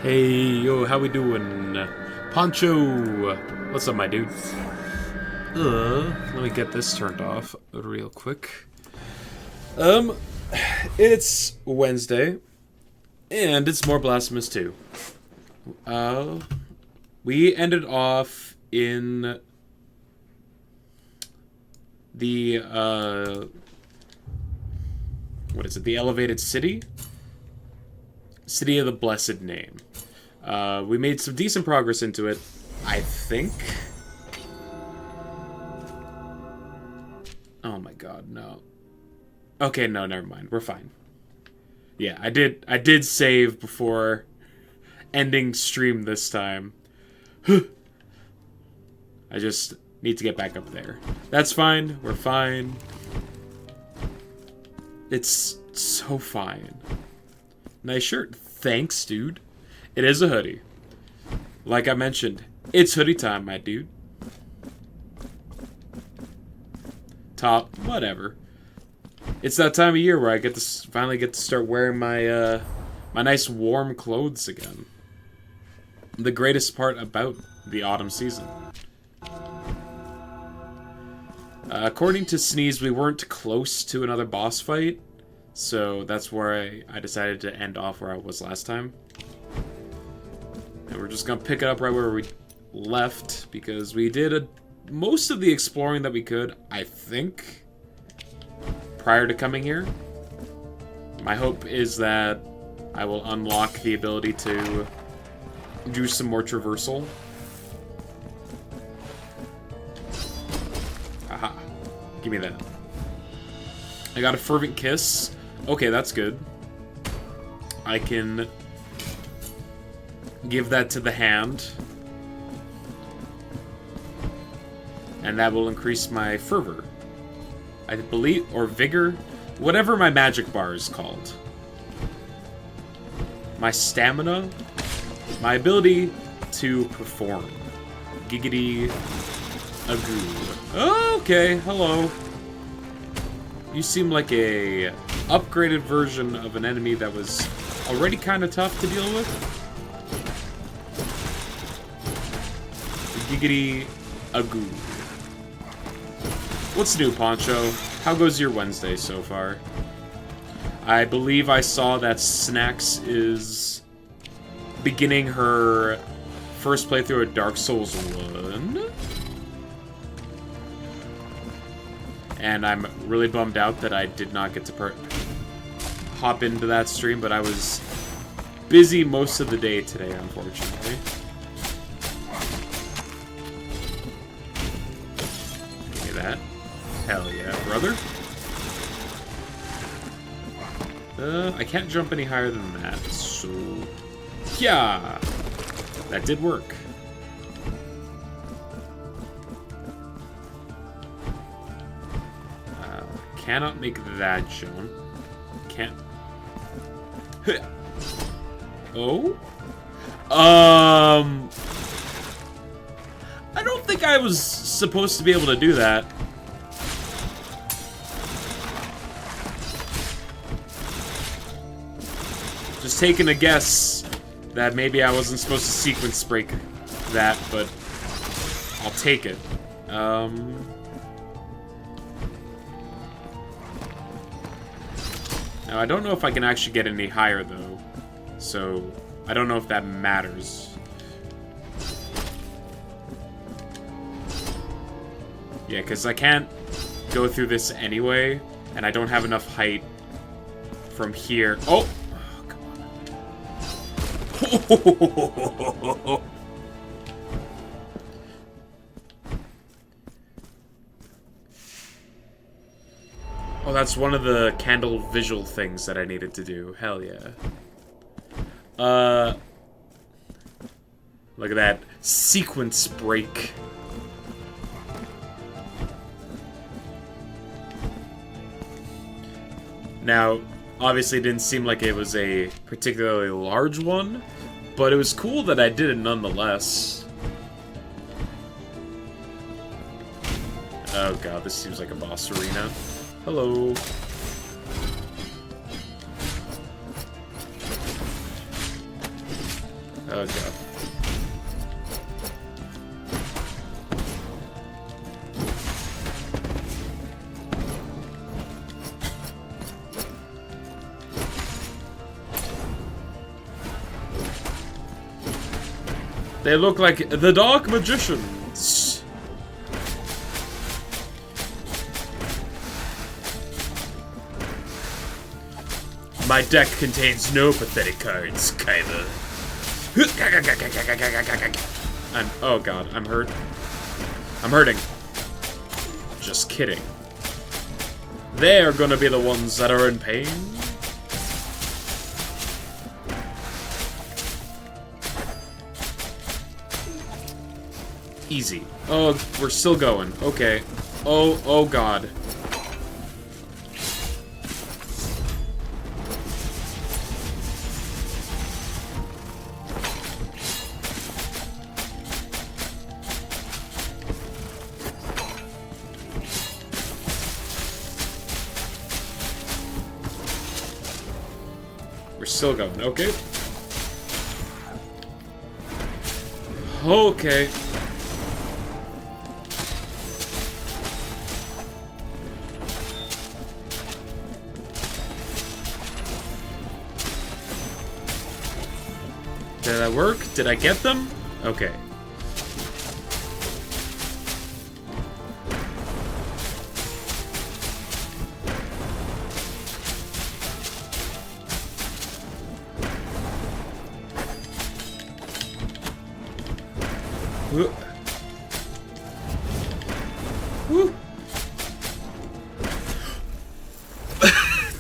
Hey, yo, how we doing? Poncho! What's up, my dude? Let me get this turned off real quick. Um, it's Wednesday, and it's more Blasphemous 2. We ended off in the, what is it? The Elevated City? City of the Blessed Name. We made some decent progress into it, I think. Oh my god, no. Okay, no, never mind. We're fine. Yeah, I did save before ending stream this time. I just need to get back up there. That's fine. We're fine. It's so fine. Nice shirt. Thanks, dude. It is a hoodie. Like I mentioned, it's hoodie time, my dude. Top, whatever. It's that time of year where I get to finally get to start wearing my my nice warm clothes again. The greatest part about the autumn season. According to Sneeze, we weren't close to another boss fight, so that's where I decided to end off where I was last time. And we're just gonna pick it up right where we left, because we did most of the exploring that we could, I think, prior to coming here. My hope is that I will unlock the ability to do some more traversal. Aha. Give me that. I got a fervent kiss. Okay, that's good. I can give that to the hand. And that will increase my fervor. I believe, or vigor, whatever my magic bar is called. My stamina, my ability to perform. Giggity agoo. Okay, hello. You seem like a upgraded version of an enemy that was already kind of tough to deal with. Giggity agoo. What's new, Poncho? How goes your Wednesday so far? I believe I saw that Snacks is beginning her first playthrough of Dark Souls 1. And I'm really bummed out that I did not get to hop into that stream, but I was busy most of the day today, unfortunately. Give me that. Hell yeah, brother. I can't jump any higher than that, so... yeah! That did work. Cannot make that jump. Can't... oh? I don't think I was supposed to be able to do that. Just taking a guess that maybe I wasn't supposed to sequence break that, but I'll take it. Now, I don't know if I can actually get any higher, though, so I don't know if that matters. Yeah, because I can't go through this anyway, and I don't have enough height from here. Oh! Oh, oh, that's one of the candle visual things that I needed to do. Hell yeah. Look at that. Sequence break. Now, obviously it didn't seem like it was a particularly large one, but it was cool that I did it nonetheless. Oh god, this seems like a boss arena. Hello. Oh god. They look like the Dark Magicians. My deck contains no pathetic cards, Kyler. Oh god, I'm hurt. I'm hurting. Just kidding. They're gonna be the ones that are in pain. Easy. Oh, we're still going. Okay. Oh god. We're still going. Okay. Okay. Did that work? Did I get them? Okay. Woo. Woo.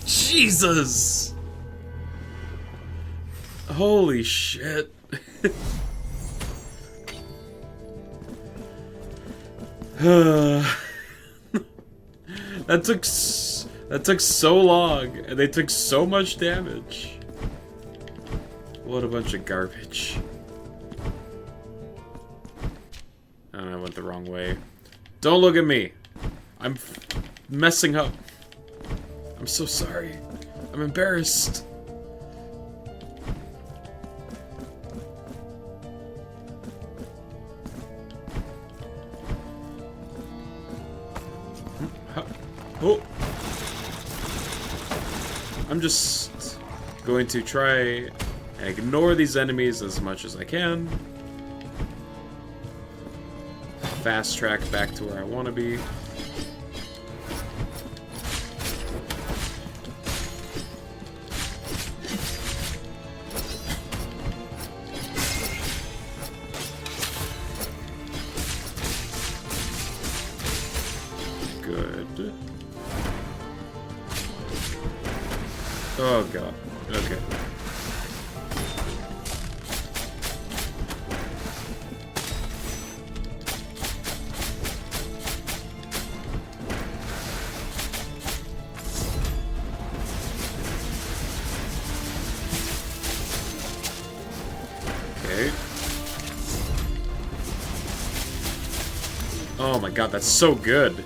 Jesus! Holy shit. That took so long, and they took so much damage. What a bunch of garbage. Oh, I went the wrong way. Don't look at me. I'm messing up. I'm so sorry. I'm embarrassed. Oh. I'm just going to try and ignore these enemies as much as I can. Fast track back to where I want to be. Good. Oh god. Okay. Okay. Oh my god, that's so good.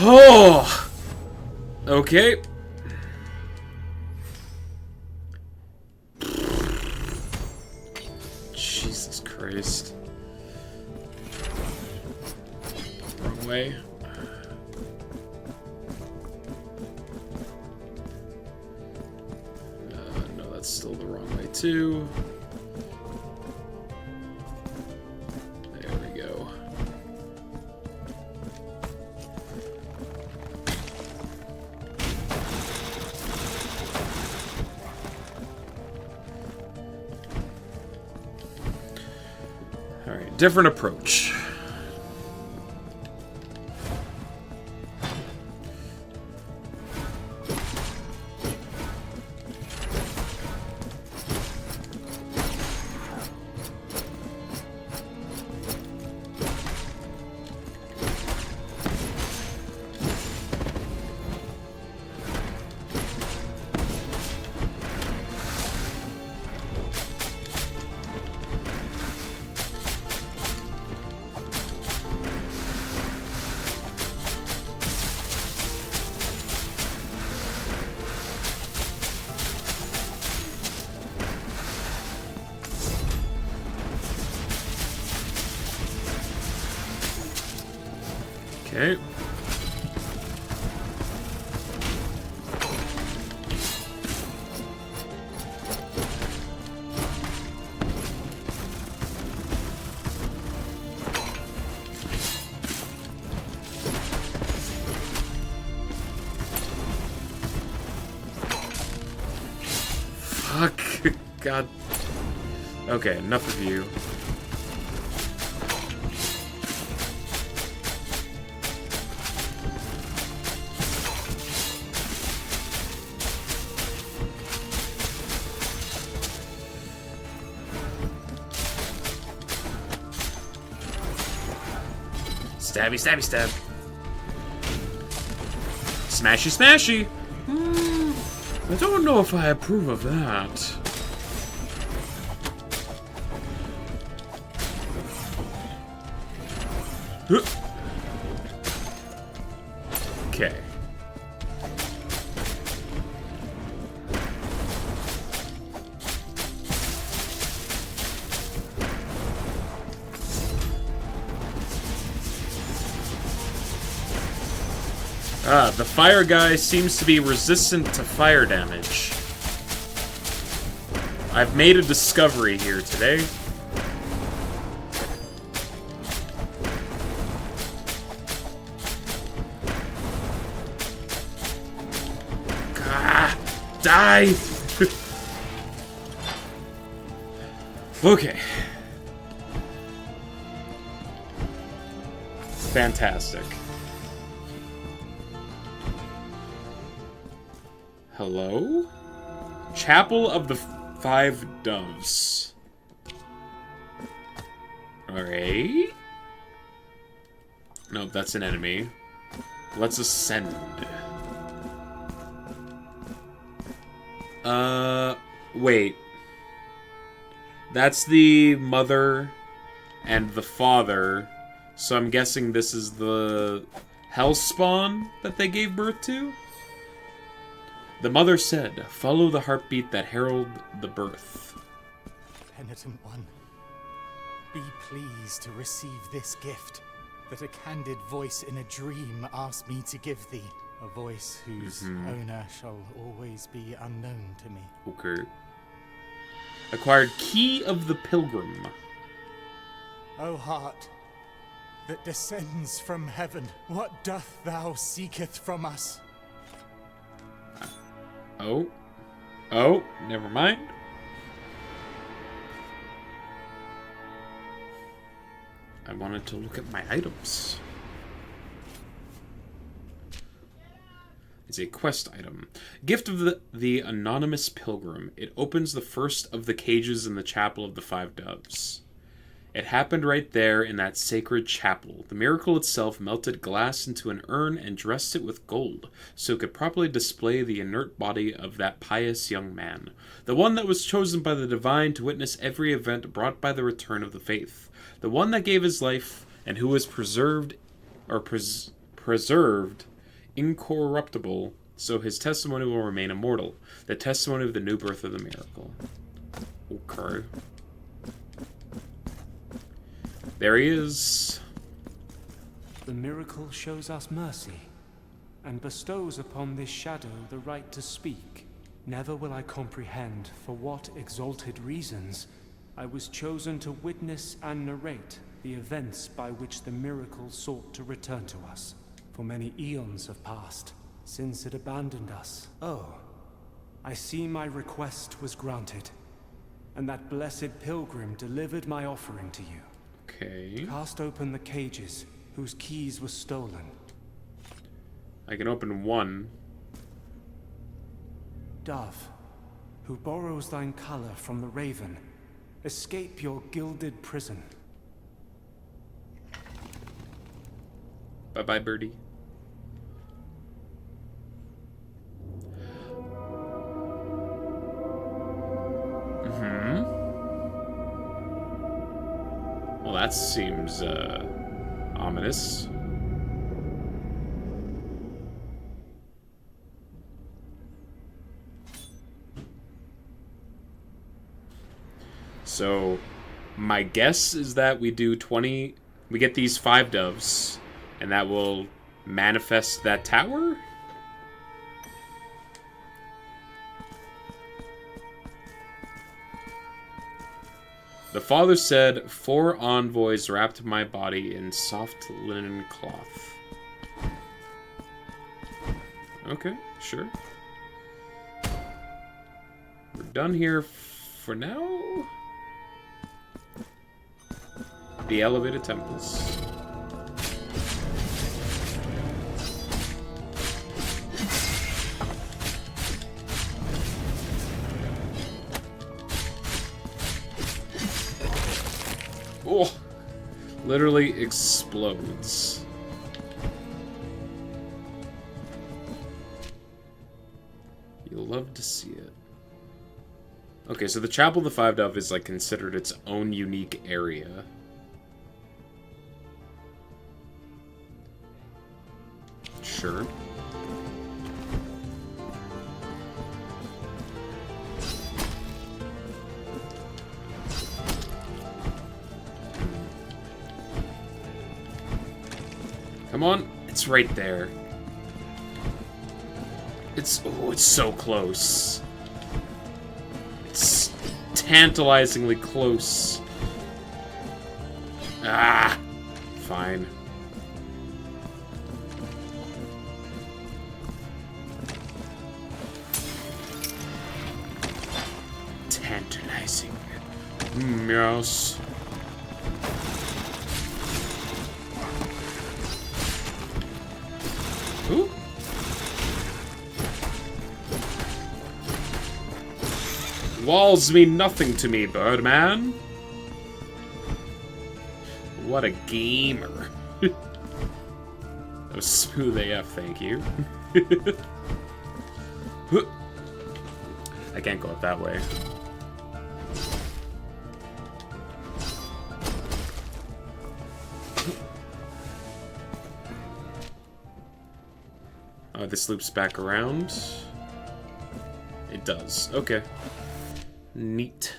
Oh! Okay. Jesus Christ. Wrong way. No, that's still the wrong way too. There we go. Alright, different approach. Okay. Fuck. God. Okay, enough of you. Stabby, stabby, stab. Smashy, smashy. I don't know if I approve of that. Okay. The fire guy seems to be resistant to fire damage. I've made a discovery here today. Ah, die! Okay. Fantastic. Hello? Chapel of the Five Doves. Alright. No, that's an enemy. Let's ascend. Wait. That's the mother and the father. So I'm guessing this is the hellspawn that they gave birth to? The mother said, "Follow the heartbeat that heralded the birth." Penitent one, be pleased to receive this gift that a candid voice in a dream asked me to give thee. A voice whose owner shall always be unknown to me. Okay. Acquired Key of the Pilgrim. O heart that descends from heaven, what doth thou seeketh from us? Oh, never mind. I wanted to look at my items. It's a quest item. Gift of the Anonymous Pilgrim. It opens the first of the cages in the Chapel of the Five Doves. It happened right there in that sacred chapel. The miracle itself melted glass into an urn and dressed it with gold, so it could properly display the inert body of that pious young man, the one that was chosen by the divine to witness every event brought by the return of the faith, the one that gave his life, and who was preserved incorruptible, so his testimony will remain immortal, the testimony of the new birth of the miracle. Okay. There he is. The miracle shows us mercy, and bestows upon this shadow the right to speak. Never will I comprehend for what exalted reasons I was chosen to witness and narrate the events by which the miracle sought to return to us. For many eons have passed since it abandoned us. Oh, I see my request was granted, and that blessed pilgrim delivered my offering to you. Okay. Cast open the cages whose keys were stolen. I can open one. Dove, who borrows thine color from the raven, escape your gilded prison. Bye-bye, birdie. Well, that seems, ominous. So, my guess is that we do 20... We get these 5 doves, And that will manifest that tower? The father said, 4 envoys wrapped my body in soft linen cloth. Okay, sure. We're done here for now. The elevated temples. Oh, literally explodes. You'll love to see it. Okay, so the Chapel of the Five Dove is like considered its own unique area. Sure. Come on, it's right there. It's so close. It's tantalizingly close. Ah, fine. Tantalizing. Yes. Ooh. Walls mean nothing to me, Birdman. What a gamer. That was smooth AF, thank you. I can't go up that way. Oh, this loops back around. It does. Okay. Neat.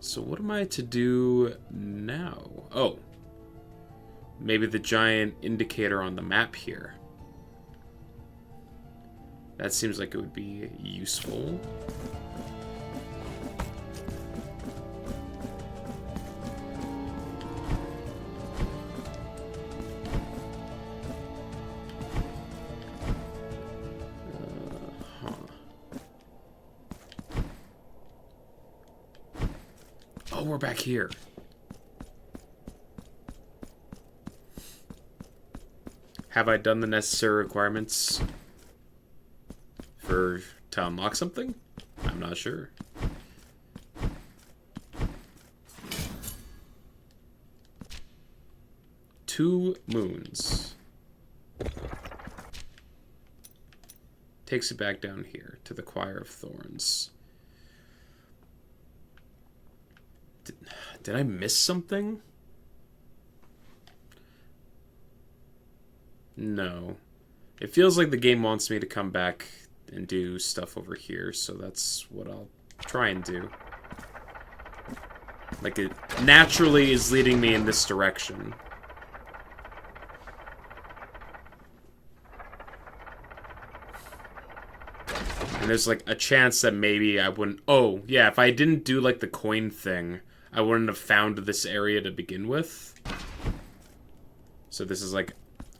So what am I to do now? Oh. Maybe the giant indicator on the map here. That seems like it would be useful. Oh, we're back here. Have I done the necessary requirements to unlock something? I'm not sure. Two moons. Takes it back down here to the Choir of Thorns. Did I miss something? No. It feels like the game wants me to come back and do stuff over here, so that's what I'll try and do. Like, it naturally is leading me in this direction. And there's, like, a chance that maybe I wouldn't... Oh, yeah, if I didn't do, like, the coin thing, I wouldn't have found this area to begin with. So this is, like,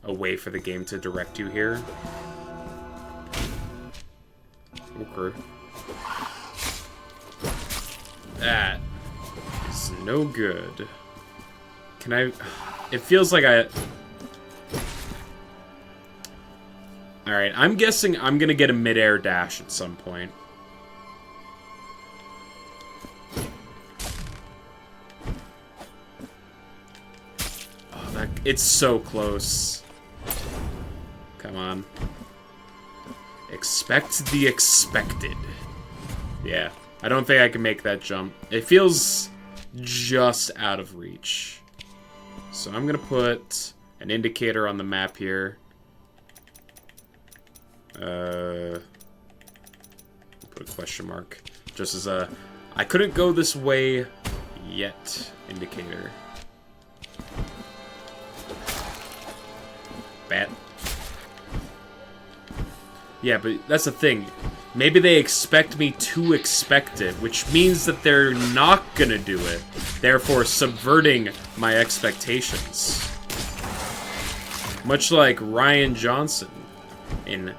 a way for the game to direct you here. Okay. That is no good. Can I... It feels like I... Alright, I'm guessing I'm gonna get a mid-air dash at some point. Oh, that... It's so close. Come on. Expect the expected. Yeah, I don't think I can make that jump. It feels just out of reach. So I'm gonna put an indicator on the map here. Put a question mark. Just as a... I couldn't go this way yet indicator. fat. Yeah, but that's the thing. Maybe they expect me to expect it, which means that they're not gonna do it, therefore subverting my expectations. Much like Rian Johnson in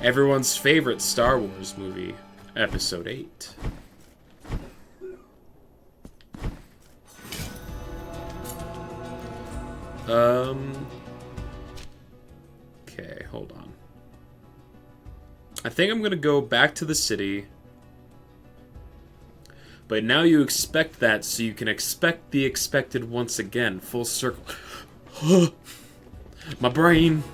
everyone's favorite Star Wars movie, Episode 8. Okay, hold on. I think I'm gonna go back to the city. But now you expect that, so you can expect the expected once again. Full circle. My brain.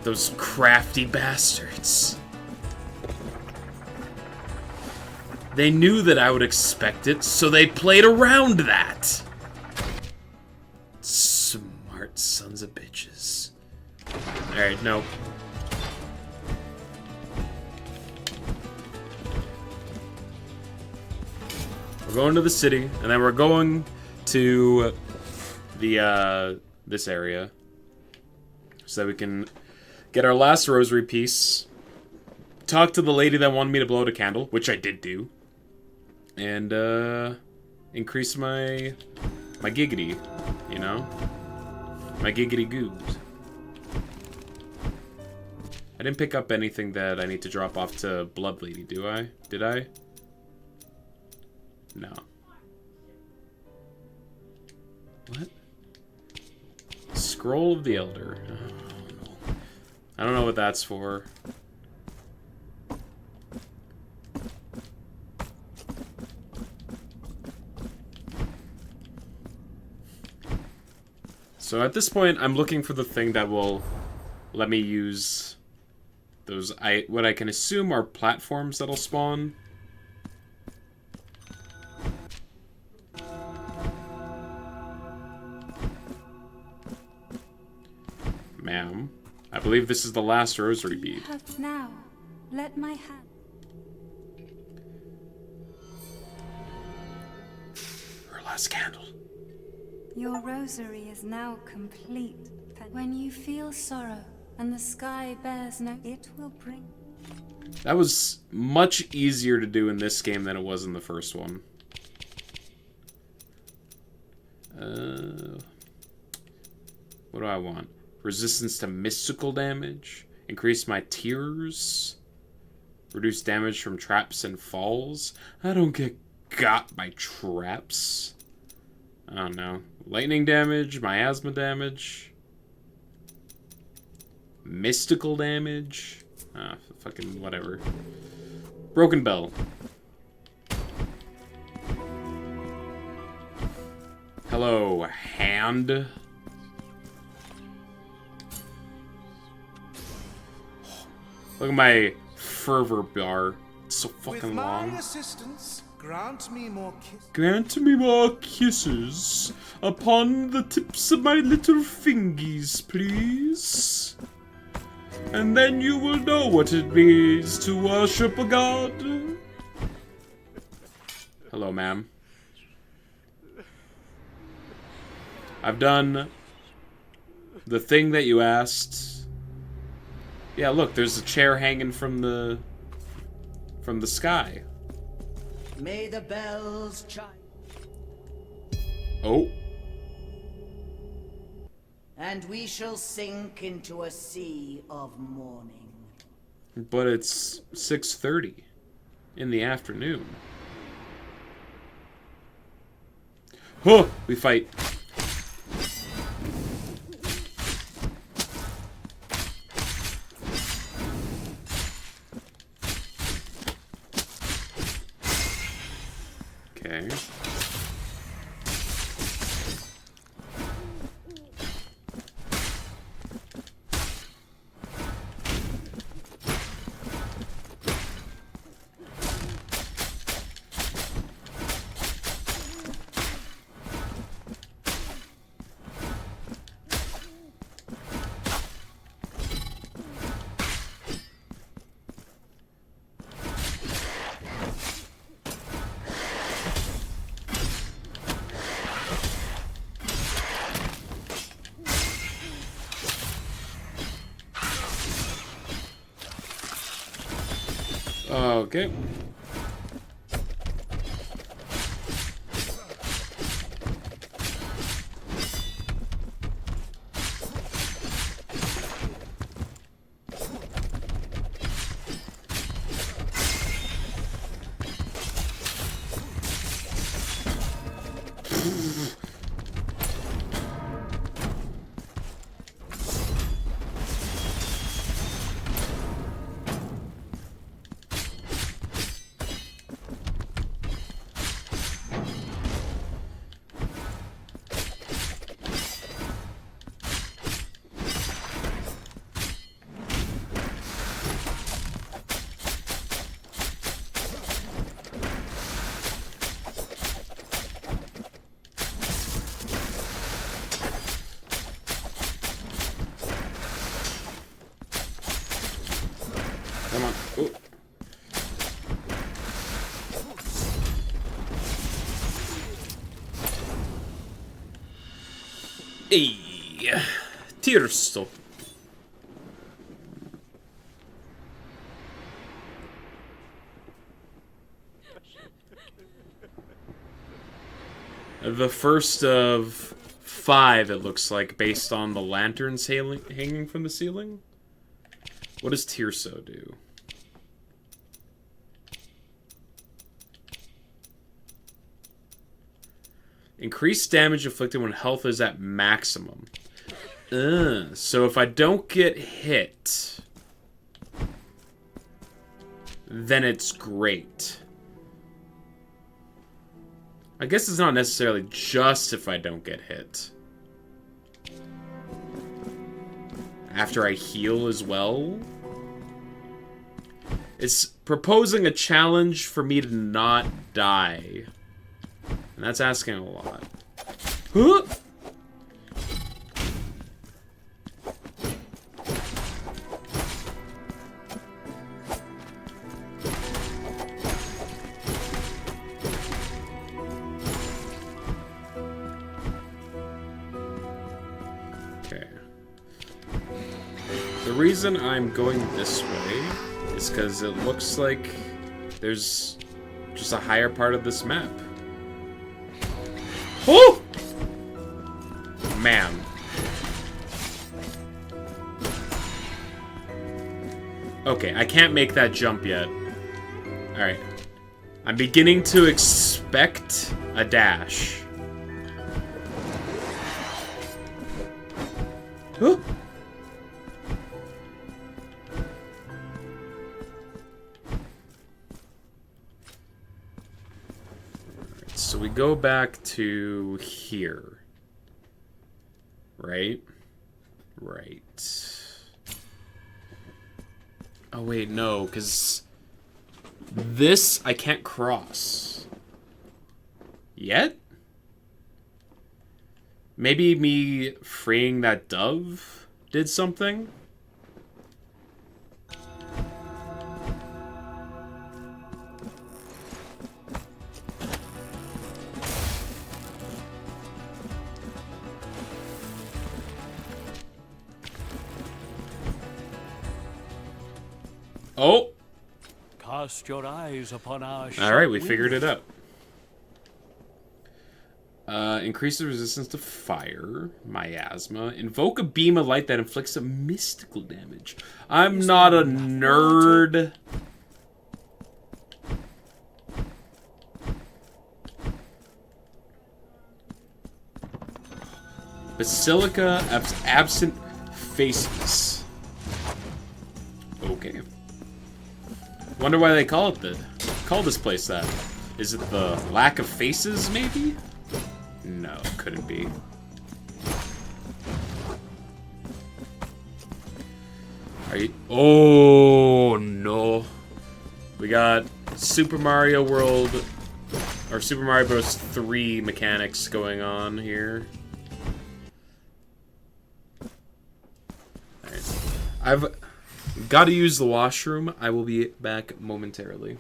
Those crafty bastards. They knew that I would expect it, so they played around that. Smart sons of bitches. Alright, no. We're going to the city, and then we're going to the, this area. So that we can get our last rosary piece. Talk to the lady that wanted me to blow out a candle, which I did do. And, increase my giggity, you know? My giggity goos. I didn't pick up anything that I need to drop off to Blood Lady, do I? Did I? No. What? Scroll of the Elder. I don't know what that's for. So at this point, I'm looking for the thing that will let me use those, what I can assume are platforms that'll spawn. Ma'am, I believe this is the last rosary bead. Now, let my hand. Her last candle. Your rosary is now complete. When you feel sorrow and the sky bears no, it will bring. That was much easier to do in this game than it was in the first one. What do I want? Resistance to mystical damage. Increase my tears. Reduce damage from traps and falls. I don't get got by traps. I don't know. Lightning damage, miasma damage. Mystical damage. Ah, fucking whatever. Broken Bell. Hello, hand. Look at my fervor bar. It's so fucking long. With my assistance, grant me more kisses. Grant me more kisses upon the tips of my little fingies, please. And then you will know what it means to worship a god. Hello, ma'am. I've done the thing that you asked. Yeah, look, there's a chair hanging from the sky. May the bells chime. Oh. And we shall sink into a sea of mourning. But it's 6:30 in the afternoon. Huh! We fight. Okay. Okay. Come on. Ooh. Hey, Tirso. The first of 5, it looks like, based on the lanterns hanging from the ceiling. What does Tirso do? Increased damage inflicted when health is at maximum. So if I don't get hit, then it's great. I guess it's not necessarily just if I don't get hit. After I heal as well. It's proposing a challenge for me to not die. And that's asking a lot. Huh? Okay. The reason I'm going this way is because it looks like there's just a higher part of this map. Oh! Man. Okay, I can't make that jump yet. Alright. I'm beginning to expect a dash. Oh! So we go back to here. Right? Right. Oh wait, no, because this I can't cross. Yet? Maybe me freeing that dove did something? Oh! Cast your eyes upon our Alright, we figured it out. Increases resistance to fire, miasma. Invoke a beam of light that inflicts a mystical damage. I'm not a nerd. Basilica of Absent Faces. Okay. Wonder why they call this place that. Is it the lack of faces, maybe? No, couldn't be. Are you... Oh, no. We got Super Mario World... Or Super Mario Bros. 3 mechanics going on here. Alright. I've got to use the washroom. I will be back momentarily.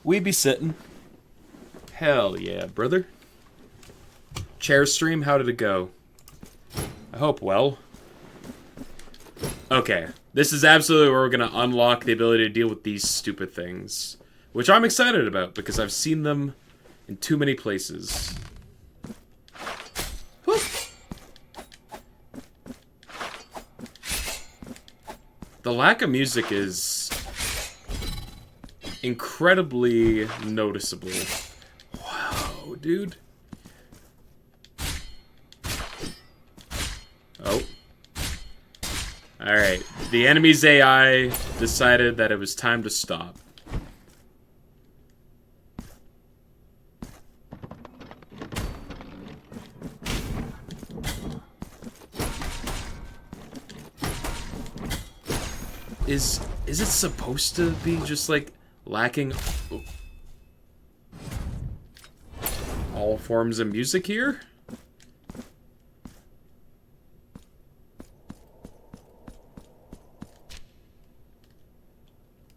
We be sitting. Hell yeah, brother. Chair stream, how did it go? I hope well. Okay, this is absolutely where we're going to unlock the ability to deal with these stupid things. Which I'm excited about, because I've seen them in too many places. Woo! The lack of music is incredibly noticeable. Wow, dude. Oh. Alright, the enemy's AI decided that it was time to stop. Is it supposed to be just like lacking all forms of music here?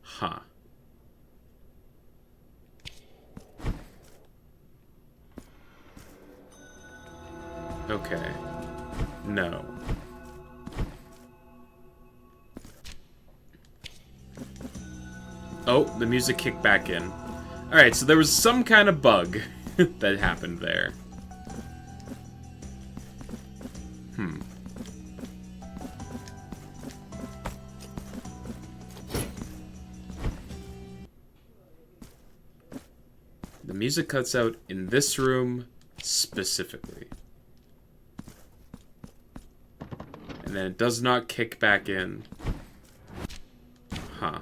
Huh. Okay. No. Oh, the music kicked back in. Alright, so there was some kind of bug that happened there. The music cuts out in this room specifically. And then it does not kick back in. Huh.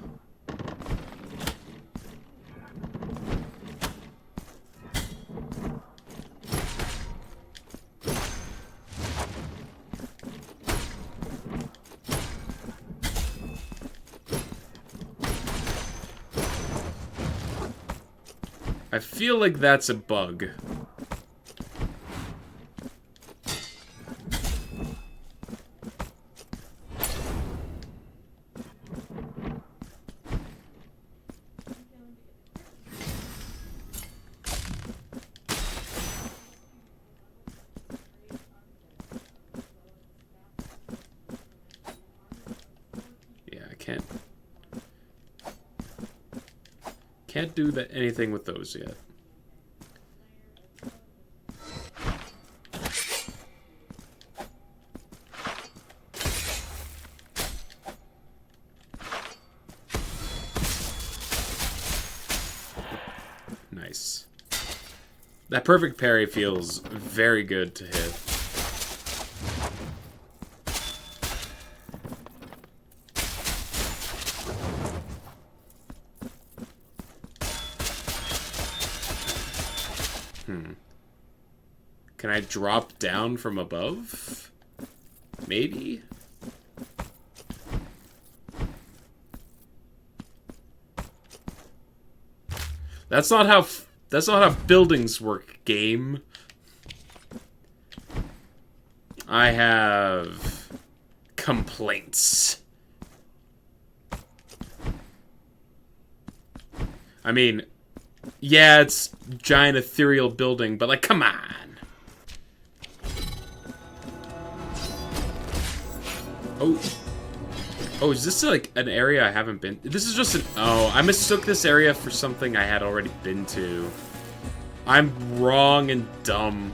I feel like that's a bug. Yeah, I can't do that anything with those yet. Nice. That perfect parry feels very good to hit. Can I drop down from above? Maybe? That's not how buildings work, game. I have complaints. I mean, yeah, it's giant ethereal building, but like, come on. Oh, is this like an area I haven't been? This is just an, oh, I mistook this area for something I had already been to. I'm wrong and dumb.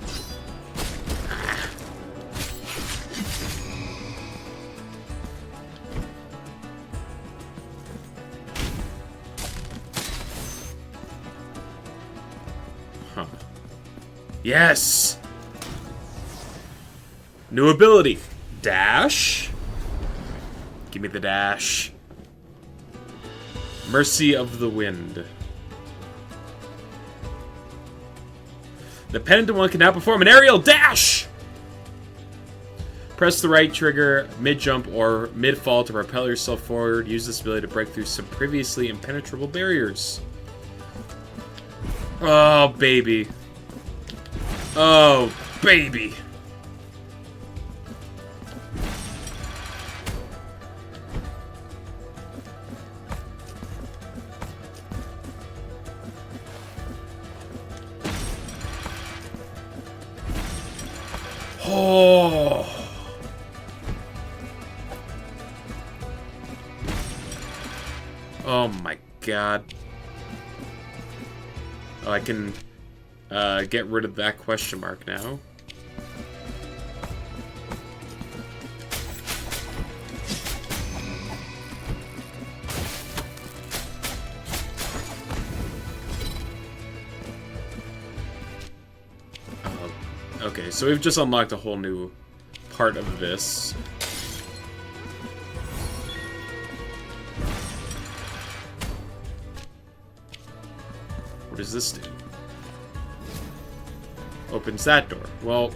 Huh. Yes! New ability. Dash. Give me the dash. Mercy of the Wind. The penitent one can now perform an aerial dash! Press the right trigger mid-jump or mid-fall to propel yourself forward. Use this ability to break through some previously impenetrable barriers. Oh, baby. Oh, baby. Oh. Oh my god. Oh, I can get rid of that question mark now. Okay, so we've just unlocked a whole new part of this. What does this do? Opens that door. Well,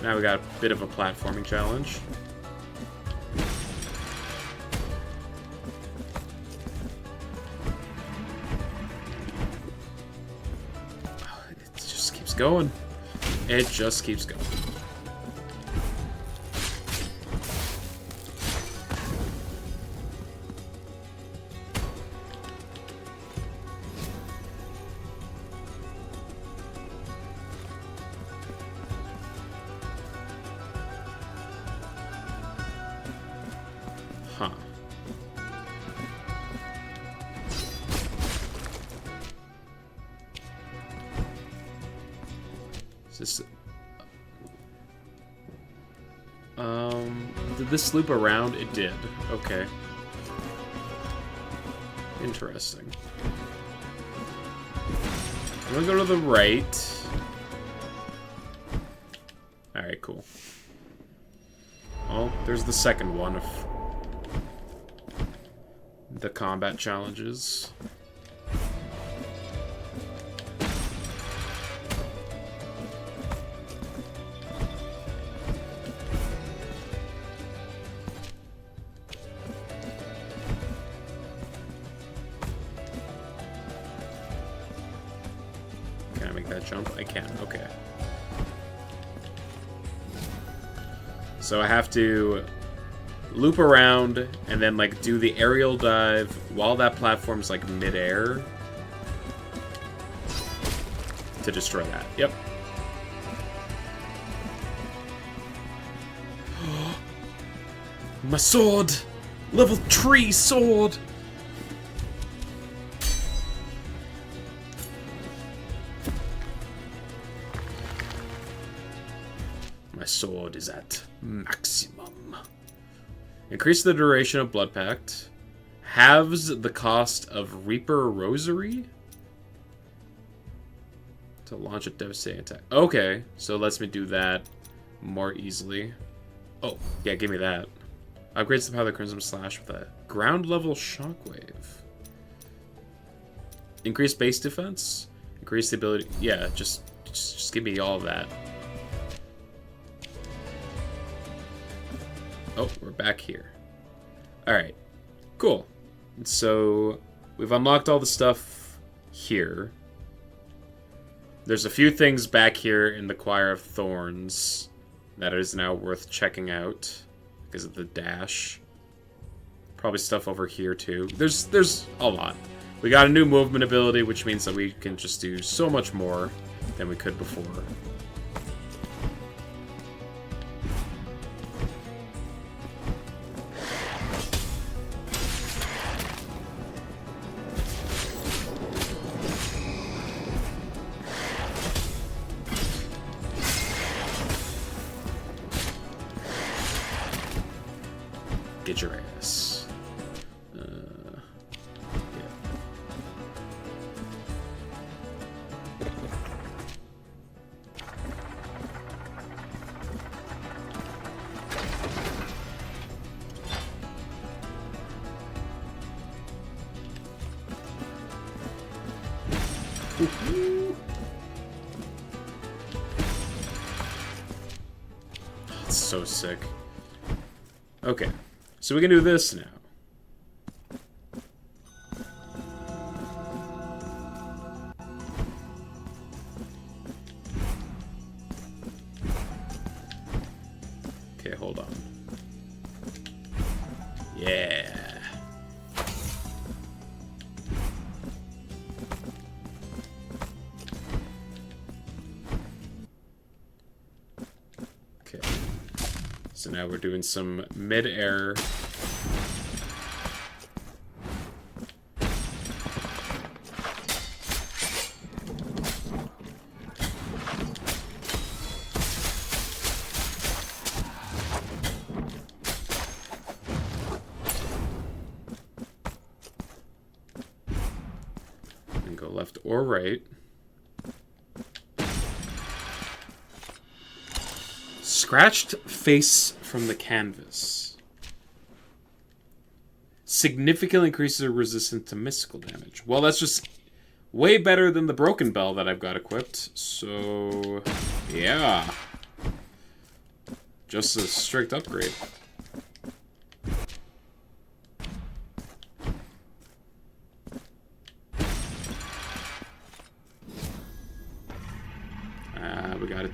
now we got a bit of a platforming challenge. Oh, it just keeps going. It just keeps going. Huh. Is this... Did this loop around? It did. Okay. Interesting. I'm gonna go to the right. Alright, cool. Well, there's the second one of the combat challenges. Can I make that jump? I can. Okay. So I have to loop around and then like do the aerial dive while that platform's like midair to destroy that. Yep. My sword! Level 3 sword! My sword is at maximum. Increase the duration of Blood Pact. Halves the cost of Reaper Rosary. To launch a devastating attack. Okay, so it lets me do that more easily. Oh, yeah, give me that. Upgrades the power of the Crimson Slash with a ground level shockwave. Increase base defense. Increase the ability. Yeah, just give me all of that. Oh, we're back here. Alright. Cool. So, we've unlocked all the stuff here. There's a few things back here in the Choir of Thorns that is now worth checking out because of the dash. Probably stuff over here too. There's a lot. We got a new movement ability, which means that we can just do so much more than we could before. Get your ass. Yeah. It's so sick. Okay. So we can do this now. Okay, hold on. Yeah. Okay. So now we're doing some mid-air. And go left or right. Scratched face from the canvas. Significantly increases the resistance to mystical damage. Well, that's just way better than the broken bell that I've got equipped. So, yeah. Just a strict upgrade. We got a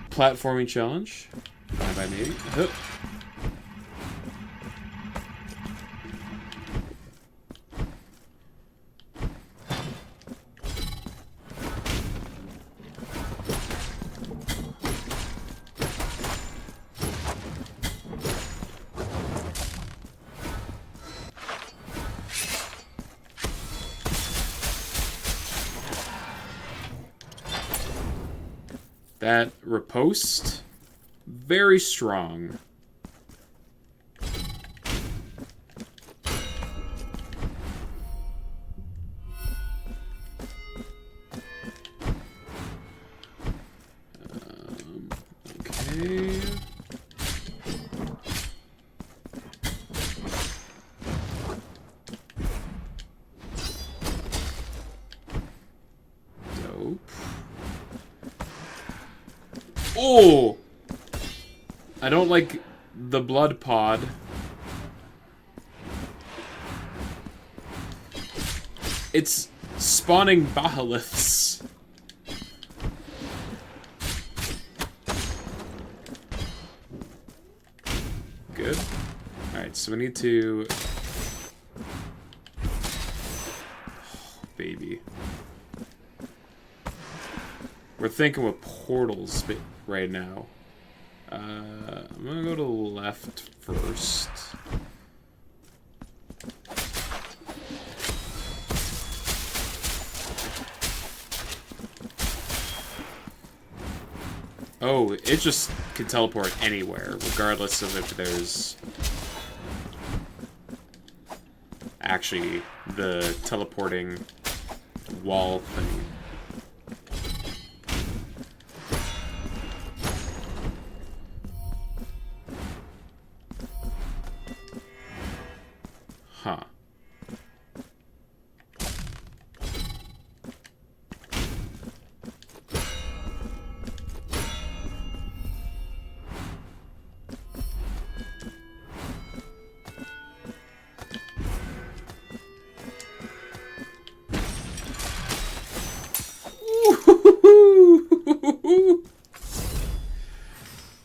platforming challenge. Fine by me. Hup. That riposte, very strong. Okay. Dope. Oh! I don't like the blood pod. It's spawning Bahaliths. Good. Alright, so we need to... Oh, baby. We're thinking with portals right now. I'm gonna go to the left first. Oh, it just can teleport anywhere, regardless of if there's actually the teleporting wall thing. Huh.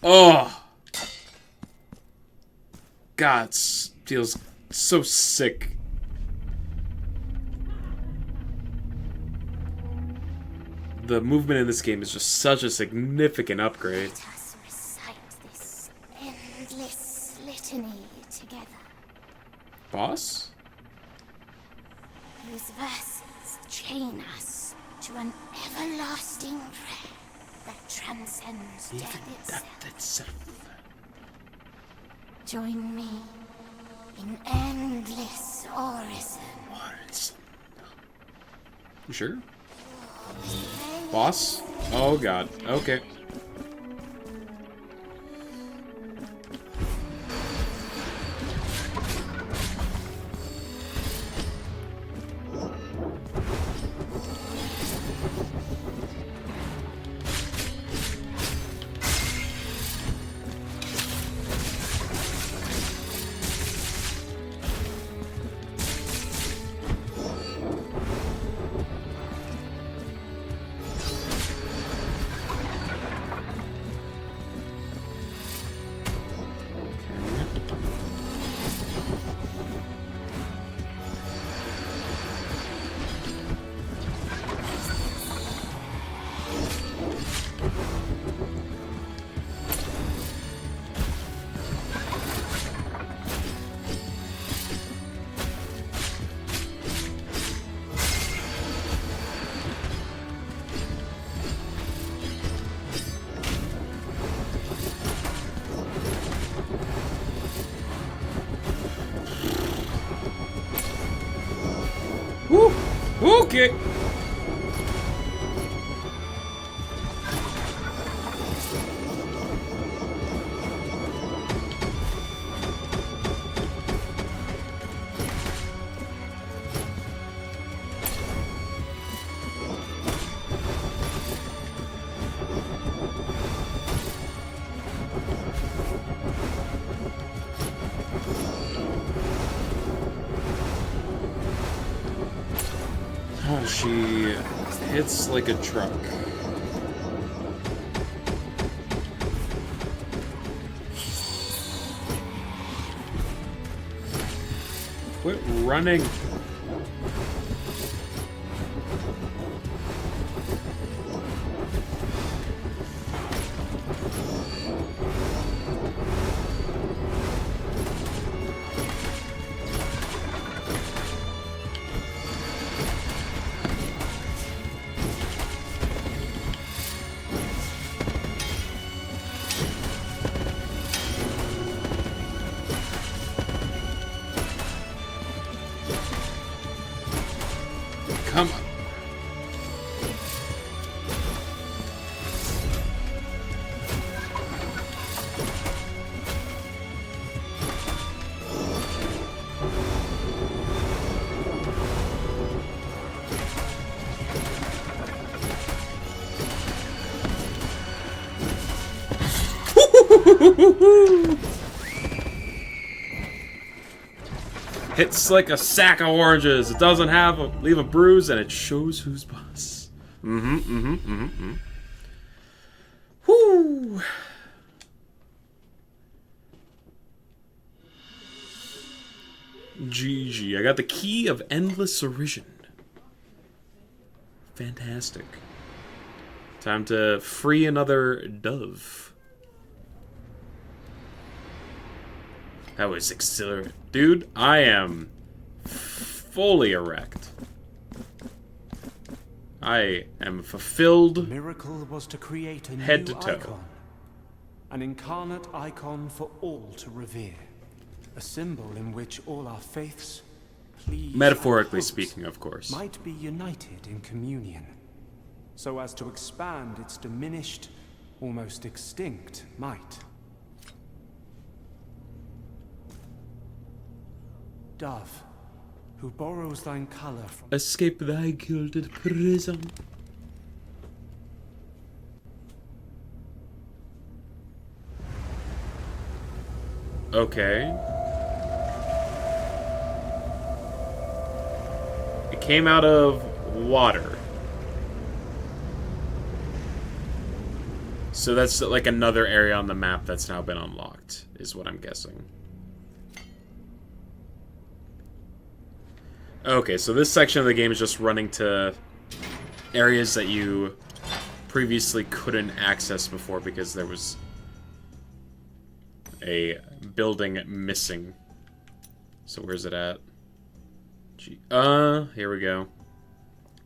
Oh. God, it feels so sick. The movement in this game is just such a significant upgrade. Let us recite this endless litany together. Boss? Whose verses chain us to an everlasting prayer that transcends death itself. Join me in endless orison. You sure? Boss? Oh god. Okay. Okay. Oh, she hits like a truck. Quit running. Come on. Hits like a sack of oranges. It doesn't leave a bruise, and it shows who's boss. Whoo! GG. I got the key of endless origin. Fantastic. Time to free another dove. That was exhilarating. Dude, I am fully erect. I am fulfilled. The miracle was to create a head new to toe. icon. An incarnate icon for all to revere. A symbol in which all our faiths, pleas, Metaphorically and hopes speaking, of course. might be united in communion, so as to expand its diminished, almost extinct might. Dove, who borrows thine color from Escape thy gilded prison. Okay. It came out of water. So that's like another area on the map that's now been unlocked, is what I'm guessing. Okay, so this section of the game is just running to areas that you previously couldn't access before because there was a building missing. So where's it at? Here we go.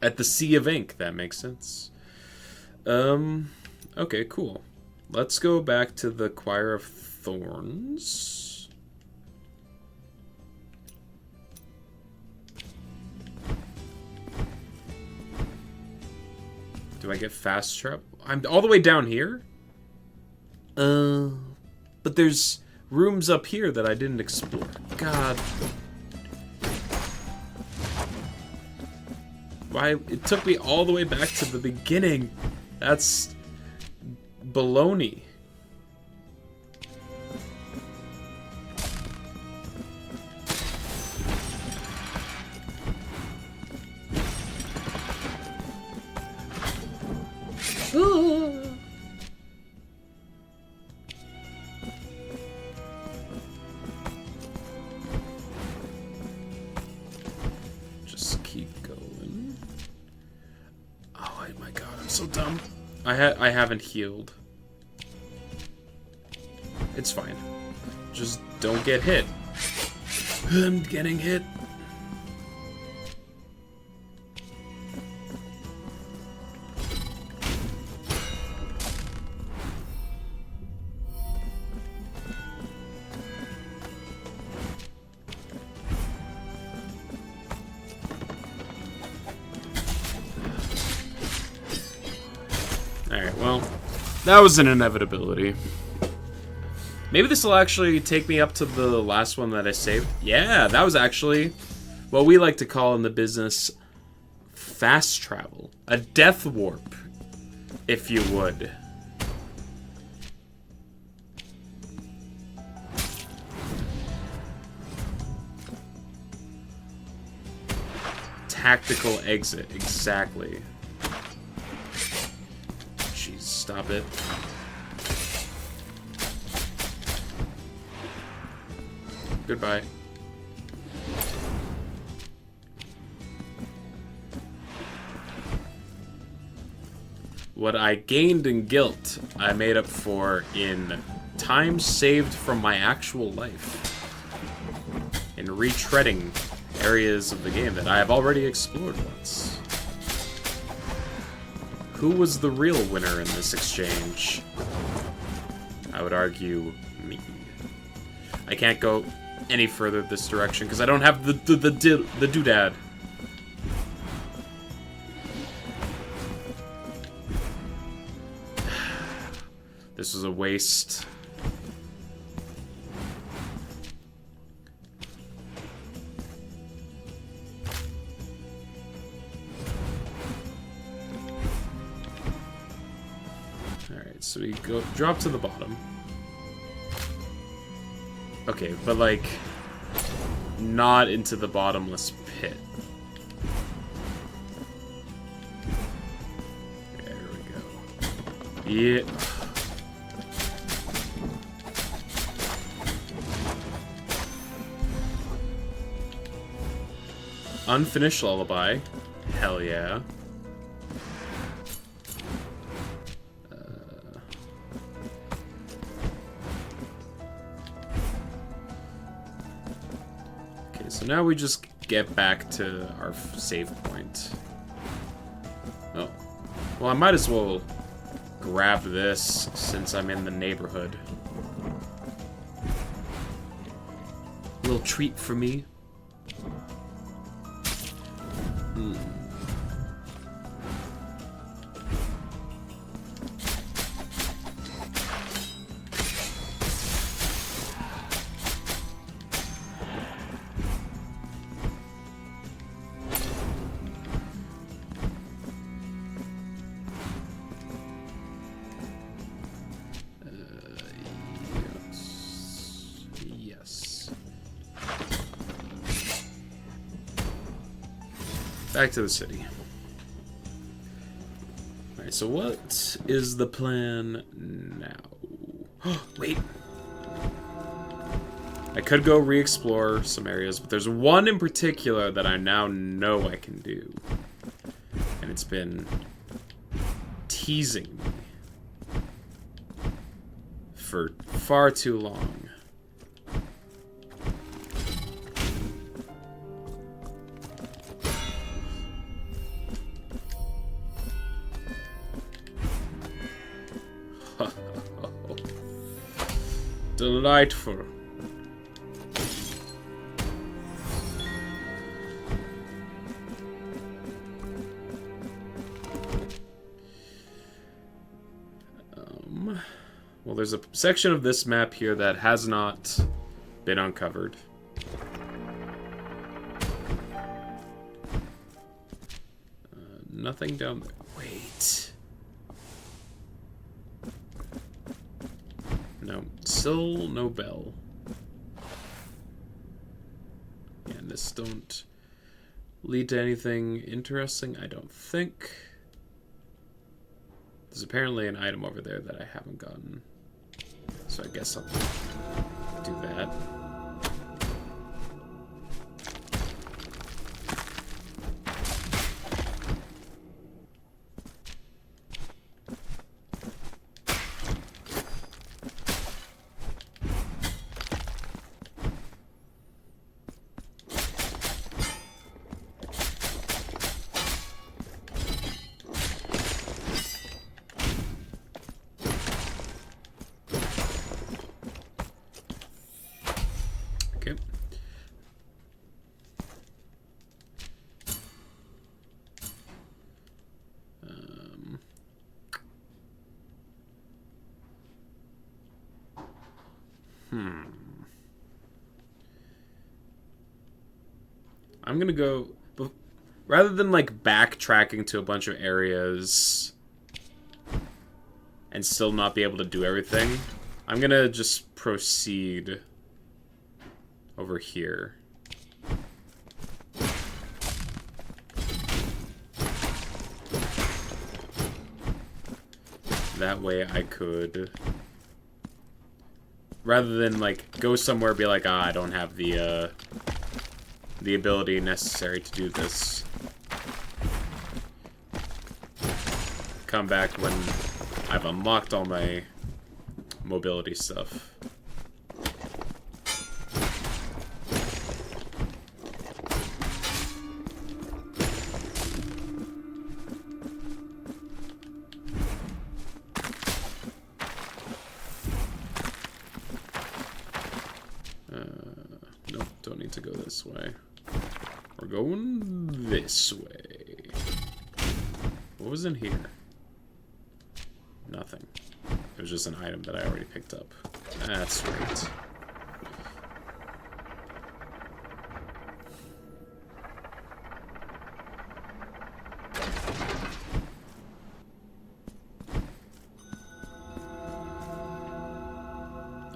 At the Sea of Ink, that makes sense. Okay, cool. Let's go back to the Choir of Thorns. Do I get fast travel? I'm all the way down here? But there's rooms up here that I didn't explore. God. Why? It took me all the way back to the beginning. That's baloney. Just keep going. Oh my god, I'm so dumb. I haven't healed. It's fine. Just don't get hit. I'm getting hit. That was an inevitability. Maybe this will actually take me up to the last one that I saved. Yeah, that was actually what we like to call in the business fast travel. A death warp, if you would. Tactical exit, exactly. Jeez, stop it. Goodbye. What I gained in guilt, I made up for in time saved from my actual life. In retreading areas of the game that I have already explored once. Who was the real winner in this exchange? I would argue me. I can't go any further this direction because I don't have the doodad. This was a waste. Alright, so we go drop to the bottom. Okay, but like not into the bottomless pit. There we go. Yeah. Unfinished lullaby. Hell yeah. Okay, so now we just get back to our save point. Oh. Well, I might as well grab this since I'm in the neighborhood. A little treat for me. Back to the city. Alright, so what is the plan now? Wait. I could go re-explore some areas, but there's one in particular that I now know I can do. And it's been teasing me for far too long. Delightful. Well, there's a section of this map here that has not been uncovered. Nothing down there. Wait. No, still no bell. And this don't lead to anything interesting, I don't think. There's apparently an item over there that I haven't gotten. So I guess I'll do that. I'm gonna go... Rather than, like, backtracking to a bunch of areas and still not be able to do everything, I'm gonna just proceed over here. That way I could... Rather than, like, go somewhere and be like, I don't have the ability necessary to do this. Come back when I've unlocked all my mobility stuff. Nope, don't need to go this way. We're going this way. What was in here? Nothing. It was just an item that I already picked up. That's right.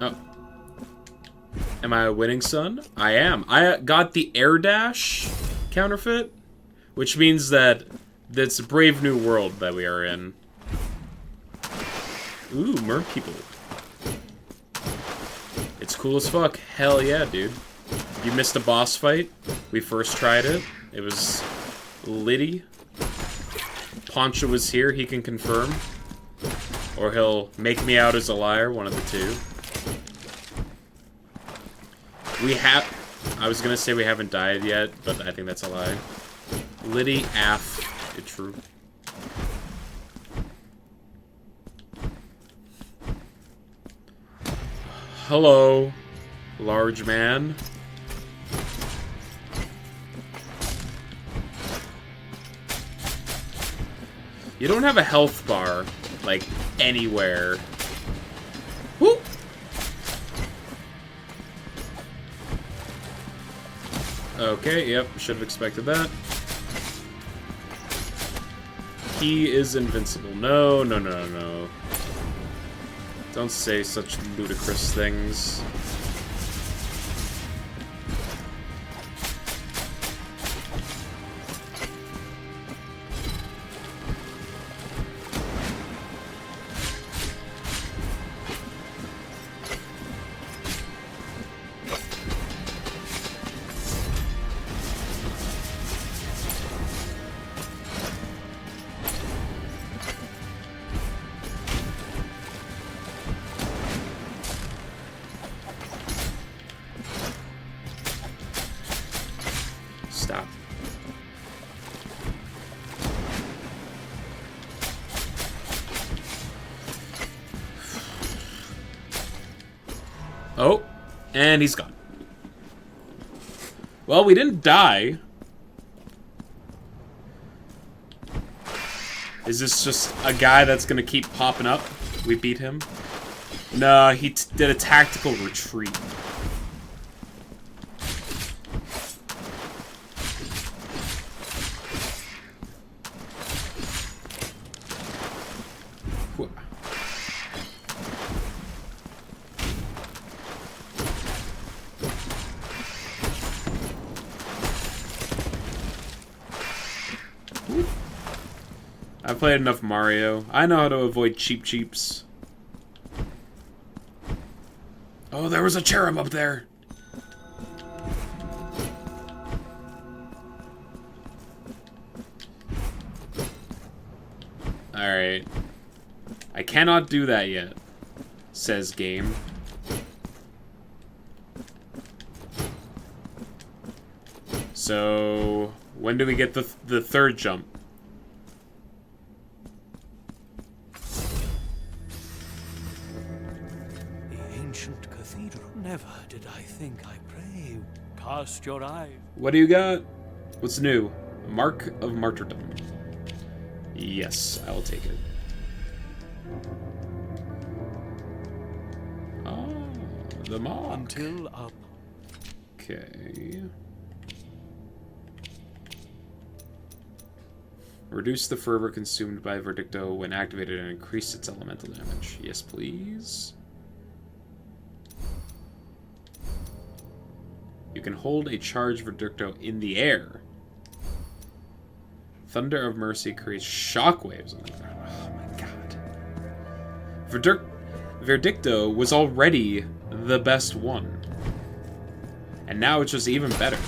Oh. Am I a winning son? I am. I got the air dash counterfeit, which means that it's a brave new world that we are in. Ooh, mer people. It's cool as fuck. Hell yeah, dude. You missed a boss fight. We first tried it. It was litty. Poncho was here. He can confirm. Or he'll make me out as a liar. One of the two. We have... I was gonna say we haven't died yet, but I think that's a lie. Liddy Af. It's true. Hello, large man. You don't have a health bar, like, anywhere. Woo! Okay, yep, should have expected that. He is invincible. No, no, no, no. Don't say such ludicrous things. Stop. Oh, and he's gone. Well, we didn't die. Is this just a guy that's gonna keep popping up? We beat him? No, he did a tactical retreat. I've played enough Mario. I know how to avoid cheaps. Oh, there was a cherub up there. Alright. I cannot do that yet, says game. So, when do we get the third jump? Never did I think I pray. Cast your eye. What do you got? What's new? Mark of Martyrdom. Yes, I will take it. Oh, the mark. Until up. Okay. Reduce the fervor consumed by Verdicto when activated and increase its elemental damage. Yes, please. You can hold a charged Verdicto in the air. Thunder of Mercy creates shockwaves on the ground. Oh my god. Verdicto was already the best one. And now it's just even better.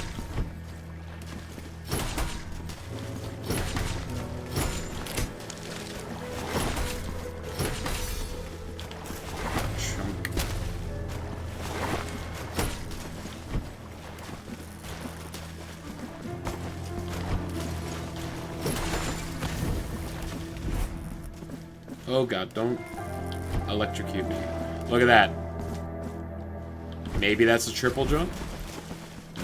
Chunk. Oh god, don't electrocute me. Look at that. Maybe that's a triple jump?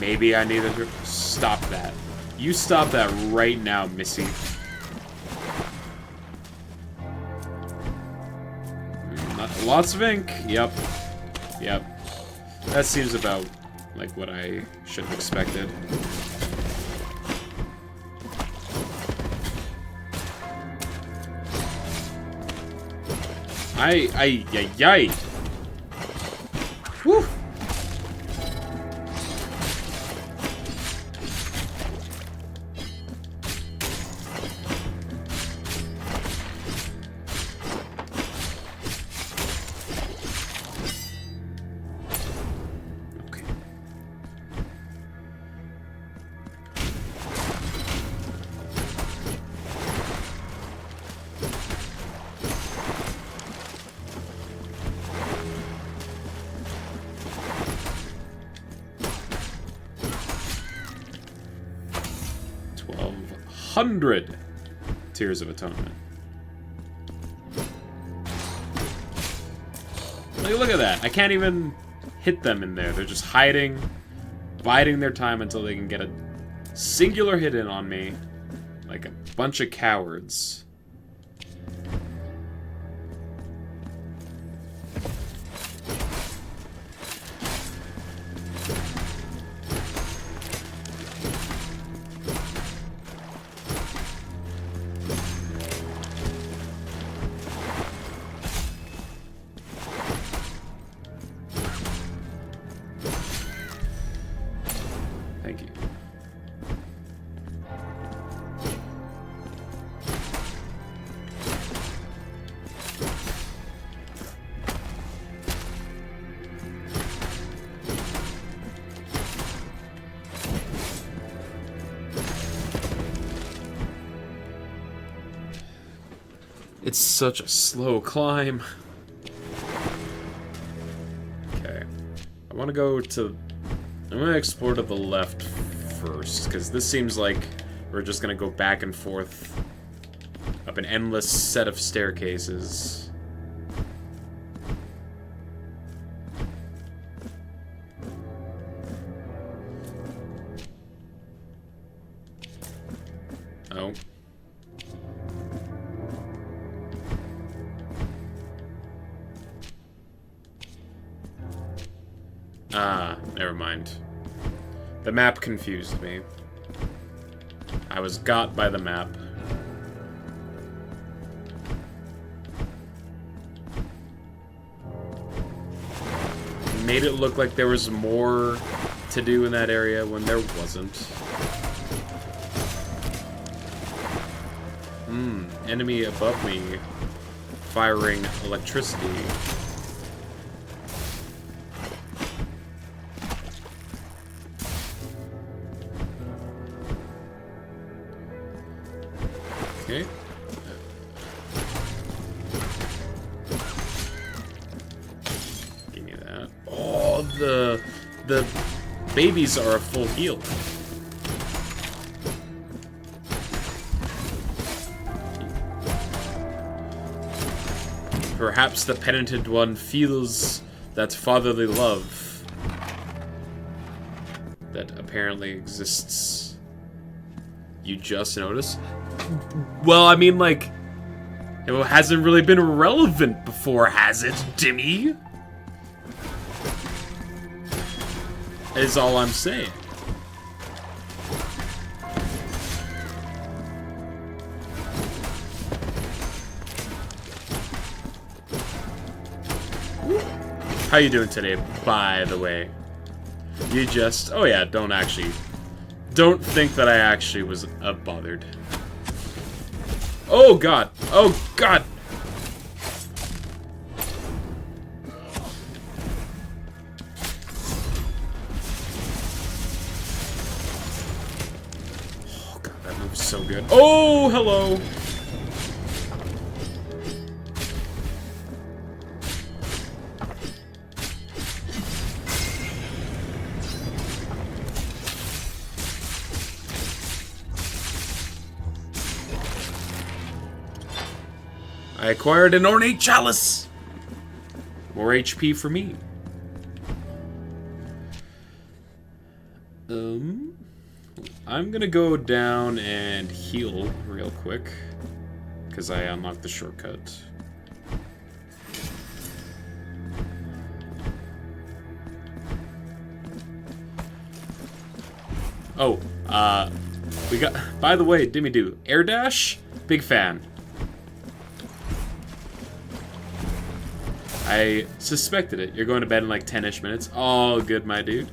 Maybe I need to stop that. You stop that right now, Missy. Lots of ink. Yep. Yep. That seems about like what I should have expected. Yay. Whew. Okay. $1,200 Tears of Atonement. Look at that. I can't even hit them in there. They're just hiding, biding their time until they can get a singular hit in on me. Like a bunch of cowards. Thank you. It's such a slow climb. Okay. I want to go to... I'm going to explore to the left first, because this seems like we're just going to go back and forth up an endless set of staircases. Oh. Ah, never mind. The map confused me. I was got by the map. Made it look like there was more to do in that area when there wasn't. Enemy above me firing electricity. Okay. Give me that. Oh, the babies are a full heal. Perhaps the penitent one feels that fatherly love that apparently exists. You just noticed? Well, I mean, like, it hasn't really been relevant before, has it, Dimmy? is all I'm saying. How you doing today, by the way? You just... Oh yeah, don't think that I actually was bothered. Oh god! Oh god! Oh god, that move's so good. Oh, hello! I acquired an ornate chalice! More HP for me. I'm gonna go down and heal real quick, because I unlocked the shortcut. Oh, we got, by the way, Dimmy Doo, air dash? Big fan. I suspected it. You're going to bed in like 10-ish minutes. All good, my dude.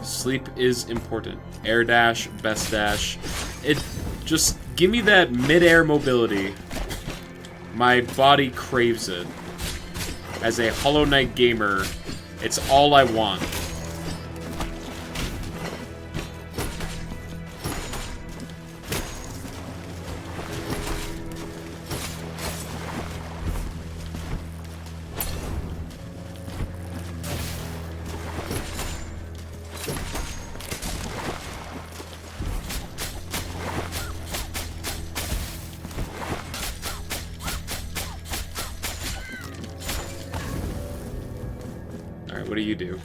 Sleep is important. Air dash, best dash. It just give me that mid-air mobility. My body craves it. As a Hollow Knight gamer, it's all I want. What do you do?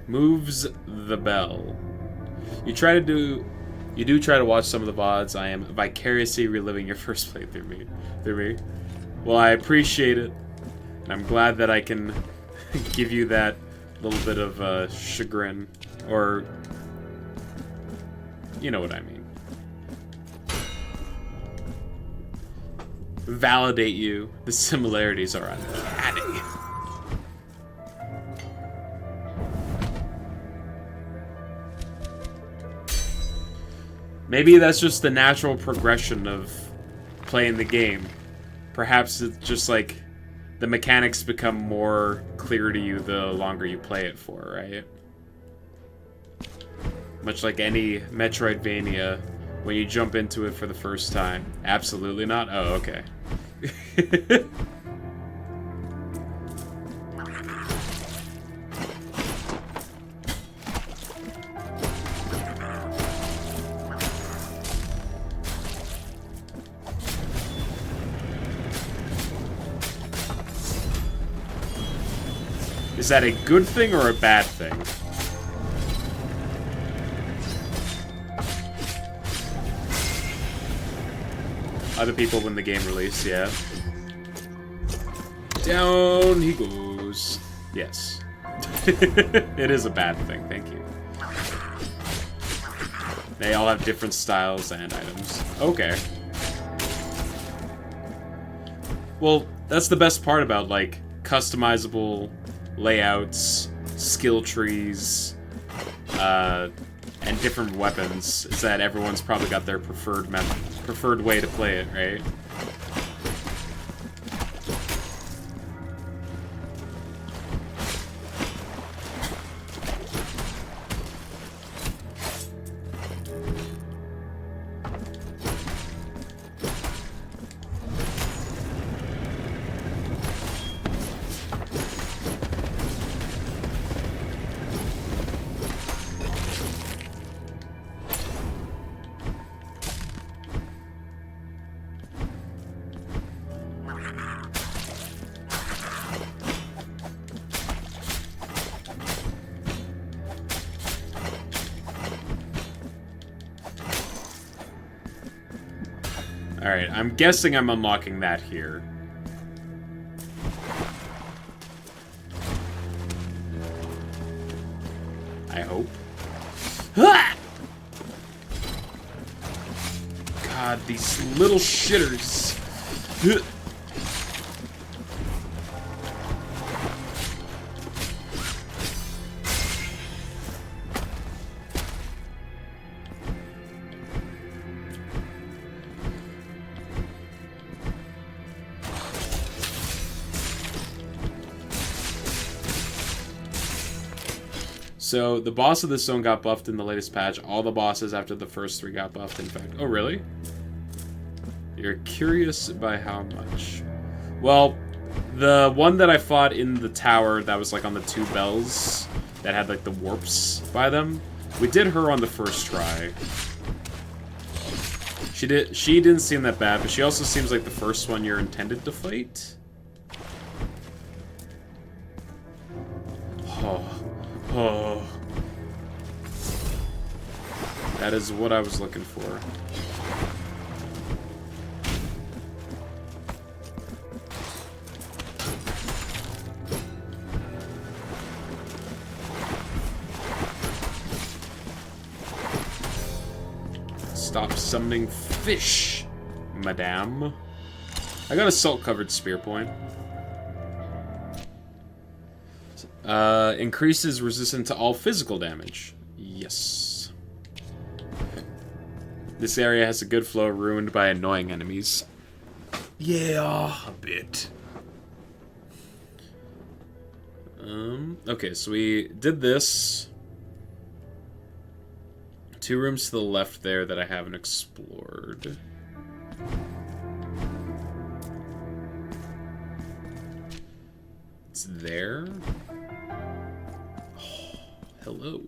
Moves the bell. You do try to watch some of the VODs. I am vicariously reliving your first playthrough through me. Well, I appreciate it. And I'm glad that I can give you that little bit of chagrin. Or, you know what I mean. Validate you. The similarities are uncanny. Maybe that's just the natural progression of playing the game. Perhaps it's just like the mechanics become more clear to you the longer you play it for, right? Much like any Metroidvania, when you jump into it for the first time. Absolutely not? Oh, okay. Is that a good thing or a bad thing? Other people win the game release, yeah. Down he goes. Yes. It is a bad thing, thank you. They all have different styles and items. Okay. Well, that's the best part about, like, customizable layouts, skill trees, and different weapons, is that everyone's probably got their preferred way to play it, right? Alright, I'm guessing I'm unlocking that here. I hope. Ah! God, these little shitters. So, the boss of this zone got buffed in the latest patch. All the bosses after the first 3 got buffed, in fact. Oh, really? You're curious by how much? Well, the one that I fought in the tower that was, like, on the 2 bells that had, like, the warps by them, we did her on the first try. She didn't seem that bad, but she also seems like the first one you're intended to fight. Oh. That is what I was looking for. Stop summoning fish, madame. I got a salt-covered spear point. Increases resistance to all physical damage. Yes. This area has a good flow ruined by annoying enemies. Yeah, a bit. Okay, so we did this. 2 rooms to the left there that I haven't explored. It's there. Oh, hello.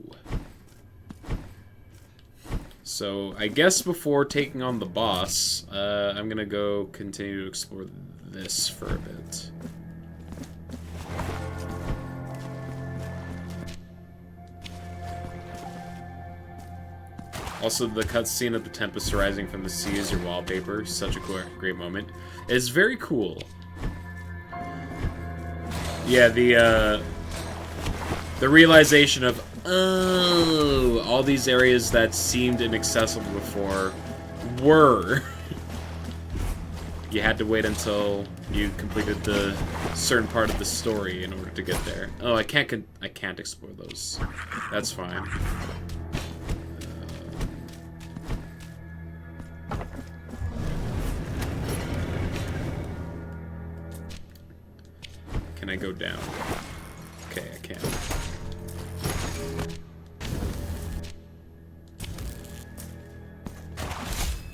So, I guess before taking on the boss, I'm gonna go continue to explore this for a bit. Also, the cutscene of the Tempest rising from the sea is your wallpaper. Such a great moment. It's very cool. Yeah, the realization of, oh, all these areas that seemed inaccessible before were. You had to wait until you completed the certain part of the story in order to get there. Oh, I can't explore those. That's fine. Can I go down? Okay, I can.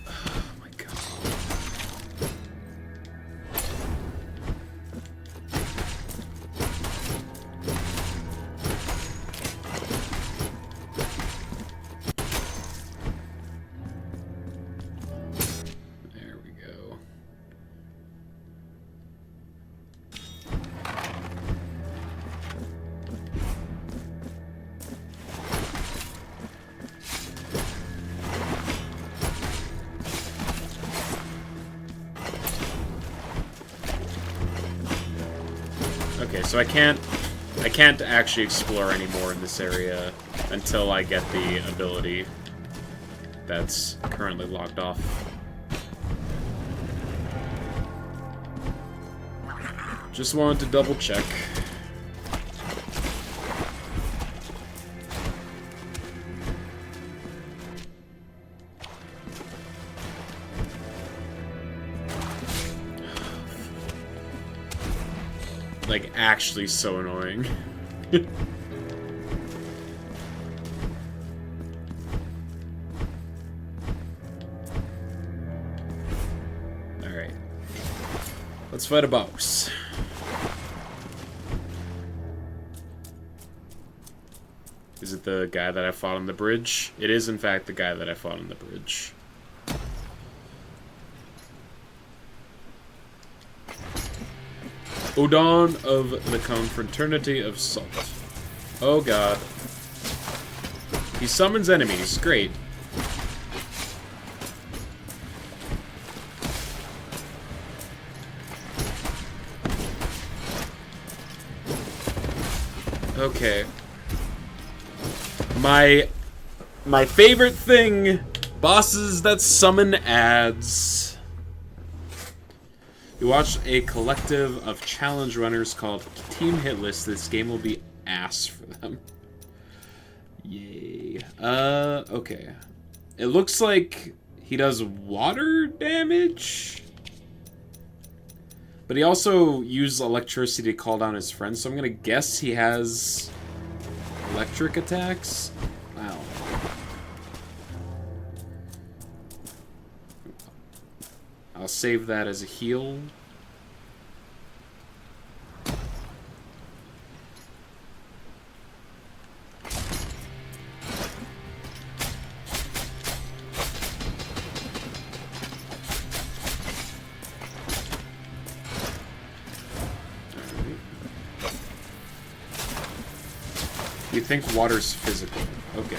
Oh my god. There we go. Okay, so I can't actually explore anymore in this area until I get the ability that's currently locked off. Just wanted to double check. Like, actually so annoying. Alright. Let's fight a boss. Is it the guy that I fought on the bridge? It is, in fact, the guy that I fought on the bridge. Udon of the Confraternity of Salt. Oh god. He summons enemies. Great. Okay. My favorite thing, bosses that summon ads. You watch a collective of challenge runners called Team Hitless. This game will be ass for them. Yay. Okay. It looks like he does water damage. But he also used electricity to call down his friends, so I'm gonna guess he has electric attacks. Wow. I'll save that as a heal. You think water's physical. Okay.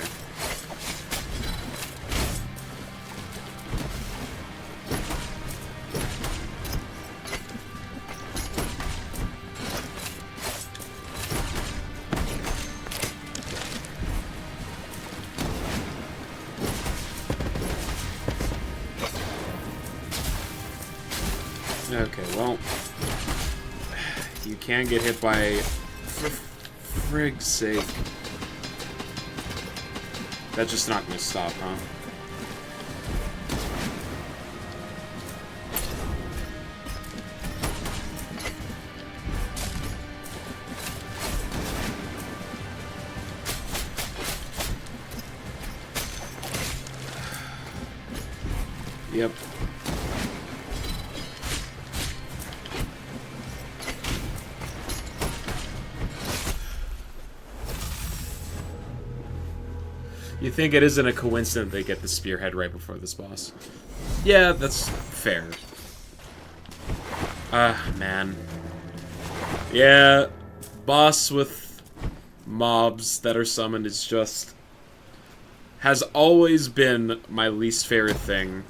Okay, well, you can get hit by, for frig's sake. That's just not gonna stop, huh? Yep. You think it isn't a coincidence they get the spearhead right before this boss? Yeah, that's fair. Man. Yeah, boss with mobs that are summoned is just... has always been my least favorite thing.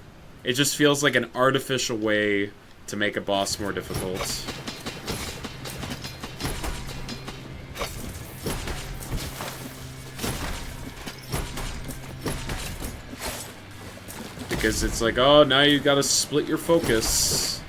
It just feels like an artificial way to make a boss more difficult. Because it's like, oh, now you gotta split your focus.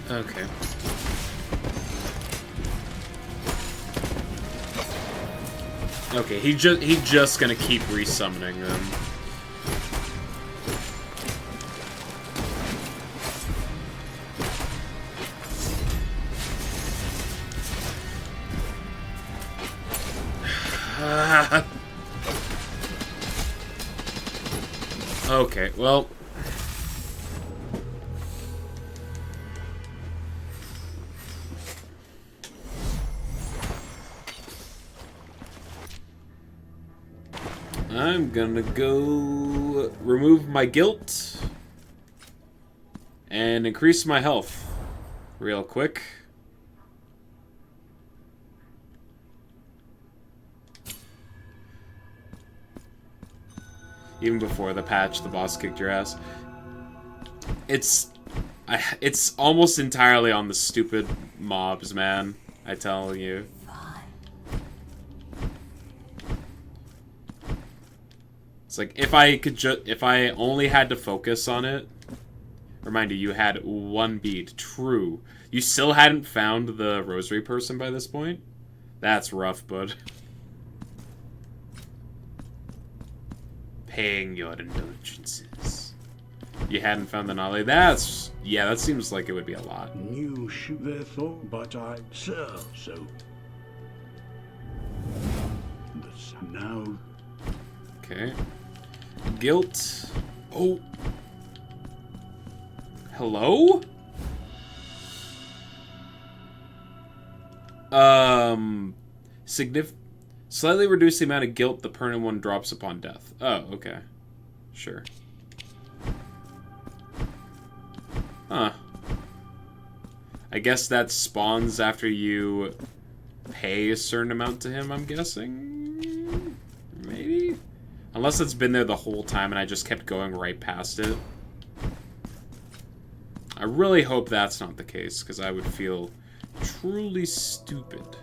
Okay. Okay, he just gonna keep resummoning them. Okay, well. I'm gonna go remove my guilt and increase my health real quick. Even before the patch, the boss kicked your ass. It's almost entirely on the stupid mobs, man. I tell you. It's like, if I could if I only had to focus on it... Remind you, you had one bead. True. You still hadn't found the rosary person by this point? That's rough, bud. Paying your indulgences. You hadn't found the Nale. That's... Yeah, that seems like it would be a lot. New shoe, therefore, but I, sir, so. Now. Okay. Guilt. Oh. Hello? Slightly reduce the amount of guilt the permanent one drops upon death. Oh, okay. Sure. Huh. I guess that spawns after you pay a certain amount to him, I'm guessing? Maybe? Unless it's been there the whole time and I just kept going right past it. I really hope that's not the case, because I would feel truly stupid.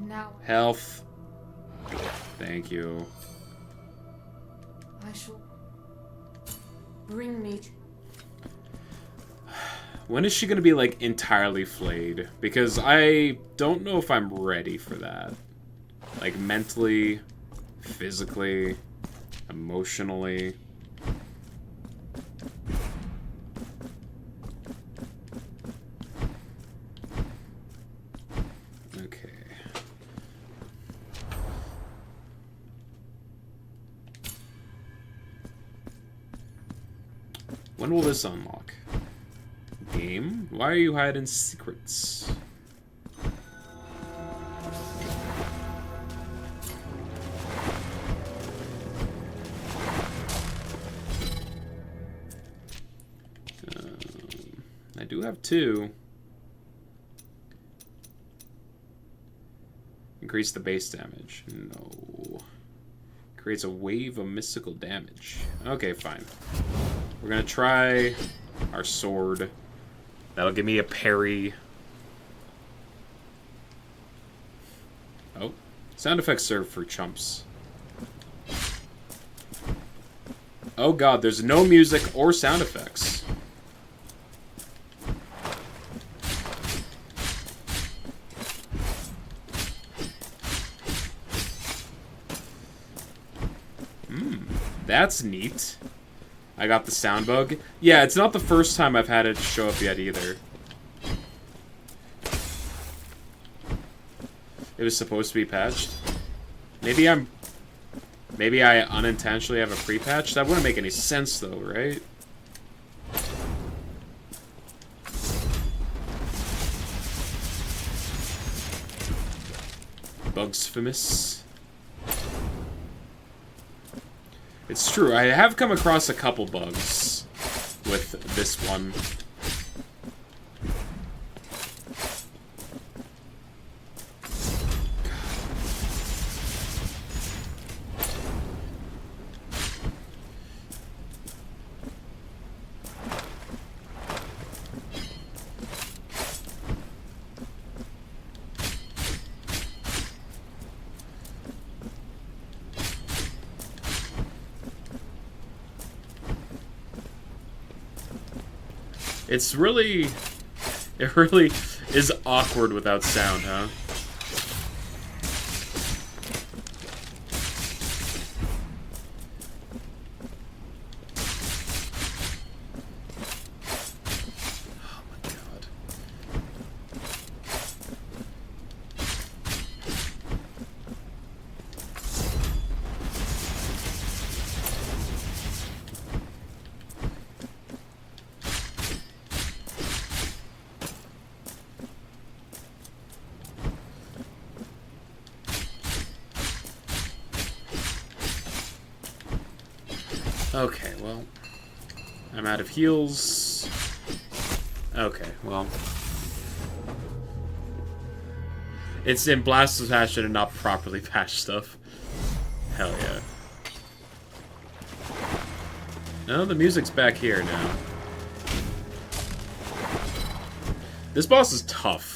Now Health. Thank you. I shall bring me to... When is she going to be, like, entirely flayed? Because I don't know if I'm ready for that. Like, mentally, physically, emotionally. Okay. When will this unlock? Game? Why are you hiding secrets? I do have 2. Increase the base damage. No. Creates a wave of mystical damage. Okay, fine. We're gonna try our sword. That'll give me a parry. Oh. Sound effects serve for chumps. Oh god, there's no music or sound effects. That's neat. I got the sound bug. Yeah, it's not the first time I've had it show up yet either. It was supposed to be patched. Maybe I unintentionally have a pre-patch? That wouldn't make any sense though, right? Blasphemous. It's true, I have come across a couple bugs with this one. It really is awkward without sound, huh? Oh my god. Okay, well, I'm out of heals. Okay, well. It's in Blasphemous patch and not properly patched stuff. Hell yeah. No, the music's back here now. This boss is tough.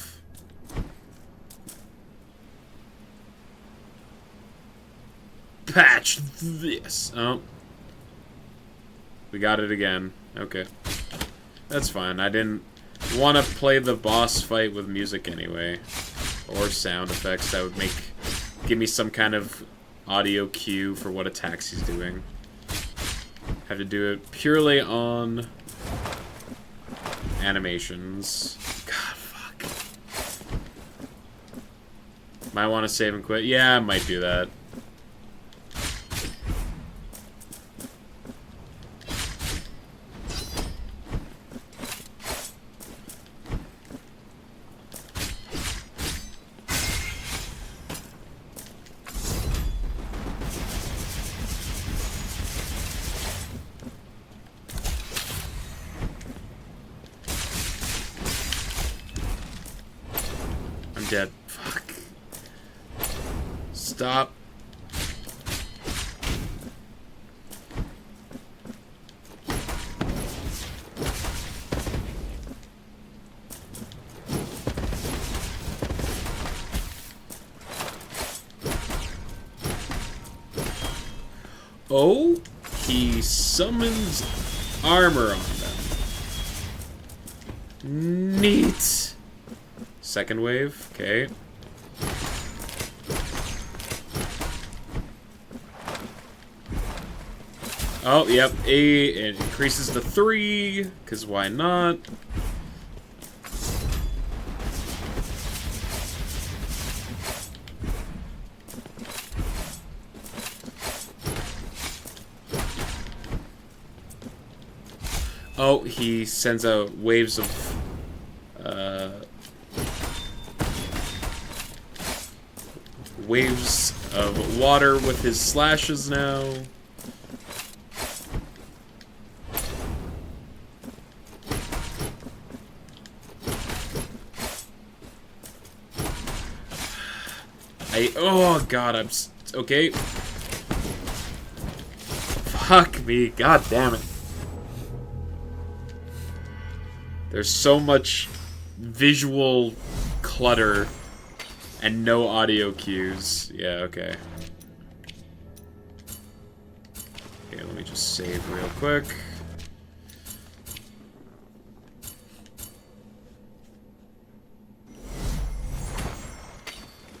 Patch this. Oh. We got it again. Okay. That's fine. I didn't want to play the boss fight with music anyway. Or sound effects that would give me some kind of audio cue for what attacks he's doing. Have to do it purely on animations. God, fuck. Might want to save and quit. Yeah, I might do that. Dead. Fuck. Stop. Oh, he summons armor on them. Neat. Second wave, okay. Oh, yep, it increases to 3, because why not? Oh, he sends out waves of waves of water with his slashes now. Oh god, I'm okay. Fuck me, god damn it. There's so much visual clutter and no audio cues. Yeah, okay. Okay, let me just save real quick.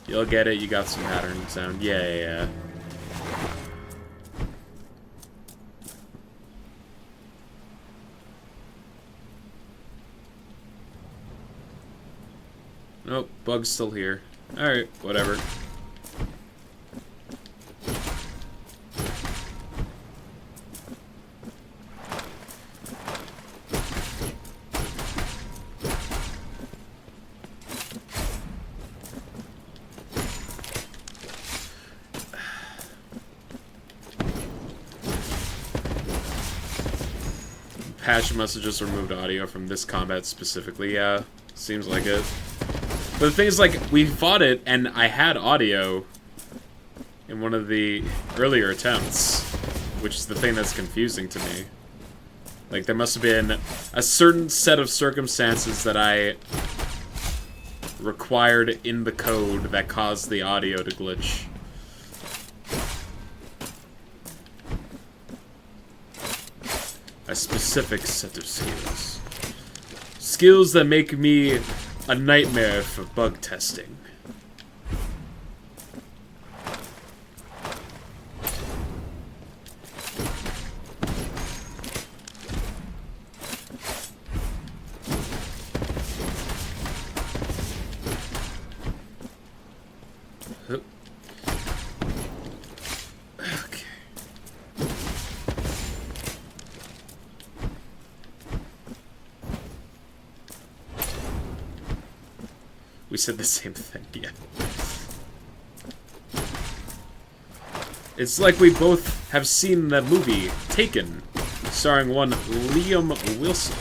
You'll get it, you got some pattern sound. Yeah, yeah, yeah. Nope, bug's still here. Alright, whatever. Patch must have just removed audio from this combat specifically, yeah. Seems like it. But the thing is, like, we fought it, and I had audio in one of the earlier attempts, which is the thing that's confusing to me. Like, there must have been a certain set of circumstances that I required in the code that caused the audio to glitch. A specific set of skills. Skills that make me a nightmare for bug testing. Okay. We said the same thing, yeah. It's like we both have seen the movie Taken, starring one Liam Wilson.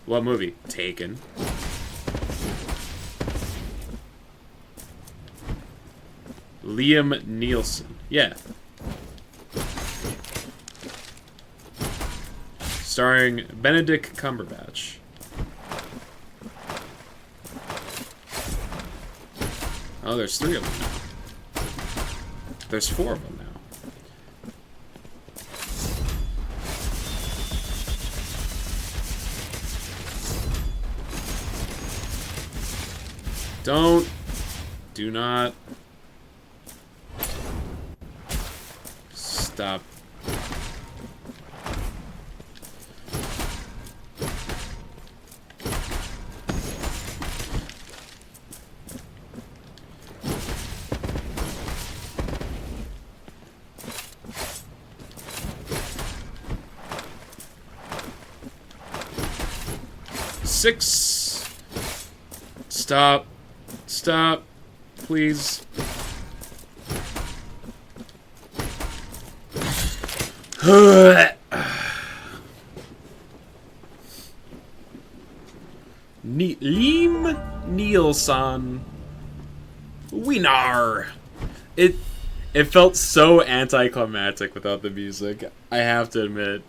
What movie? Taken. Liam Nielsen. Yeah. Starring Benedict Cumberbatch. Oh, there's 3 of them now. There's 4 of them now. Do not stop. Six. Stop. Stop. Please. Liam Nielsen. Winnar. It felt so anticlimactic without the music, I have to admit.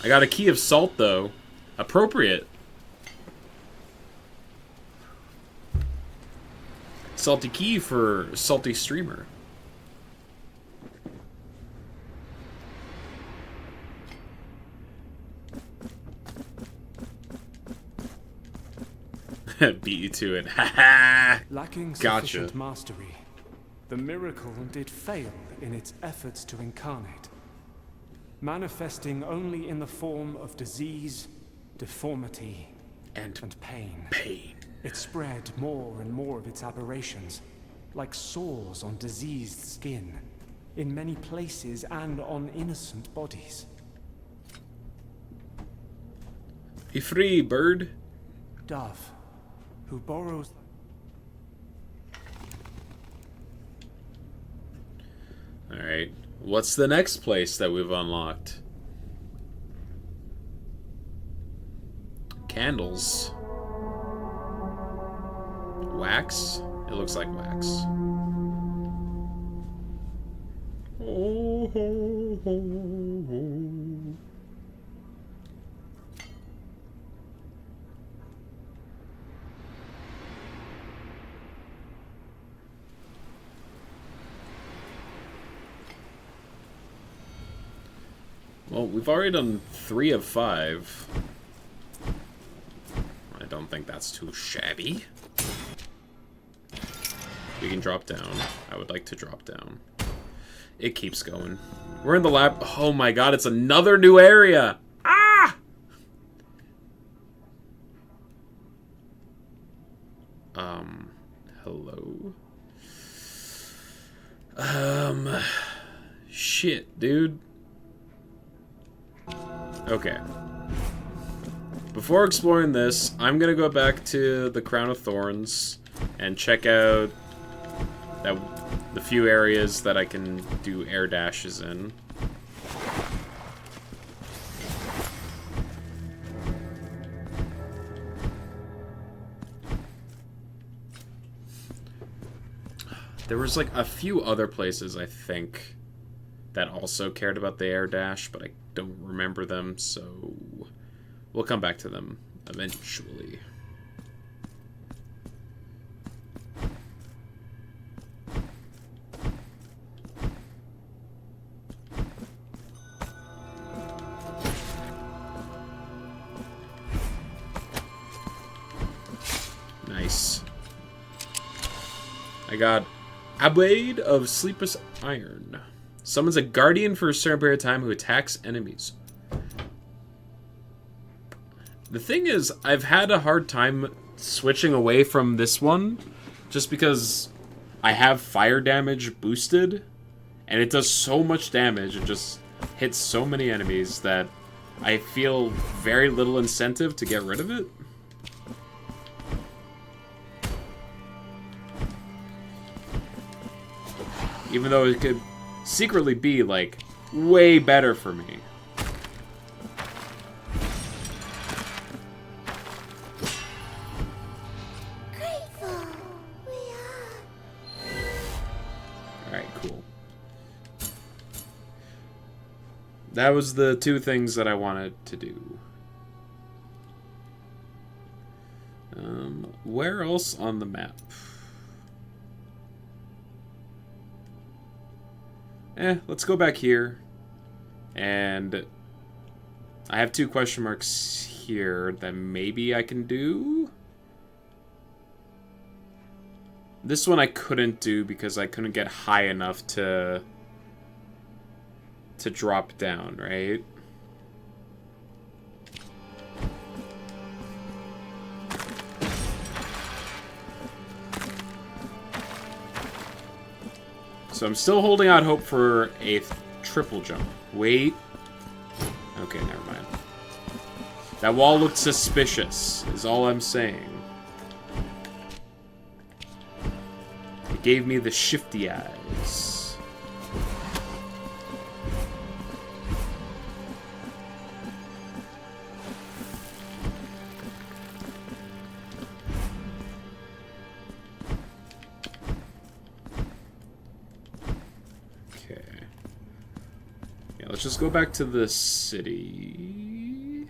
I got a key of salt though. Appropriate. Salty key for salty streamer. Beat you to it. Haha. Lacking Gotcha. sufficient mastery, the miracle did fail in its efforts to incarnate, manifesting only in the form of disease, deformity, and pain. It spread more and more of its aberrations, like sores on diseased skin, in many places and on innocent bodies. Be free, bird. Dove, who borrows... Alright, what's the next place that we've unlocked? Candles. Wax? It looks like wax. Oh, ho, ho, ho. Well, we've already done 3 of 5. I don't think that's too shabby. We can drop down. I would like to drop down. It keeps going. We're in the lab. Oh my god, it's another new area! Ah! Hello? Shit, dude. Okay. Before exploring this, I'm gonna go back to the Crown of Thorns and check out the few areas that I can do air dashes in. There was like a few other places, I think, that also cared about the air dash, but I don't remember them, so we'll come back to them eventually. Nice. I got a blade of sleepless iron. Summons a guardian for a certain period of time who attacks enemies. The thing is, I've had a hard time switching away from this one just because I have fire damage boosted and it does so much damage and just hits so many enemies that I feel very little incentive to get rid of it. Even though it could secretly be, like, way better for me. Grateful we are. Alright, cool. That was the 2 things that I wanted to do. where else on the map? Let's go back here. And I have 2 question marks here that maybe I can do. This one I couldn't do because I couldn't get high enough to drop down, right? So I'm still holding out hope for a triple jump. Wait. Okay, never mind. That wall looked suspicious, is all I'm saying. It gave me the shifty eyes. Let's just go back to the city.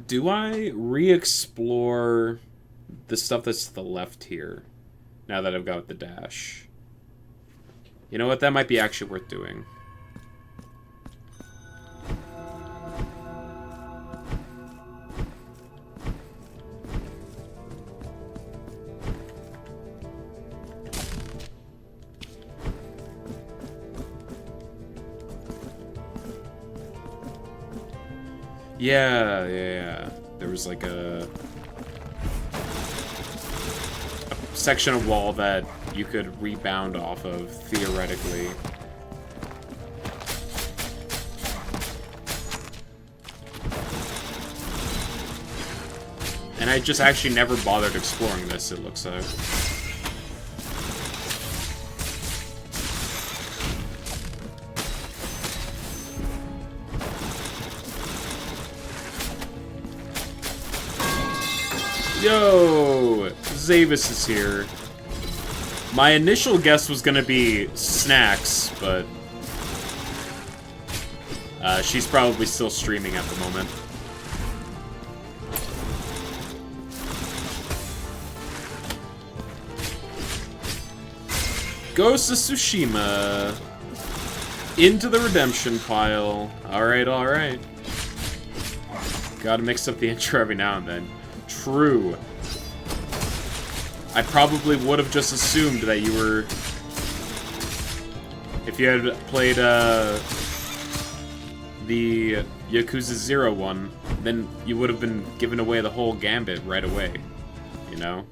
Do I re-explore the stuff that's to the left here, now that I've got the dash? You know what? That might be actually worth doing. Yeah. There was like a section of wall that you could rebound off of, theoretically. And I just actually never bothered exploring this, it looks like. Yo! Zavis is here. My initial guess was gonna be Snacks, but she's probably still streaming at the moment. Ghost of Tsushima. Into the redemption pile. Alright. Gotta mix up the intro every now and then. True. I probably would have just assumed that you were... If you had played the Yakuza 0 one, then you would have been giving away the whole gambit right away. You know?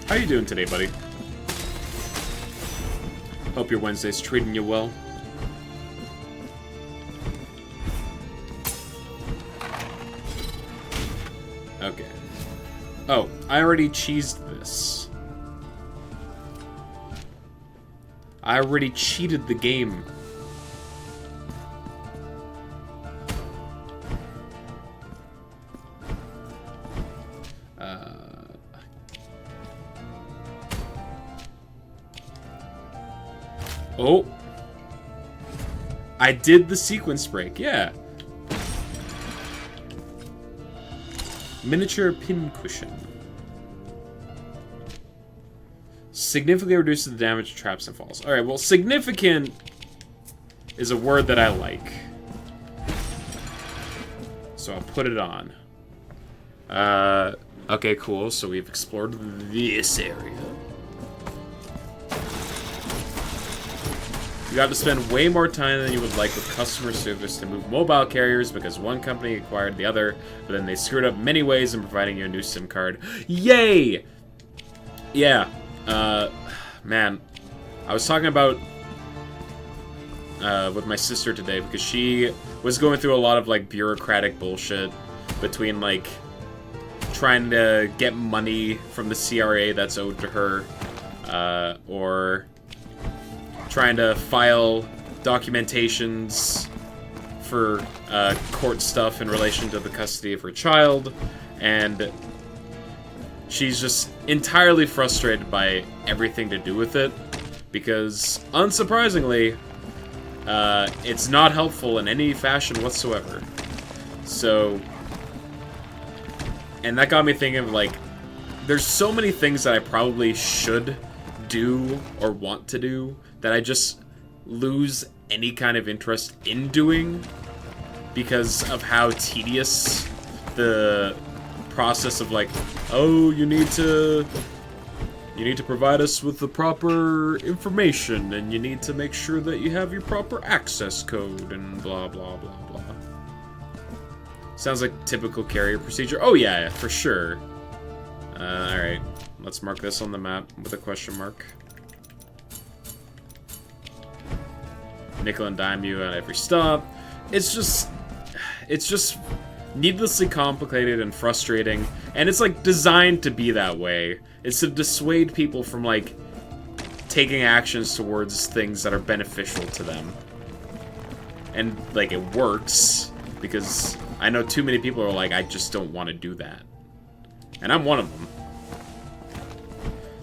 How you doing today, buddy? Hope your Wednesday's treating you well. Okay. Oh, I already cheesed this. I already cheated the game. Oh. I did the sequence break, yeah. Miniature pincushion. Significantly reduces the damage to traps and falls. Alright, well, significant is a word that I like. So I'll put it on. Okay, cool. So we've explored this area. You got to spend way more time than you would like with customer service to move mobile carriers because one company acquired the other, but then they screwed up many ways in providing you a new SIM card. Yay! Yeah. Man. I was talking about with my sister today because she was going through a lot of, like, bureaucratic bullshit between, like, trying to get money from the CRA that's owed to her, or trying to file documentations for court stuff in relation to the custody of her child, and she's just entirely frustrated by everything to do with it, because, unsurprisingly, it's not helpful in any fashion whatsoever. So, and that got me thinking, like, there's so many things that I probably should do or want to do that I just lose any kind of interest in doing because of how tedious the process of, like, oh, you need to provide us with the proper information, and you need to make sure that you have your proper access code, and blah, blah, blah, blah. Sounds like typical carrier procedure. Oh, yeah, for sure. Alright. Let's mark this on the map with a question mark. Nickel and dime you at every stop. It's just needlessly complicated and frustrating, and it's, like, designed to be that way. It's to dissuade people from, like, taking actions towards things that are beneficial to them. And, like, it works, because I know too many people are like, I just don't want to do that. And I'm one of them.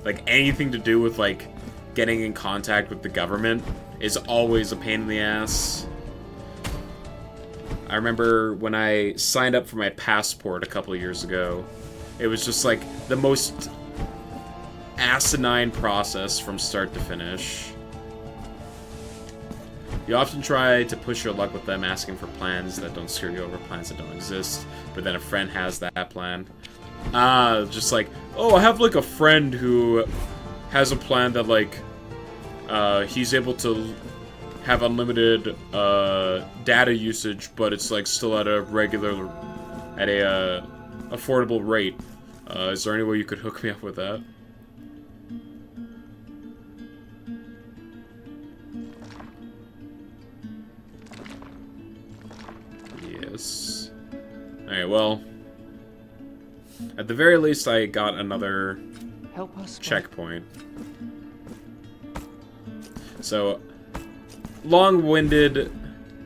Like, anything to do with, like, getting in contact with the government is always a pain in the ass. I remember when I signed up for my passport a couple of years ago, it was just, like, the most asinine process from start to finish. You often try to push your luck with them, asking for plans that don't screw you over, plans that don't exist, but then a friend has that plan. Just like, oh, I have, like, a friend who has a plan that, like, he's able to have unlimited data usage, but it's, like, still at a affordable rate. Is there any way you could hook me up with that? Yes. Alright, well, at the very least, I got another checkpoint. So, long-winded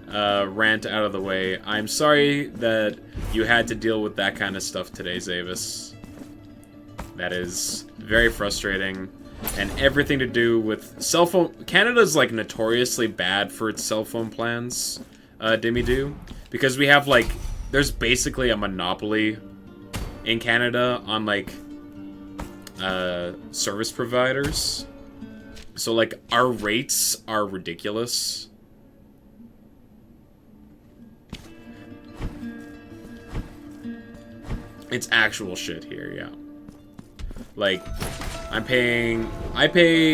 rant out of the way. I'm sorry that you had to deal with that kind of stuff today, Zavis. That is very frustrating. And everything to do with cell phone... Canada's, like, notoriously bad for its cell phone plans, Dimmy Do. Because we have, like... There's basically a monopoly in Canada on, like, service providers. So, like, our rates are ridiculous. It's actual shit here, yeah. Like, I pay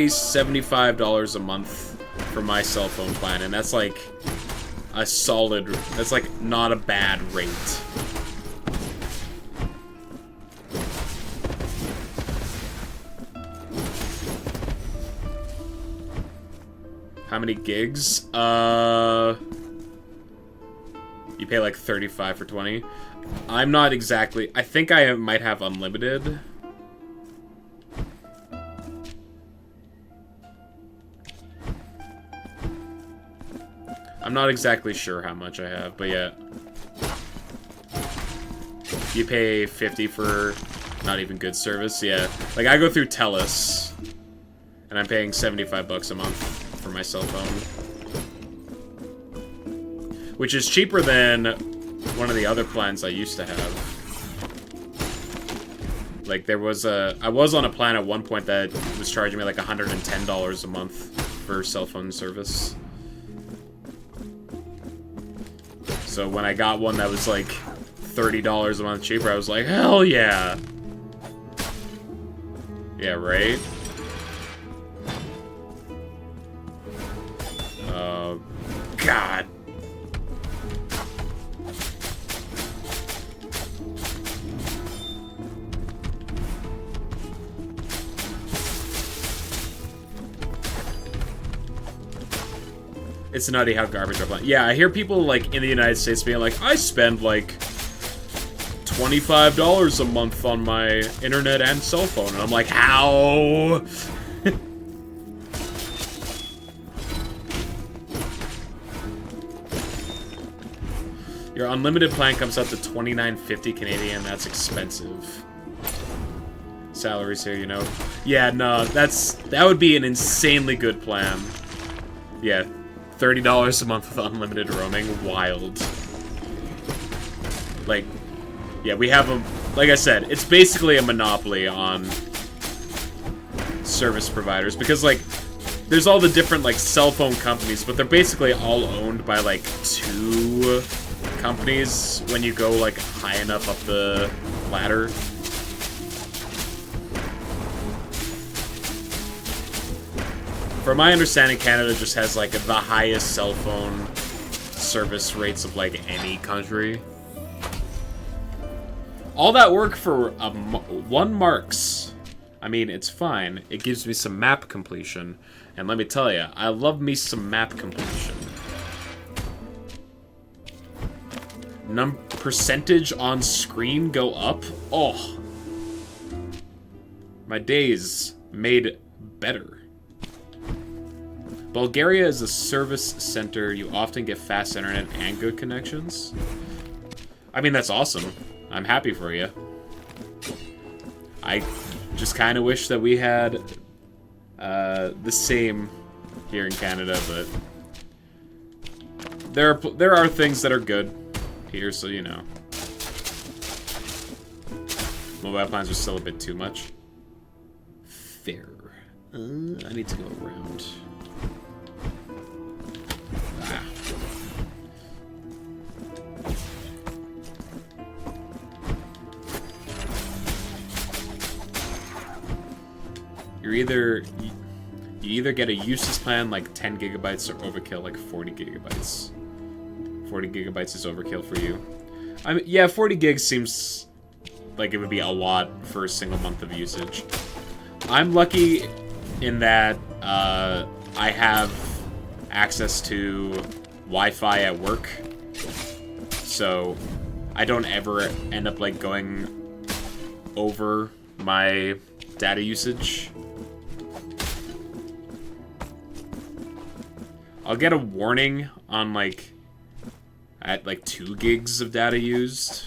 $75 a month for my cell phone plan, and that's, like, a solid, that's, like, not a bad rate. How many gigs? You pay like 35 for 20. I'm not exactly... I think I might have unlimited. I'm not exactly sure how much I have, but yeah. You pay 50 for not even good service, yeah. Like, I go through TELUS, and I'm paying 75 bucks a month for my cell phone. Which is cheaper than one of the other plans I used to have. Like, there was I was on a plan at one point that was charging me like $110 a month for cell phone service. So when I got one that was like $30 a month cheaper, I was like, hell yeah! Yeah, right? Oh, God. It's nutty how garbage our plan. Yeah, I hear people, like, in the United States being like, I spend, like, $25 a month on my internet and cell phone. And I'm like, how? Your unlimited plan comes up to $29.50 Canadian. That's expensive. salaries here, you know. Yeah, no, that would be an insanely good plan. Yeah, $30 a month with unlimited roaming, wild. Like, yeah, we have a, like I said, it's basically a monopoly on service providers, because, like, there's all the different, like, cell phone companies, but they're basically all owned by, like, 2 companies when you go, like, high enough up the ladder. From my understanding, Canada just has, like, the highest cell phone service rates of, like, any country. All that work for 1 marks. I mean, it's fine. It gives me some map completion. And let me tell you, I love me some map completion. Percentage on screen go up? Oh. My days made better. Bulgaria is a service center. You often get fast internet and good connections. I mean, that's awesome. I'm happy for you. I just kind of wish that we had the same here in Canada, but there are things that are good here, so you know. Mobile plans are still a bit too much. Fair. I need to go around. Ah. You either get a useless plan like 10 gigabytes or overkill like 40 gigabytes. 40 gigabytes is overkill for you. I mean, yeah, 40 gigs seems like it would be a lot for a single month of usage. I'm lucky in that I have access to Wi-Fi at work, so I don't ever end up like going over my data usage. I'll get a warning on like at like 2 gigs of data used.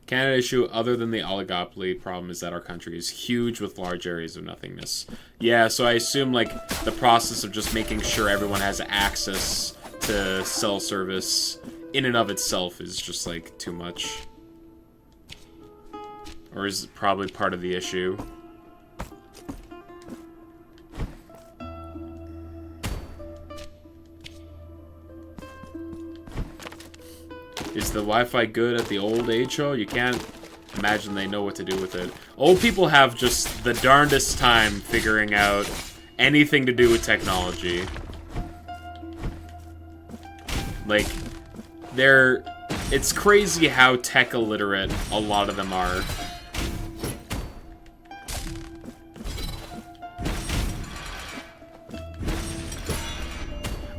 Canada issue other than the oligopoly problem is that our country is huge with large areas of nothingness. Yeah, so I assume like the process of just making sure everyone has access to cell service in and of itself is just like too much. Or is probably part of the issue. Is the Wi-Fi good at the old age show? You can't imagine they know what to do with it. Old people have just the darndest time figuring out anything to do with technology. Like, it's crazy how tech illiterate a lot of them are.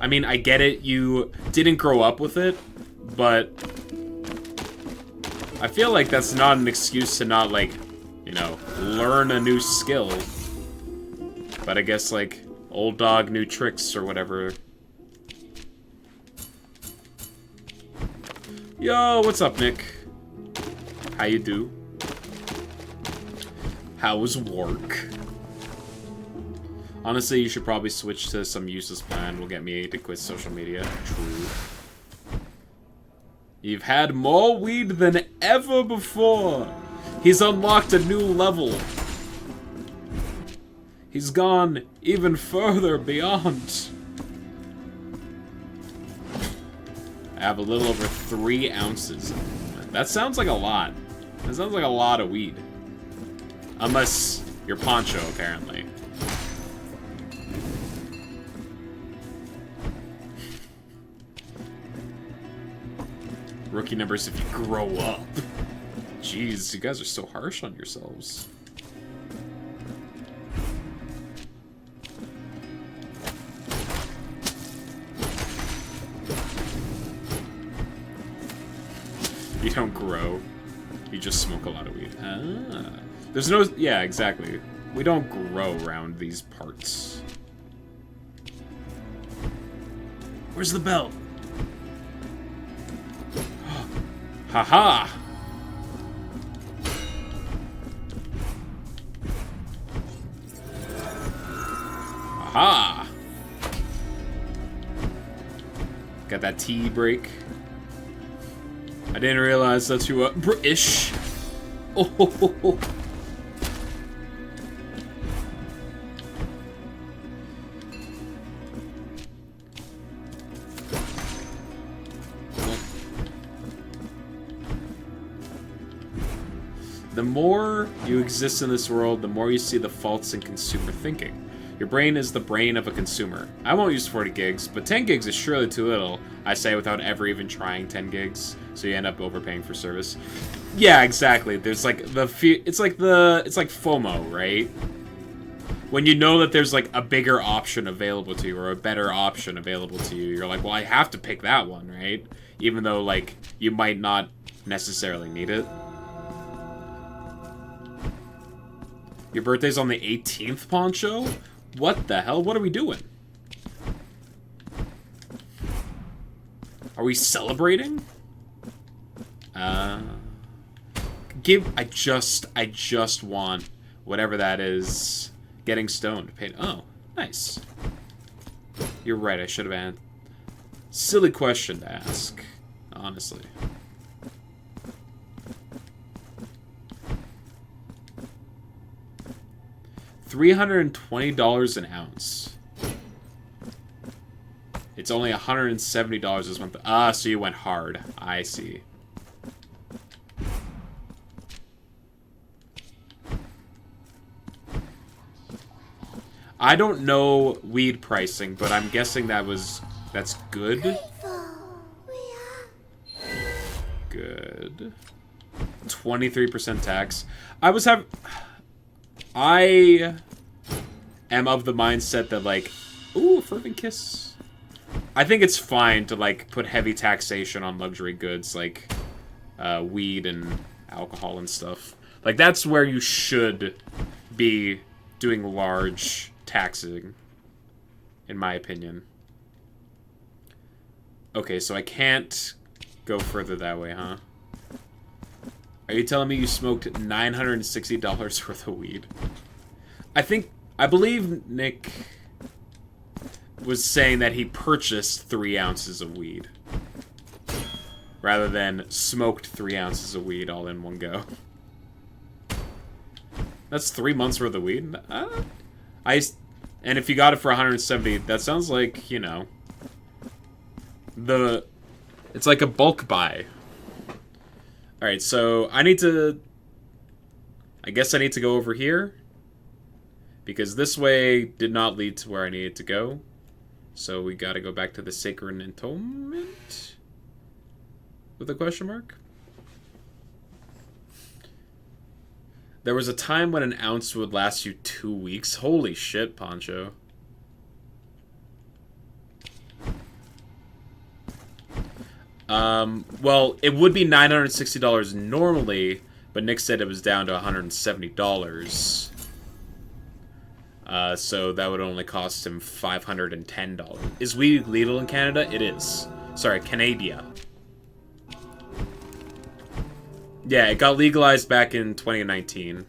I mean, I get it, you didn't grow up with it, but I feel like that's not an excuse to not, like, you know, learn a new skill. But I guess, like, old dog, new tricks or whatever. Yo, what's up, Nick? How you do? How was work? Honestly, you should probably switch to some useless plan. Will get me to quit social media. True. You've had more weed than ever before. He's unlocked a new level. He's gone even further beyond. I have a little over 3 ounces. That sounds like a lot. That sounds like a lot of weed. Unless you're Poncho, apparently. Rookie numbers if you grow up. Jeez, you guys are so harsh on yourselves. You don't grow. You just smoke a lot of weed. Ah. There's no... Yeah, exactly. We don't grow around these parts. Where's the belt? Haha! Aha! Got that tea break. I didn't realize that you were British. Oh, ho, ho, ho. The more you exist in this world, the more you see the faults in consumer thinking. Your brain is the brain of a consumer. I won't use 40 gigs, but 10 gigs is surely too little, I say without ever even trying 10 gigs, so you end up overpaying for service. Yeah, exactly. There's like it's like FOMO, right? When you know that there's like a bigger option available to you or a better option available to you, you're like, well, I have to pick that one, right? Even though like you might not necessarily need it. Your birthday's on the 18th, Poncho? What the hell? What are we doing? Are we celebrating? I just want whatever that is. Getting stoned. Paid. Oh, nice. You're right, I should have answered. Silly question to ask, honestly. $320 an ounce. It's only $170 this month. Ah, so you went hard. I see. I don't know weed pricing, but I'm guessing that's good. Good. 23% tax. I am of the mindset that, like, ooh, fervent kiss. I think it's fine to, like, put heavy taxation on luxury goods, like, weed and alcohol and stuff. Like, that's where you should be doing large taxing, in my opinion. Okay, so I can't go further that way, huh? Are you telling me you smoked $960 worth of weed? I believe Nick was saying that he purchased 3 ounces of weed. Rather than smoked 3 ounces of weed all in one go. That's 3 months worth of weed? And if you got it for 170, that sounds like, you know, it's like a bulk buy. Alright, so I guess I need to go over here. Because this way did not lead to where I needed to go. So we gotta go back to the Sacred Entombment? With a question mark? There was a time when an ounce would last you 2 weeks. Holy shit, Poncho. Well, it would be $960 normally, but Nick said it was down to $170. So that would only cost him $510. Is weed legal in Canada? It is. Sorry, Canada. Yeah, it got legalized back in 2019.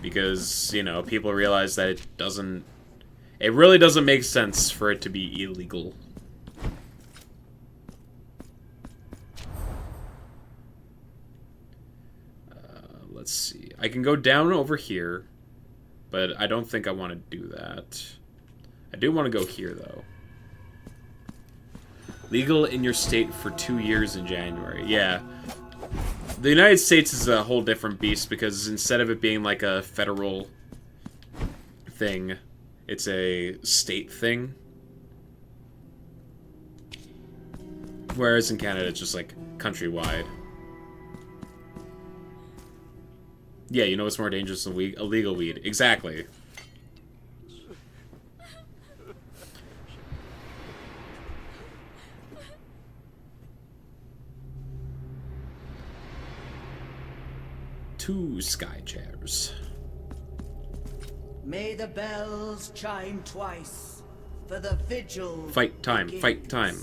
Because, you know, people realize that it really doesn't make sense for it to be illegal. Let's see. I can go down over here, but I don't think I want to do that. I do want to go here, though. Legal in your state for 2 years in January. Yeah. The United States is a whole different beast because instead of it being like a federal thing, it's a state thing. Whereas in Canada, it's just like countrywide. Yeah, you know what's more dangerous than weed? Illegal weed. Exactly. Two sky chairs. May the bells chime twice, for the vigil Fight time, begins. fight time.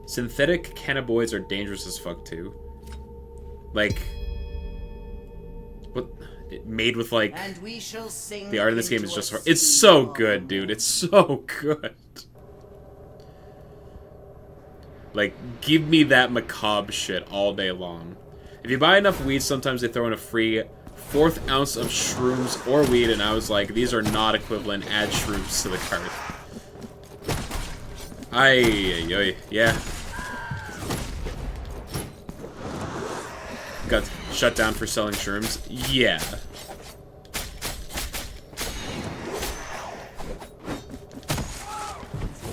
Synthetic cannabinoids are dangerous as fuck too. Like, what? made with like And we shall sink the art of this game is into just a hard. It's sea so of good, dude. It's so good. Like, give me that macabre shit all day long. If you buy enough weed, sometimes they throw in a free 1/4 ounce of shrooms or weed, and I was like, these are not equivalent. Add shrooms to the cart. Yeah. Got shut down for selling shrooms? Yeah.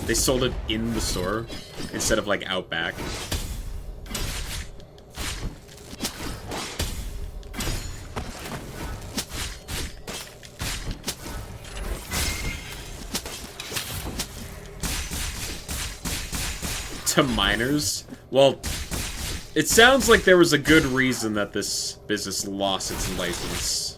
They sold it in the store instead of like out back. To minors? Well, it sounds like there was a good reason that this business lost its license.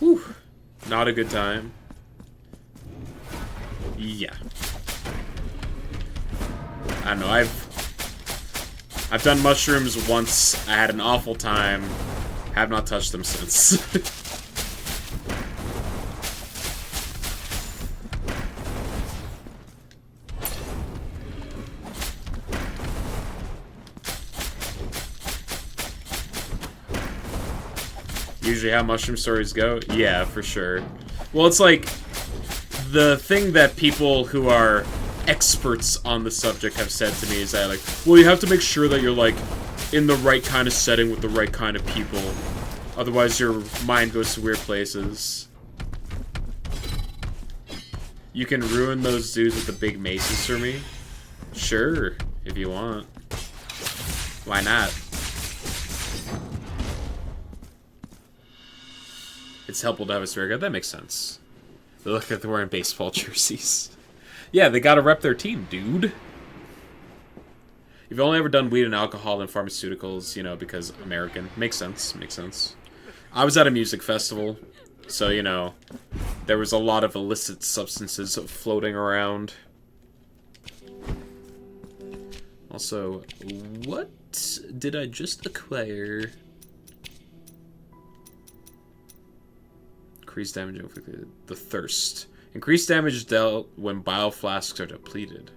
Whew. Not a good time. Yeah. I don't know, I've done mushrooms once. I had an awful time. Have not touched them since. Usually how mushroom stories go? Yeah, for sure. Well, it's like, the thing that people who are experts on the subject have said to me is that, like, well, you have to make sure that you're, like, in the right kind of setting with the right kind of people. Otherwise, your mind goes to weird places. You can ruin those dudes with the big maces for me? Sure, if you want. Why not? It's helpful to have a spare guy. That makes sense. They look like they're wearing baseball jerseys. Yeah, they gotta rep their team, dude. You've only ever done weed and alcohol and pharmaceuticals, you know, because American. Makes sense. Makes sense. I was at a music festival, so, you know, there was a lot of illicit substances floating around. Also, what did I just acquire? Increased damage inflicted. The Thirst. Increased damage dealt when bile flasks are depleted.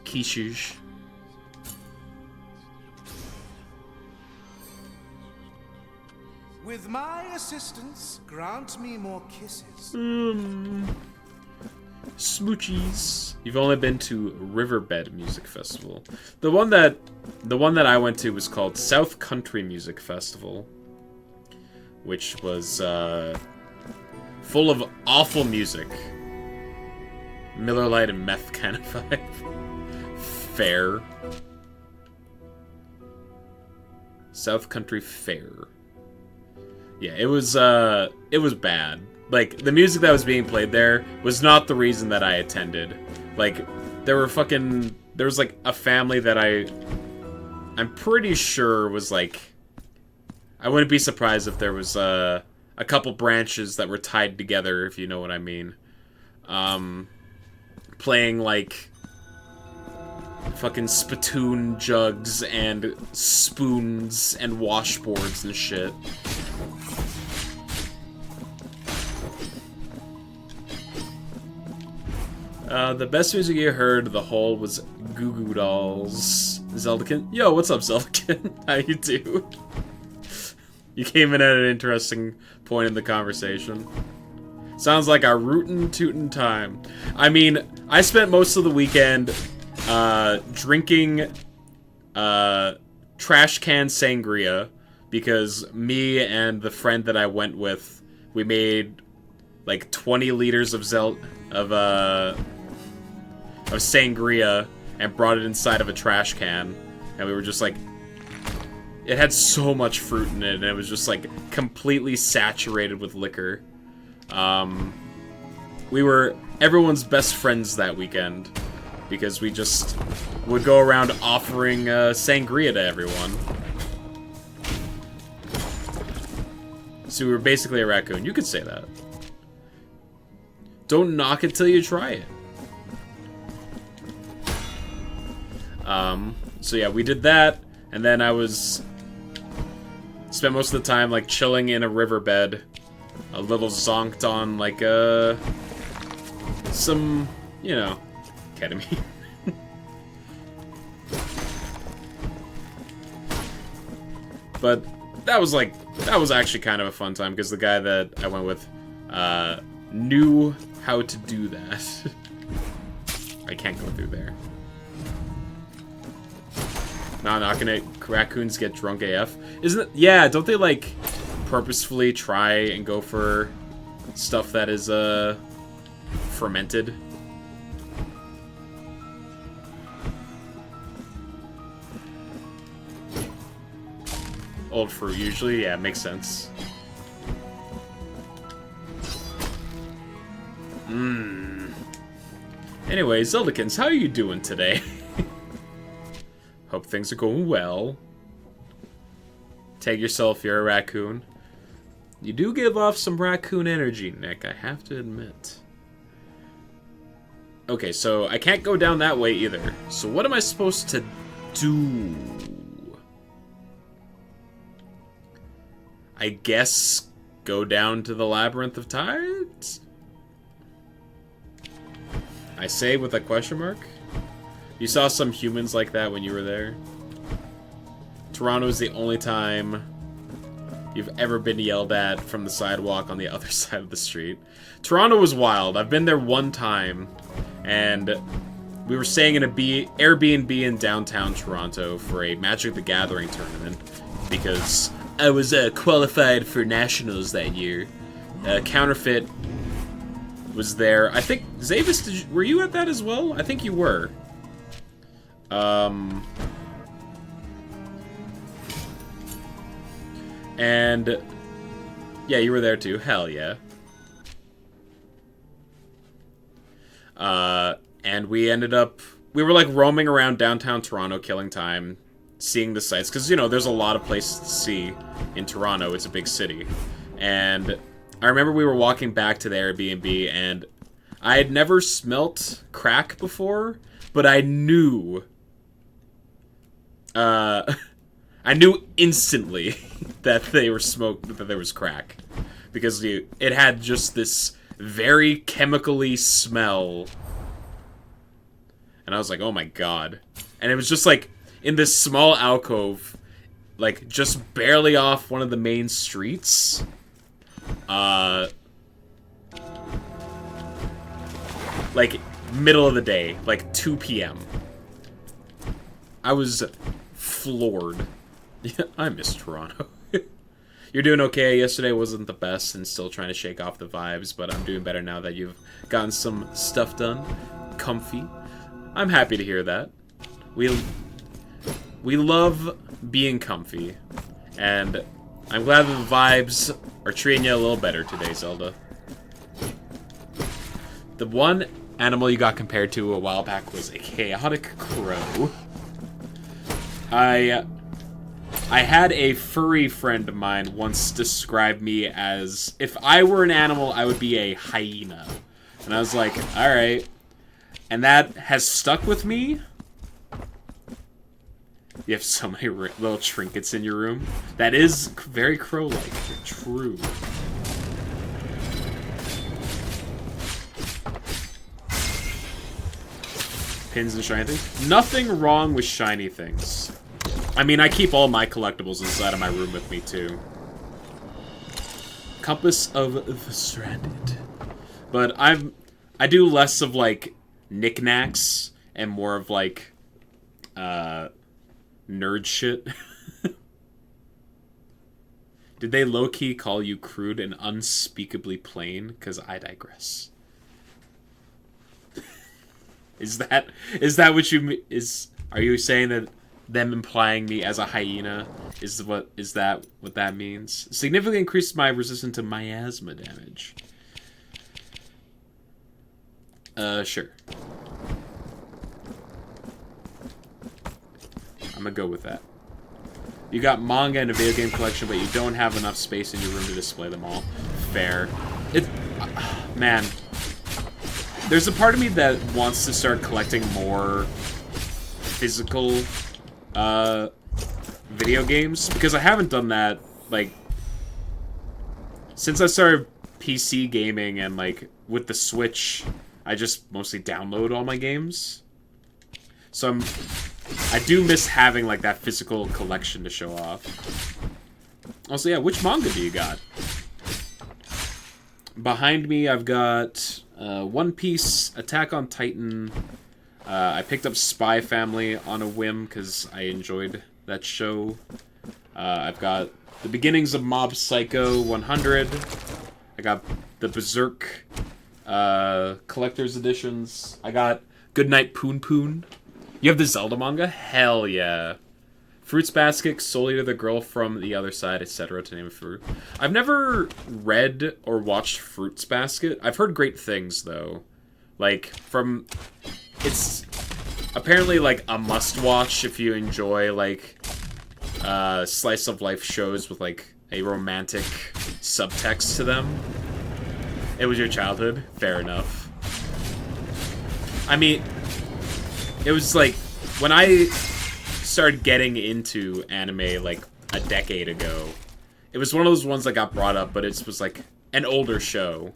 Quiches. With my assistance, grant me more kisses. Smoochies. You've only been to Riverbed Music Festival. The one that I went to was called South Country Music Festival, which was full of awful music. Miller Lite and meth kind of vibe. Fair. South Country Fair. Yeah, it was bad. Like, the music that was being played there was not the reason that I attended. Like, there was like a family that I'm pretty sure was like, I wouldn't be surprised if there was a couple branches that were tied together, if you know what I mean. Playing like fucking spittoon jugs and spoons and washboards and shit. The best music you heard the whole was Goo Goo Dolls. Zeldakin. Yo, what's up, Zeldakin? How you do? You came in at an interesting point in the conversation. Sounds like a rootin' tootin' time. I mean, I spent most of the weekend drinking trash can sangria because me and the friend that I went with, we made like 20 liters of sangria and brought it inside of a trash can, and we were just like, it had so much fruit in it, and it was just like completely saturated with liquor. We were everyone's best friends that weekend because we just would go around offering sangria to everyone. So we were basically a raccoon. You could say that. Don't knock it till you try it. So yeah, we did that, and then I spent most of the time like chilling in a riverbed, a little zonked on like some, you know, ketamine. But that was actually kind of a fun time because the guy that I went with knew how to do that. I can't go through there. Not gonna raccoons get drunk AF. Isn't it? Yeah, don't they like purposefully try and go for stuff that is fermented? Old fruit usually, yeah, makes sense. Anyway, Zeldakins, how are you doing today? Hope things are going well. Tag yourself, you're a raccoon. You do give off some raccoon energy, Nick, I have to admit. Okay, so I can't go down that way either. So what am I supposed to do? I guess go down to the Labyrinth of Tides? I say with a question mark? You saw some humans like that when you were there? Toronto is the only time you've ever been yelled at from the sidewalk on the other side of the street. Toronto was wild. I've been there one time, and we were staying in a Airbnb in downtown Toronto for a Magic the Gathering tournament because I was qualified for nationals that year. Counterfeit was there. I think, Zavis, were you at that as well? I think you were. And yeah, you were there too. Hell yeah. And we were like roaming around downtown Toronto, killing time, seeing the sights, because, you know, there's a lot of places to see in Toronto. It's a big city. And I remember we were walking back to the Airbnb, and I had never smelt crack before, but I knew I knew instantly that there was crack, because it had just this very chemically smell, and I was like, oh my god. And it was just like in this small alcove, like just barely off one of the main streets, like middle of the day, like 2 p.m. I was floored. I miss Toronto. You're doing okay. Yesterday wasn't the best and still trying to shake off the vibes, but I'm doing better now that you've gotten some stuff done. Comfy. I'm happy to hear that. We love being comfy, and I'm glad that the vibes are treating you a little better today, Zelda. The one animal you got compared to a while back was a chaotic crow. I had a furry friend of mine once describe me as, if I were an animal, I would be a hyena. And I was like, alright. And that has stuck with me. You have so many little trinkets in your room. That is very crow-like. True. Pins and shiny things? Nothing wrong with shiny things. I mean, I keep all my collectibles inside of my room with me, too. Compass of the Stranded. But I do less of, like, knickknacks and more of, like, nerd shit. Did they low-key call you crude and unspeakably plain? Because I digress. Is that what you are you saying that them implying me as a hyena is that what that means? Significantly increased my resistance to miasma damage. Sure. I'm gonna go with that. You got manga and a video game collection, but you don't have enough space in your room to display them all. Fair. Man. There's a part of me that wants to start collecting more physical, video games. Because I haven't done that, like, since I started PC gaming and, like, with the Switch, I just mostly download all my games. So I do miss having, like, that physical collection to show off. Also, yeah, which manga do you got? Behind me, I've got One Piece, Attack on Titan. I picked up Spy Family on a whim because I enjoyed that show. I've got the beginnings of Mob Psycho 100. I got the Berserk collector's editions. I got Goodnight Poon Poon. You have the Zelda manga? Hell yeah. Fruits Basket, Soul Eater, The Girl from the Other Side, etc., to name a few. I've never read or watched Fruits Basket. I've heard great things, though. Like, it's apparently, like, a must-watch if you enjoy, like, slice-of-life shows with, like, a romantic subtext to them. It was your childhood? Fair enough. I mean, it was, like, when I started getting into anime, like, a decade ago, it was one of those ones that got brought up, but it was, like, an older show.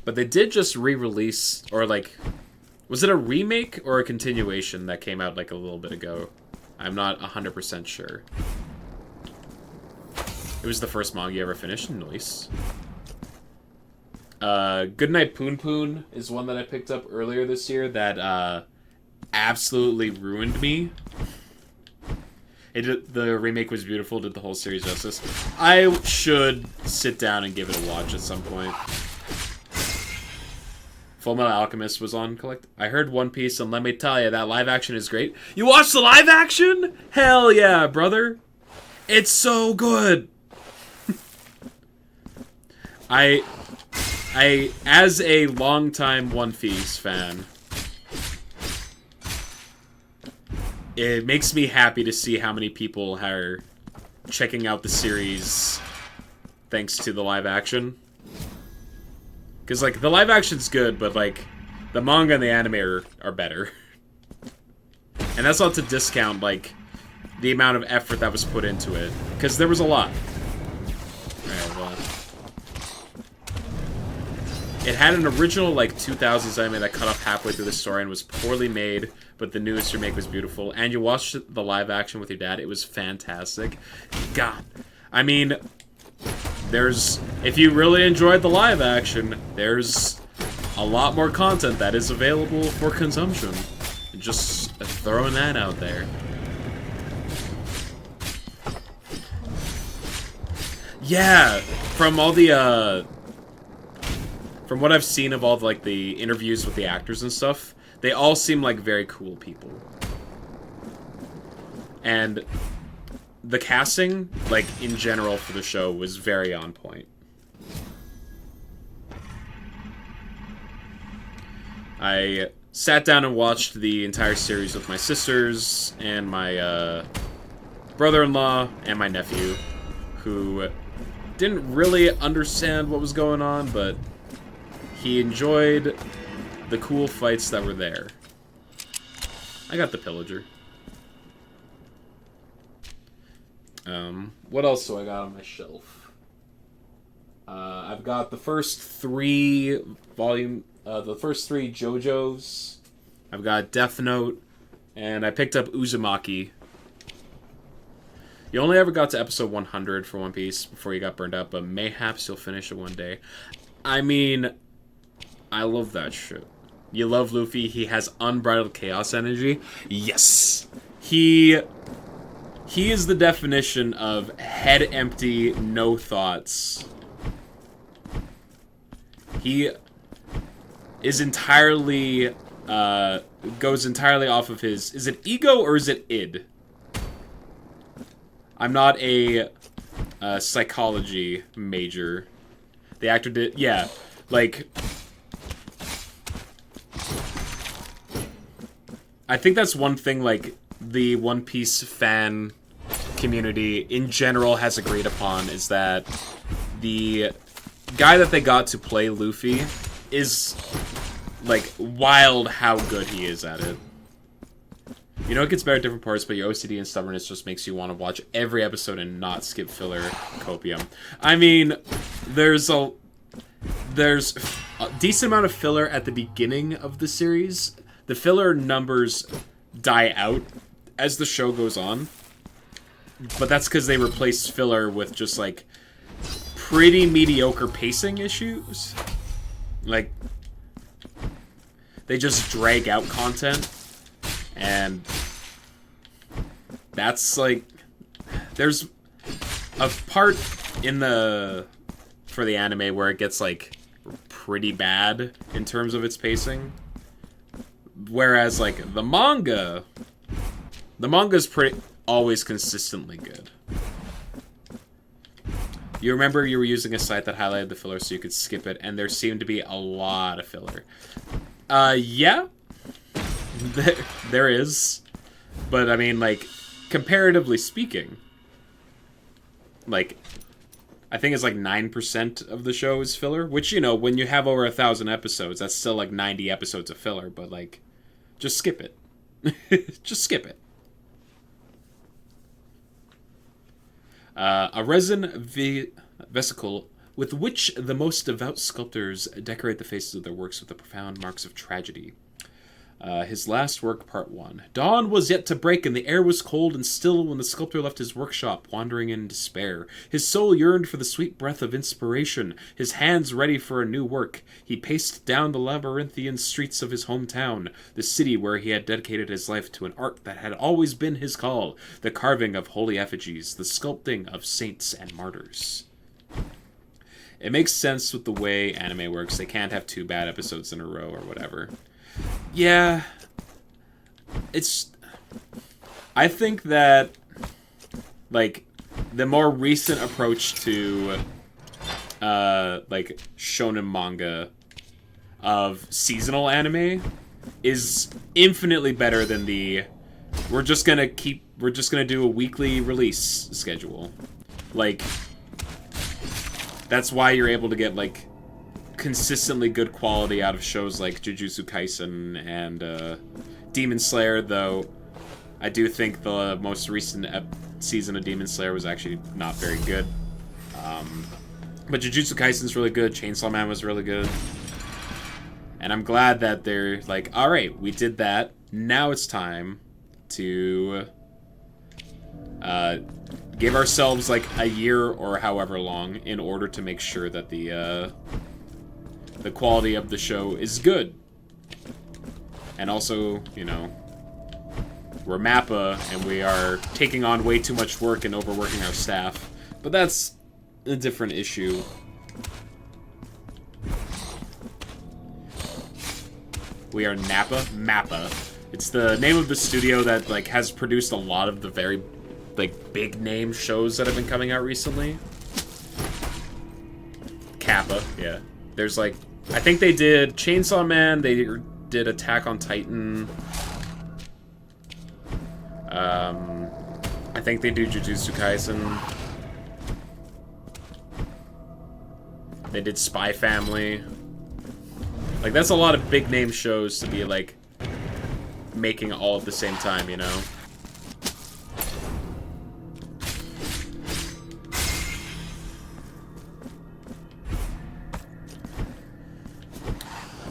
But they did just re-release, or, like, was it a remake or a continuation that came out, like, a little bit ago? I'm not 100% sure. It was the first manga you ever finished. Nice. Goodnight Poon Poon is one that I picked up earlier this year that, absolutely ruined me. The remake was beautiful, did the whole series justice. I should sit down and give it a watch at some point. Fullmetal Alchemist was on Collect. I heard One Piece, and let me tell you, that live action is great. You watched the live action? Hell yeah, brother. It's so good. I, as a longtime One Piece fan, it makes me happy to see how many people are checking out the series thanks to the live action. Because, like, the live action's good, but, like, the manga and the anime are better. And that's not to discount, like, the amount of effort that was put into it. Because there was a lot. It had an original, like, 2000s anime that cut off halfway through the story and was poorly made, but the newest remake was beautiful. And you watched the live action with your dad. It was fantastic. God. I mean, if you really enjoyed the live action, there's a lot more content that is available for consumption. Just throwing that out there. Yeah, from all the, from what I've seen of all of, like, the interviews with the actors and stuff, they all seem like very cool people. And the casting, like, in general for the show was very on point. I sat down and watched the entire series with my sisters and my brother-in-law and my nephew, who didn't really understand what was going on, but he enjoyed the cool fights that were there. I got the Pillager. What else do I got on my shelf? I've got the first three JoJo's. I've got Death Note, and I picked up Uzumaki. You only ever got to episode 100 for One Piece before you got burned out, but mayhaps you'll finish it one day. I mean, I love that shit. You love Luffy. He has unbridled chaos energy. Yes! He He is the definition of head empty, no thoughts. He is entirely, goes entirely off of his, is it ego or is it id? I'm not a psychology major. The actor did, yeah, like, I think that's one thing, like, the One Piece fan community in general has agreed upon, is that the guy that they got to play Luffy is, like, wild how good he is at it. You know, it gets better at different parts, but your OCD and stubbornness just makes you want to watch every episode and not skip filler copium. I mean, there's a decent amount of filler at the beginning of the series. The filler numbers die out as the show goes on. But that's because they replace filler with just, like, pretty mediocre pacing issues. Like, they just drag out content. And that's, like, there's a part in for the anime where it gets, like, pretty bad in terms of its pacing. Whereas, like, the manga's always consistently good. You remember you were using a site that highlighted the filler so you could skip it, and there seemed to be a lot of filler. Yeah. There is. But, I mean, like, comparatively speaking, like, I think it's like 9% of the show is filler, which, you know, when you have over 1,000 episodes, that's still like 90 episodes of filler, but, like, just skip it. Just skip it. A resin vesicle with which the most devout sculptors decorate the faces of their works with the profound marks of tragedy. His last work, Part 1. Dawn was yet to break, and the air was cold and still when the sculptor left his workshop, wandering in despair. His soul yearned for the sweet breath of inspiration, his hands ready for a new work. He paced down the labyrinthian streets of his hometown, the city where he had dedicated his life to an art that had always been his call, the carving of holy effigies, the sculpting of saints and martyrs. It makes sense with the way anime works. They can't have 2 bad episodes in a row or whatever. Yeah, I think that, like, the more recent approach to, like, shonen manga of seasonal anime is infinitely better than we're just gonna do a weekly release schedule. Like, that's why you're able to get, like, consistently good quality out of shows like Jujutsu Kaisen and Demon Slayer, though I do think the most recent season of Demon Slayer was actually not very good. But Jujutsu Kaisen's really good, Chainsaw Man was really good. And I'm glad that they're like, alright, we did that, now it's time to give ourselves like a year or however long in order to make sure that the quality of the show is good. And also, you know, we're MAPPA, and we are taking on way too much work and overworking our staff. But that's a different issue. We are MAPPA. It's the name of the studio that, like, has produced a lot of the very, like, big name shows that have been coming out recently. Kappa, yeah. There's, like, I think they did Chainsaw Man, they did Attack on Titan. I think they do Jujutsu Kaisen. They did Spy Family. Like, that's a lot of big name shows to be, like, making all at the same time, you know?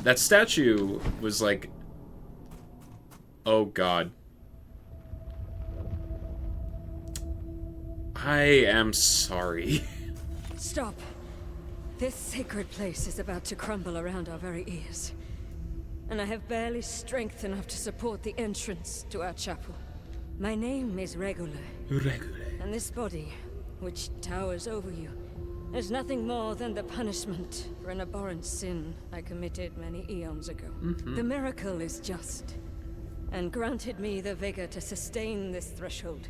That statue was like... Oh, God. I am sorry. Stop. This sacred place is about to crumble around our very ears. And I have barely strength enough to support the entrance to our chapel. My name is Regular. Regular. And this body, which towers over you, is nothing more than the punishment for an abhorrent sin I committed many eons ago. The miracle is just, and granted me the vigor to sustain this threshold.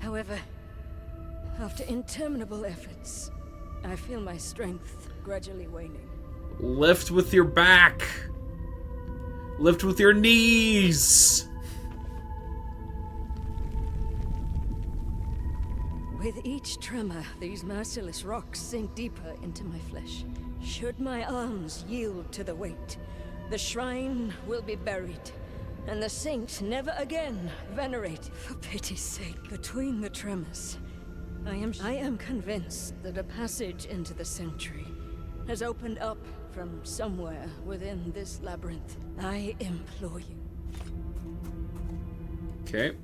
However, after interminable efforts, I feel my strength gradually waning. Lift with your back. Lift with your knees. With each tremor, these merciless rocks sink deeper into my flesh. Should my arms yield to the weight, the shrine will be buried, and the saints never again venerate. For pity's sake, between the tremors, I am convinced that a passage into the Century has opened up from somewhere within this labyrinth. I implore you. Okay.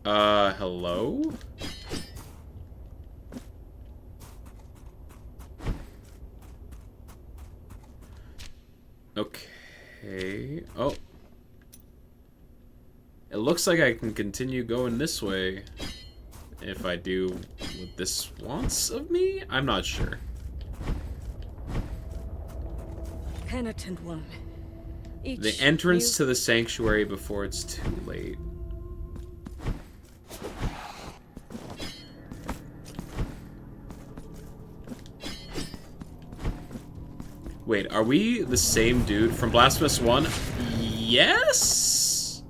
Hello? Okay. Oh. It looks like I can continue going this way if I do what this wants of me? I'm not sure. Penitent one. The entrance to the sanctuary before it's too late. Wait, are we the same dude from Blasphemous 1? Yes?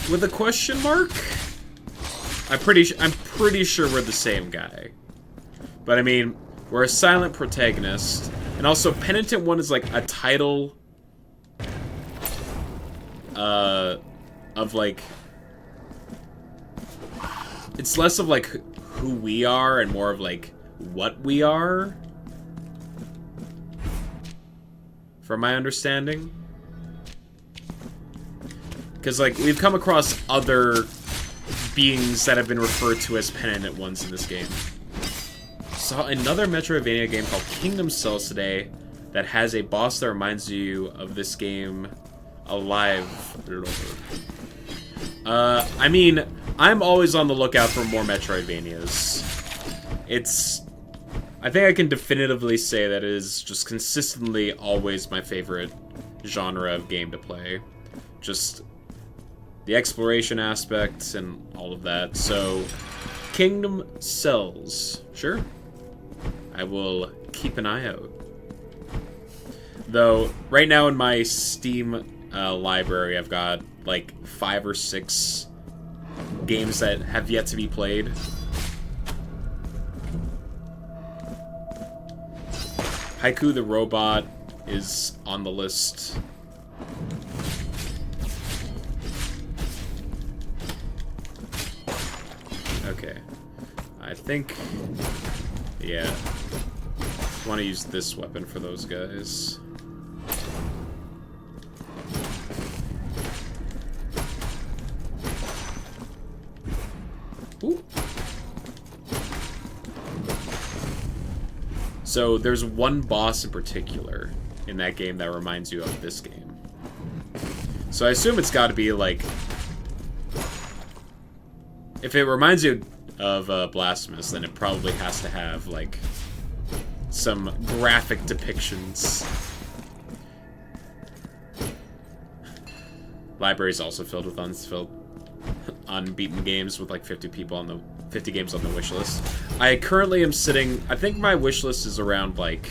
With a question mark? I'm pretty sure we're the same guy. But I mean, we're a silent protagonist. And also, Penitent 1 is like a title of like, it's less of like who we are and more of like what we are, from my understanding. Because like we've come across other beings that have been referred to as Penitent Ones in this game. Saw another Metroidvania game called Kingdom Cells today that has a boss that reminds you of this game, Alive. I mean, I'm always on the lookout for more Metroidvanias. I think I can definitively say that it is just consistently always my favorite genre of game to play. Just the exploration aspects and all of that. So, Kingdom Cells. Sure. I will keep an eye out. Though, right now in my Steam library, I've got like 5 or 6 games that have yet to be played. Haiku the Robot is on the list. Okay. I think... yeah. I want to use this weapon for those guys. Ooh. So there's one boss in particular in that game that reminds you of this game. So I assume it's got to be like... if it reminds you of Blasphemous, then it probably has to have like some graphic depictions. Library's also filled with unbeaten games with like 50 games on the wish list. I currently am sitting, I think my wish list is around like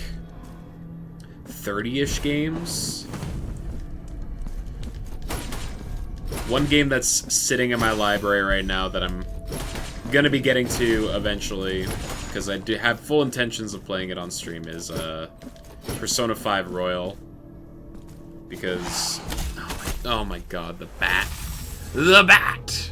30-ish games. One game that's sitting in my library right now that I'm gonna be getting to eventually, because I do have full intentions of playing it on stream, is Persona 5 Royal. Because, oh my god, the bat. The bat!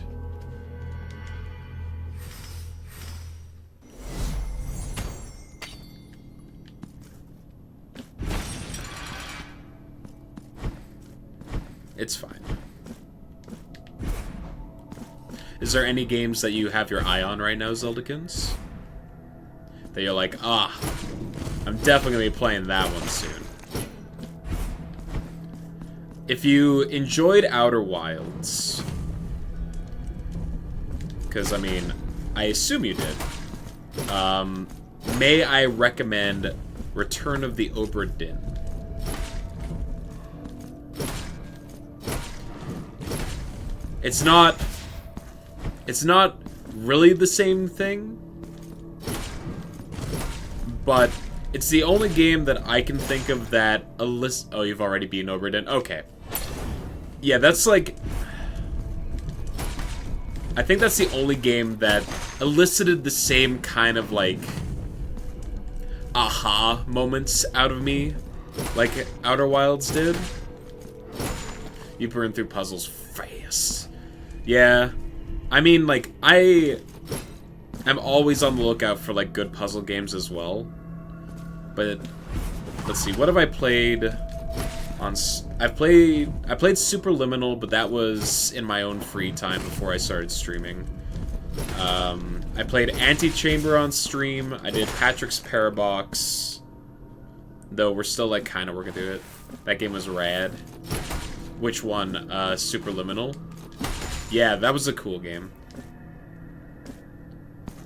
It's fine. Is there any games that you have your eye on right now, Zeldakins? That you're like, ah, I'm definitely gonna be playing that one soon. if you enjoyed Outer Wilds, because, I mean, I assume you did, may I recommend Return of the Obra Dinn. It's not really the same thing, but it's the only game that I can think of that oh, you've already beaten Obra Dinn? Okay. Yeah, that's like... I think that's the only game that elicited the same kind of, like, aha moments out of me, like Outer Wilds did. You burn through puzzles fast. Yeah. I mean, like, I'm always on the lookout for, like, good puzzle games as well. But, let's see, what have I played on... I played Superliminal, but that was in my own free time before I started streaming. I played Antichamber on stream. I did Patrick's Parabox. Though we're still, like, kind of working through it. That game was rad. Which one? Superliminal? Yeah, that was a cool game.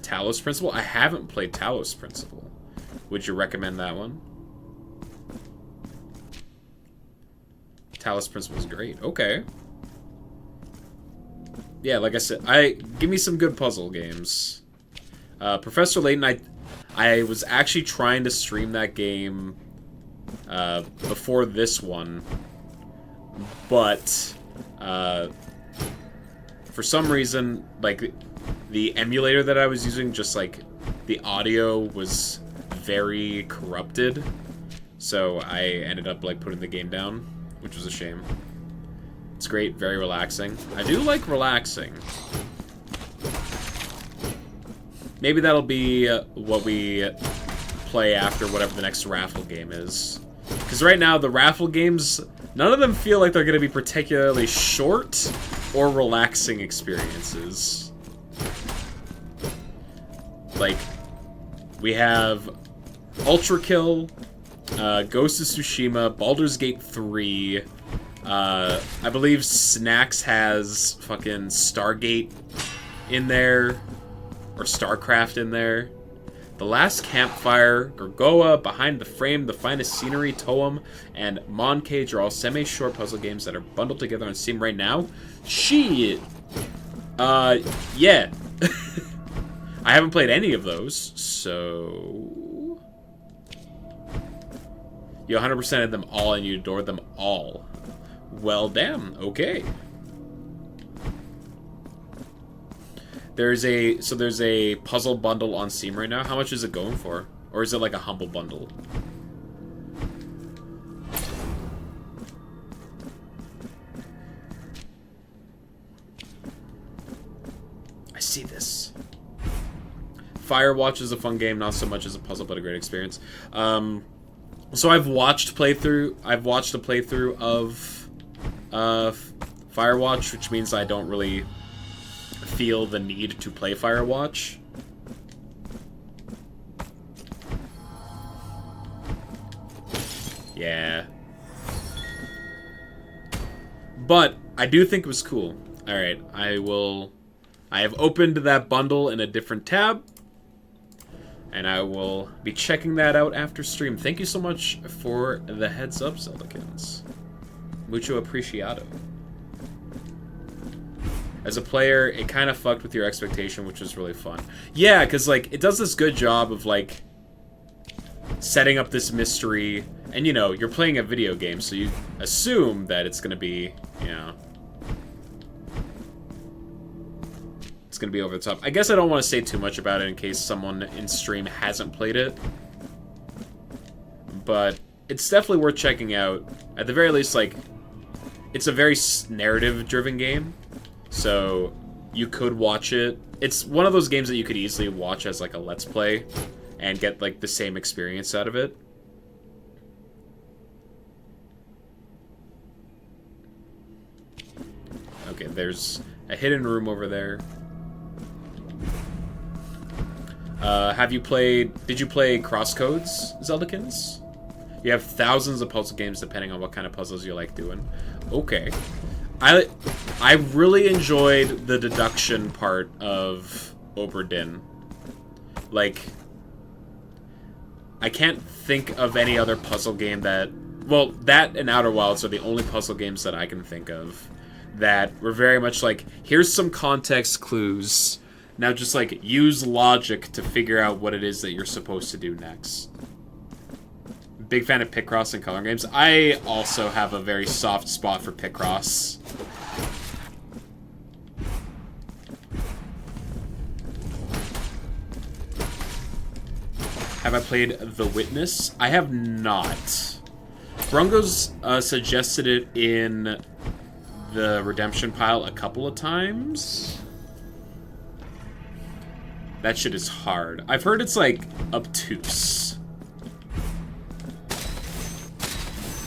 Talos Principle? I haven't played Talos Principle. Would you recommend that one? Talos Principle is great. Okay. Yeah, like I said, give me some good puzzle games. Professor Layton, I was actually trying to stream that game before this one, but for some reason, like, the emulator that I was using, just, like, the audio was very corrupted, so I ended up, like, putting the game down, which was a shame. It's great, very relaxing. I do like relaxing. Maybe that'll be what we play after whatever the next raffle game is. Because right now, the raffle games, none of them feel like they're going to be particularly short or relaxing experiences. Like, we have Ultra Kill, Ghost of Tsushima, Baldur's Gate 3, I believe Snacks has fucking Stargate in there, or StarCraft in there. The Last Campfire, Gorgoa, Behind the Frame, The Finest Scenery, Toem, and Moncage are all semi-short puzzle games that are bundled together on Steam right now. Shit! Yeah. I haven't played any of those, so... You 100%ed them all and you adored them all. Well, damn. Okay. There's a puzzle bundle on Steam right now. How much is it going for? Or is it like a humble bundle? I see this. Firewatch is a fun game, not so much as a puzzle, but a great experience. So I've watched a playthrough of Firewatch, which means I don't really feel the need to play Firewatch. Yeah. But I do think it was cool. Alright, I have opened that bundle in a different tab, and I will be checking that out after stream. Thank you so much for the heads up, Zeldakins. Mucho apreciado. As a player, it kind of fucked with your expectation, which was really fun. Yeah, because, like, it does this good job of, like, setting up this mystery. And, you know, you're playing a video game, so you assume that it's going to be, you know... It's going to be over the top. I guess I don't want to say too much about it in case someone in stream hasn't played it. But it's definitely worth checking out. At the very least, like, it's a very narrative-driven game. So, you could watch it. It's one of those games that you could easily watch as, like, a Let's Play and get, like, the same experience out of it. Okay, there's a hidden room over there. Did you play Crosscodes, Zeldakins? You have thousands of puzzle games depending on what kind of puzzles you like doing. Okay. I really enjoyed the deduction part of Obra Dinn. Like, I can't think of any other puzzle game that... Well, that and Outer Wilds are the only puzzle games that I can think of that were very much like, here's some context clues. Now just, like, use logic to figure out what it is that you're supposed to do next. Big fan of Picross and color games. I also have a very soft spot for Picross. Have I played The Witness? I have not. Brungo's suggested it in the redemption pile a couple of times. That shit is hard. I've heard it's, like, obtuse.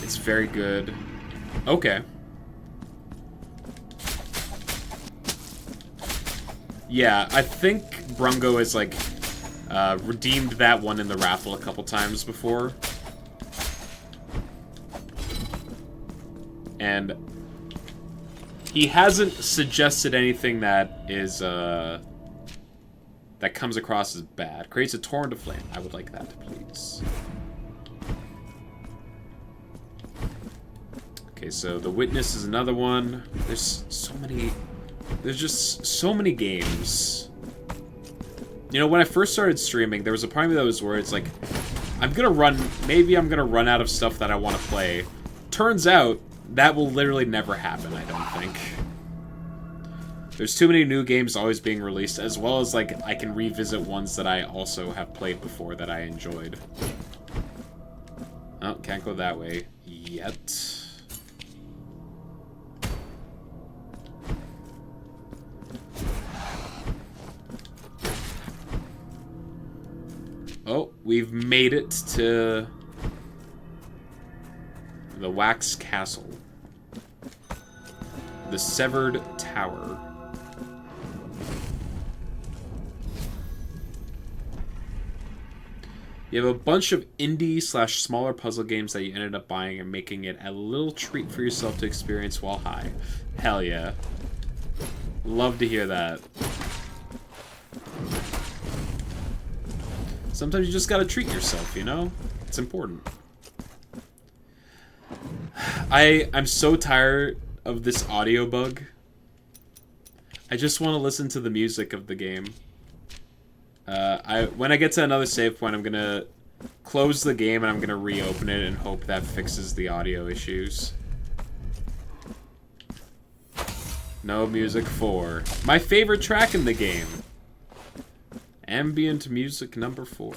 It's very good. Okay. Yeah, I think Brungo has, like, redeemed that one in the raffle a couple times before. And he hasn't suggested anything that is, that comes across as bad. Creates a torrent of flame. I would like that, please. Okay, so The Witness is another one. There's so many... There's just so many games. You know, when I first started streaming, there was a part of me that was where it's like, maybe I'm gonna run out of stuff that I want to play. Turns out, that will literally never happen, I don't think. There's too many new games always being released, as well as, like, I can revisit ones that I also have played before that I enjoyed. Oh, can't go that way yet. Oh, we've made it to the Wax Castle. The Severed Tower. You have a bunch of indie/smaller puzzle games that you ended up buying and making it a little treat for yourself to experience while high. Hell yeah. Love to hear that. Sometimes you just gotta treat yourself, you know? It's important. I'm so tired of this audio bug. I just want to listen to the music of the game. When I get to another save point, I'm gonna close the game and I'm gonna reopen it and hope that fixes the audio issues. No music 4. My favorite track in the game. Ambient music number 4.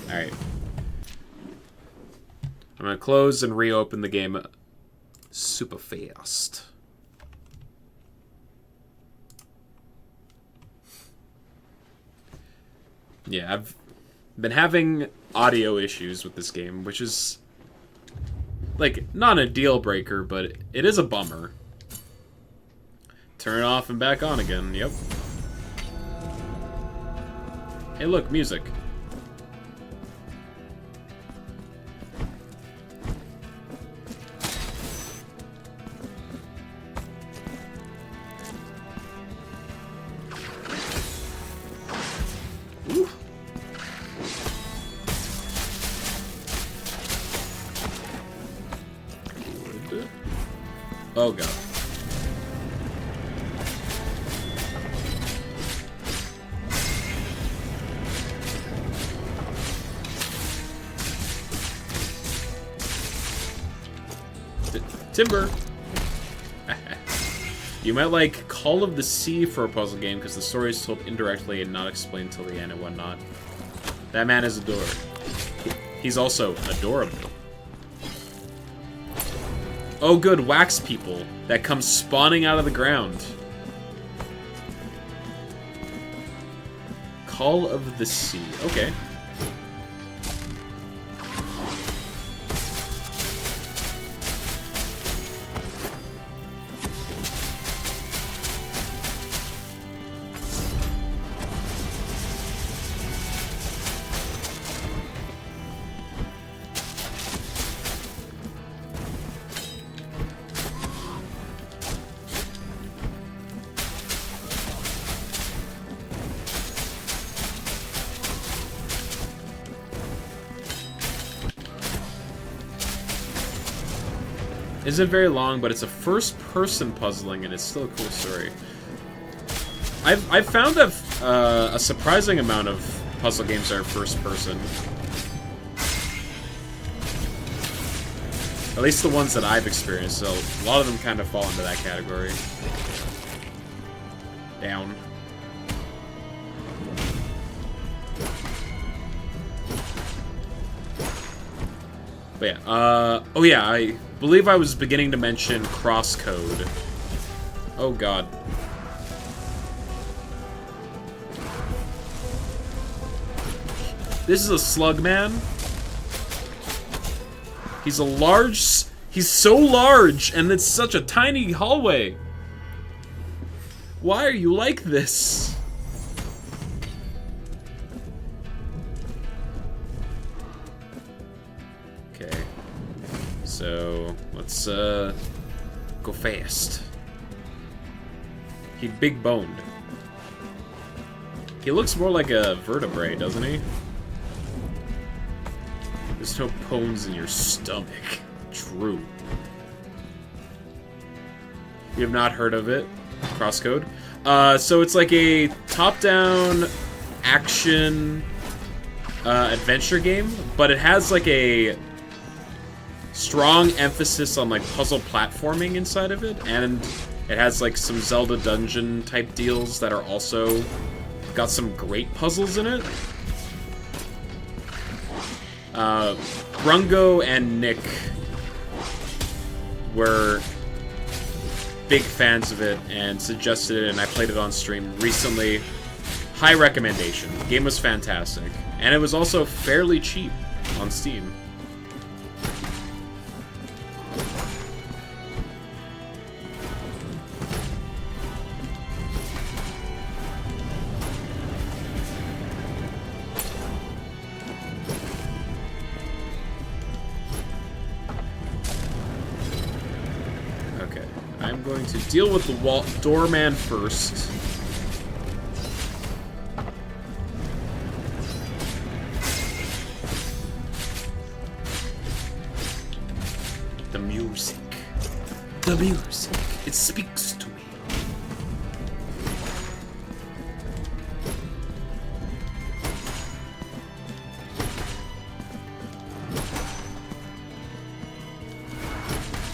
Alright. I'm gonna close and reopen the game super fast. Yeah, I've been having audio issues with this game, which is, like, not a deal breaker, but it is a bummer. Turn it off and back on again, yep. Hey look, music. Ooh. Good. Oh god. Timber! You might like Call of the Sea for a puzzle game because the story is told indirectly and not explained till the end and whatnot. That man is adored. He's also adorable. Oh good, wax people that come spawning out of the ground. Call of the Sea. Okay. Isn't very long, but it's a first-person puzzling, and it's still a cool story. I've found that a surprising amount of puzzle games are first-person. At least the ones that I've experienced, so a lot of them kind of fall into that category. Down. But yeah, oh yeah, I believe I was beginning to mention crosscode. Oh god. This is a slug man. He's so large, and it's such a tiny hallway. Why are you like this? Okay. So, let's, go fast. He big boned. He looks more like a vertebrae, doesn't he? There's no bones in your stomach. True. You have not heard of it? Crosscode? So it's like a top-down action adventure game, but it has like a strong emphasis on like puzzle platforming inside of it, and it has like some Zelda dungeon type deals that are also got some great puzzles in it. Brungo and Nick were big fans of it and suggested it, and I played it on stream recently. High recommendation. The game was fantastic. And it was also fairly cheap on Steam. I'm going to deal with the doorman first. The music. The music. It speaks to me.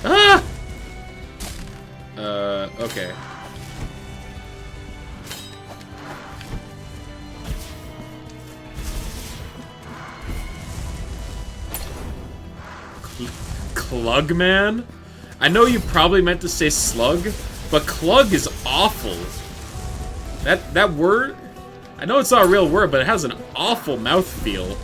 Ah! Okay. Clugman? I know you probably meant to say slug, but clug is awful. That word, I know it's not a real word, but it has an awful mouthfeel.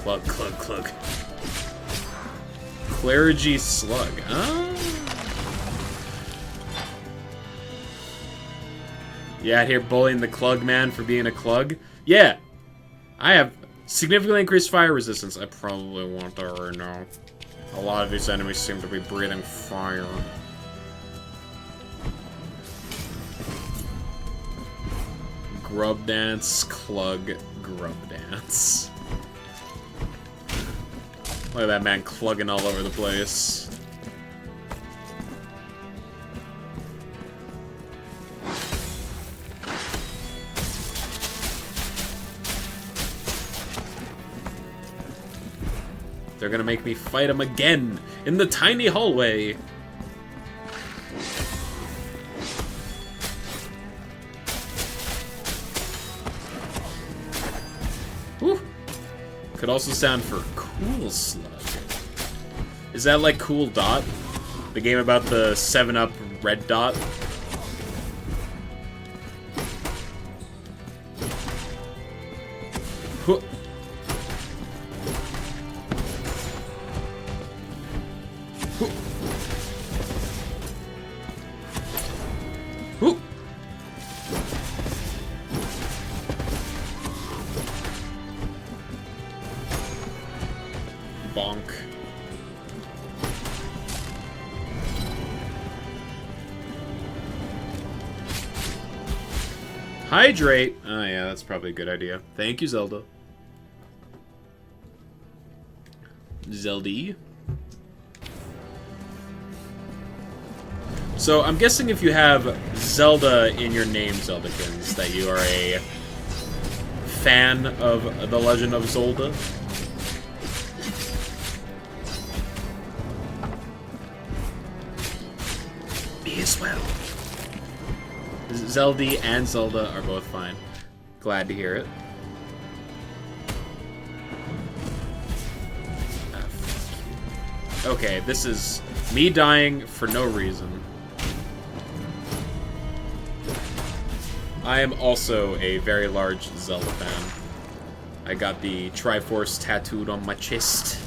Clug, clug, clug. Clergy slug. Oh. Yeah, out here bullying the clug man for being a clug. Yeah, I have significantly increased fire resistance. I probably want that right now. A lot of these enemies seem to be breathing fire. Grub dance, clug, grub dance. Look at that man clugging all over the place. They're gonna make me fight him again in the tiny hallway. Whew. Could also stand for Cool Slug. Is that like Cool Dot? The game about the 7-Up red dot? Whew. Whew. Bonk. Hydrate. Oh yeah, that's probably a good idea. Thank you, Zelda. Zelda. So I'm guessing if you have Zelda in your name, Zeldakins, that you are a fan of The Legend of Zelda. Me as well. Zelda and Zelda are both fine. Glad to hear it. Okay, this is me dying for no reason. I am also a very large Zelda fan. I got the Triforce tattooed on my chest.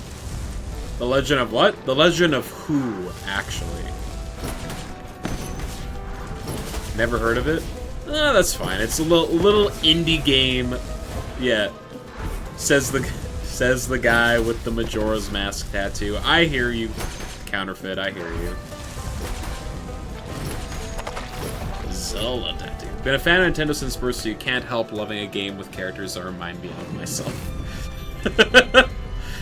The Legend of what? The Legend of who, actually? Never heard of it? That's fine. It's a little indie game. Yeah. Says the guy with the Majora's Mask tattoo. I hear you, Counterfeit. I hear you. Zelda tattoo. Been a fan of Nintendo since birth, so you can't help loving a game with characters that remind me of myself.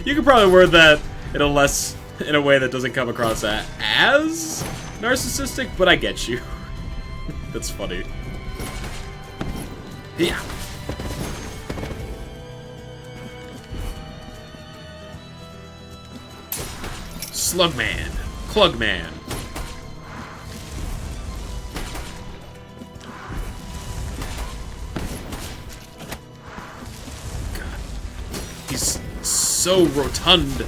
You could probably word that in a way that doesn't come across as narcissistic, but I get you. That's funny. Yeah. Slugman. Clugman. God. He's so rotund.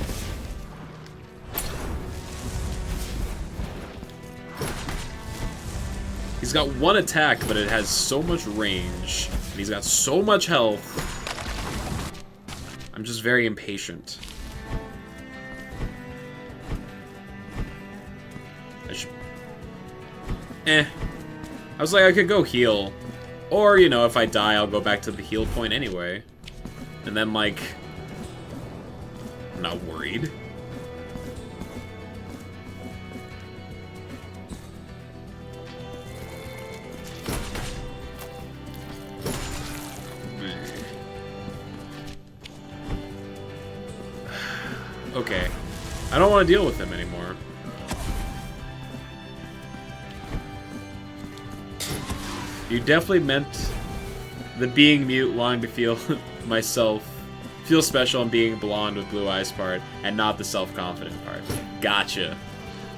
He's got one attack, but it has so much range. And he's got so much health. I'm just very impatient. I was like, I could go heal. Or, you know, if I die, I'll go back to the heal point anyway. And then, like... I'm not worried. Okay. I don't want to deal with him anymore. You definitely meant the being mute, wanting to feel feel special and being blonde with blue eyes part, and not the self-confident part. Gotcha.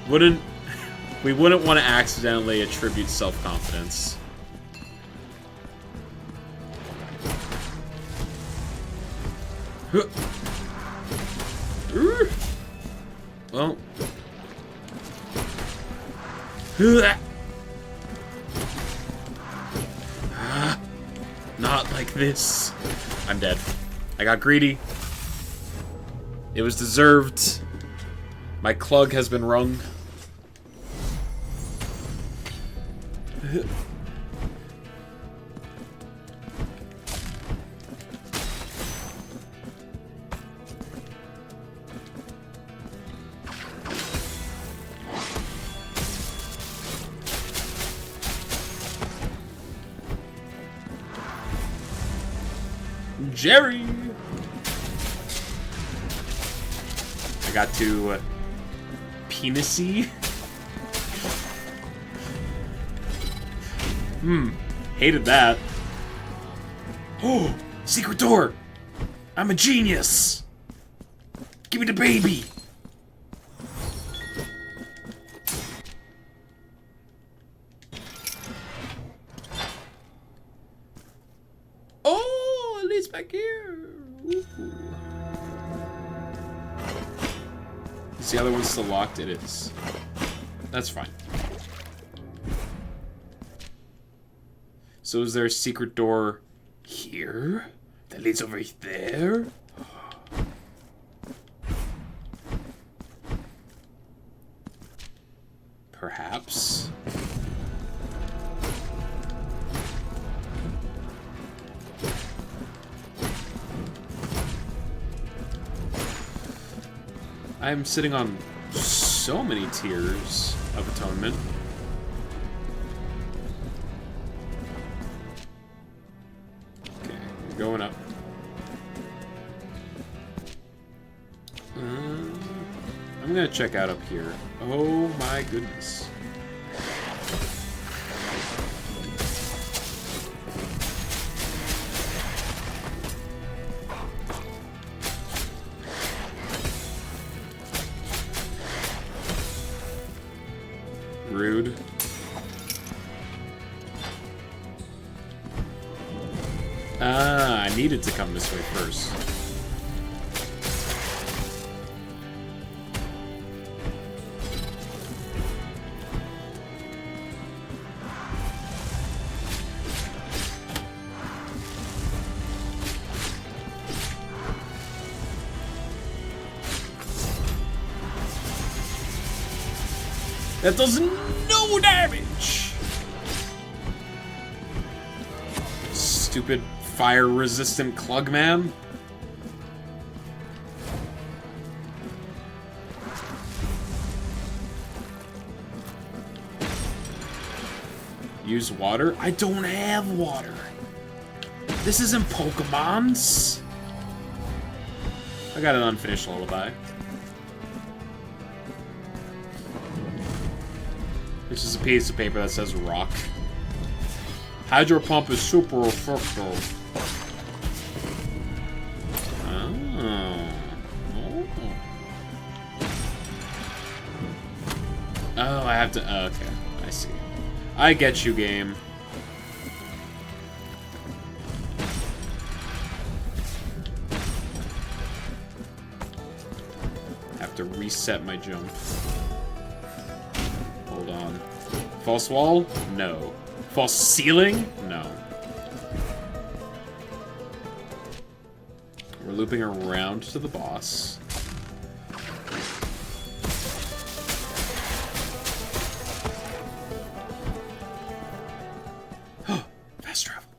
We wouldn't want to accidentally attribute self-confidence. Well. Not like this. I'm dead. I got greedy. It was deserved. My clug has been wrung. Jerry! I got to penisy. Hated that. Oh, secret door! I'm a genius! Give me the baby! Oh, it leads back here. Ooh. Is the other one still locked? It is. That's fine. So is there a secret door here that leads over there? Perhaps. I'm sitting on so many tiers of atonement. I'm gonna check out up here. Oh my goodness. Rude. Ah, I needed to come this way first. That does no damage! Stupid fire-resistant Klugman. Use water? I don't have water. This isn't Pokemon's. I got an unfinished lullaby. This is a piece of paper that says rock. Hydro pump is super effective. Oh, I have to. Okay, I see. I get you, game. Have to reset my jump. Hold on. False wall? No. False ceiling? No. We're looping around to the boss. Fast travel.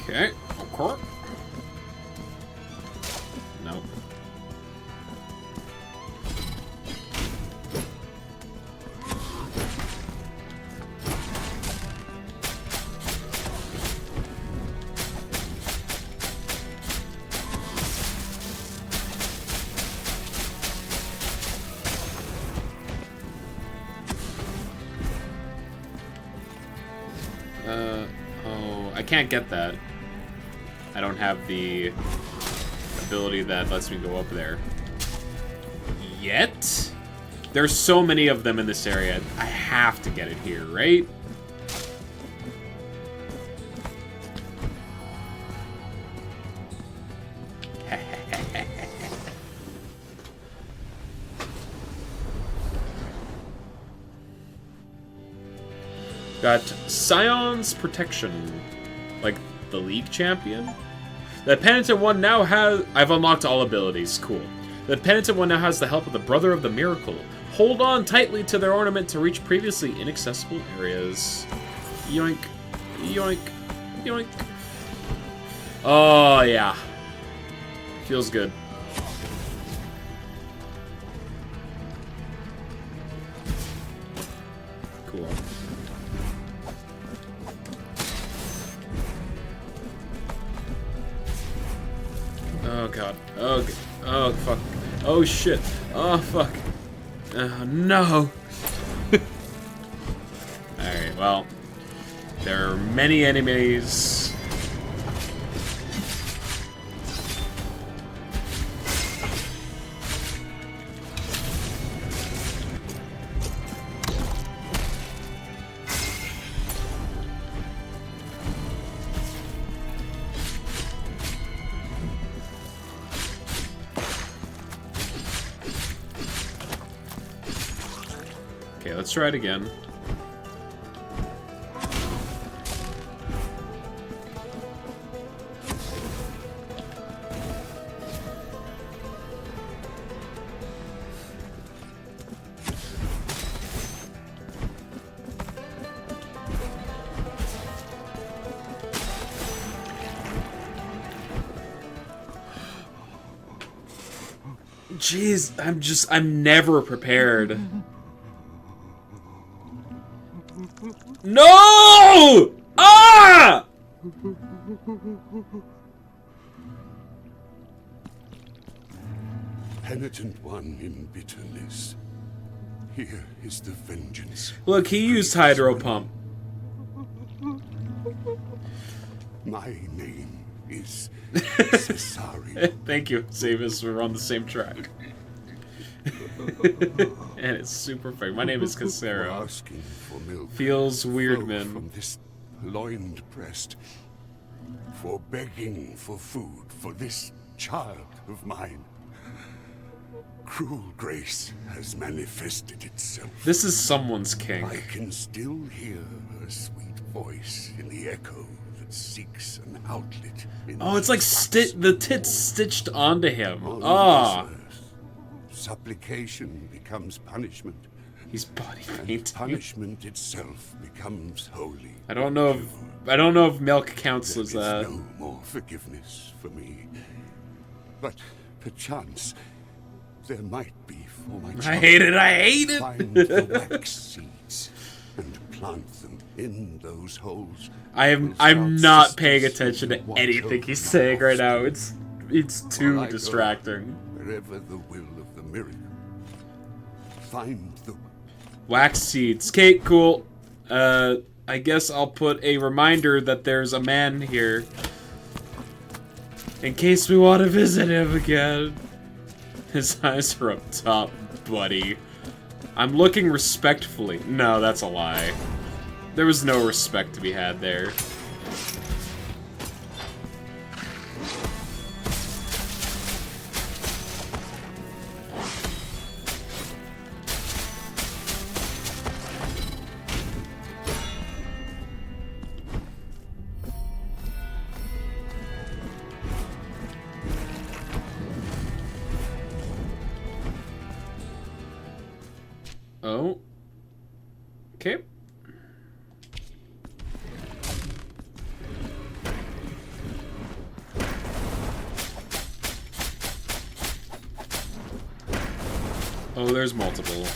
Okay, okay. Nope. Oh, I can't get that. I don't have the ability that lets me go up there. Yet? There's so many of them in this area. I have to get it here, right? Got Scion's Protection. Like the League Champion? The Penitent One now has... I've unlocked all abilities. Cool. The Penitent One now has the help of the Brother of the Miracle. Hold on tightly to their ornament to reach previously inaccessible areas. Yoink. Yoink. Yoink. Oh, yeah. Feels good. Cool. Oh god. Oh, oh fuck. Oh shit. Oh fuck. No. Alright, well. There are many enemies. Okay, let's try it again. Jeez, I'm never prepared. No! Ah! Penitent one in bitterness. Here is the vengeance. Look, he used hydro pump. My name is Cesari. Thank you, Savis. We're on the same track. And it's super fake. My name is Casero. Asking for milk. Feels weird, man. From this loined breast. For begging for food for this child of mine. Cruel grace has manifested itself. This is someone's king. I can still hear her sweet voice in the echo that seeks an outlet. Oh, it's like the tits stitched onto him. Ah. Supplication becomes punishment. He's body painting. Punishment itself becomes holy. I don't know if milk counts as that. No more forgiveness for me. But perchance there might be for my child. I hate it. Find the wax seeds and plant them in those holes. I'm not paying attention to anything he's saying right now. It's too distracting. Wherever the will of the miracle. Find the wax seeds. Okay, cool. I guess I'll put a reminder that there's a man here. In case we want to visit him again. His eyes are up top, buddy. I'm looking respectfully. No, that's a lie. There was no respect to be had there. Oh. Okay. Oh, there's multiple.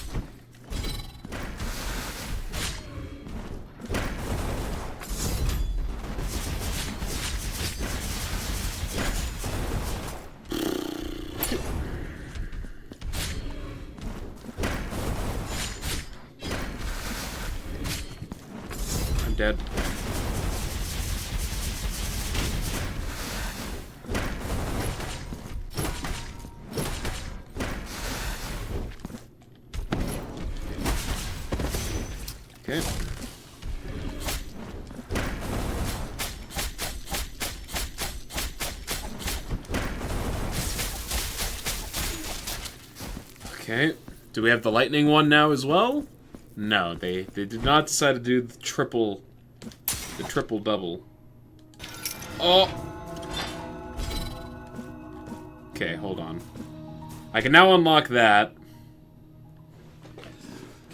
I'm dead. Okay. Okay. Do we have the lightning one now as well? No, they did not decide to do the triple double. Oh. Okay, hold on. I can now unlock that.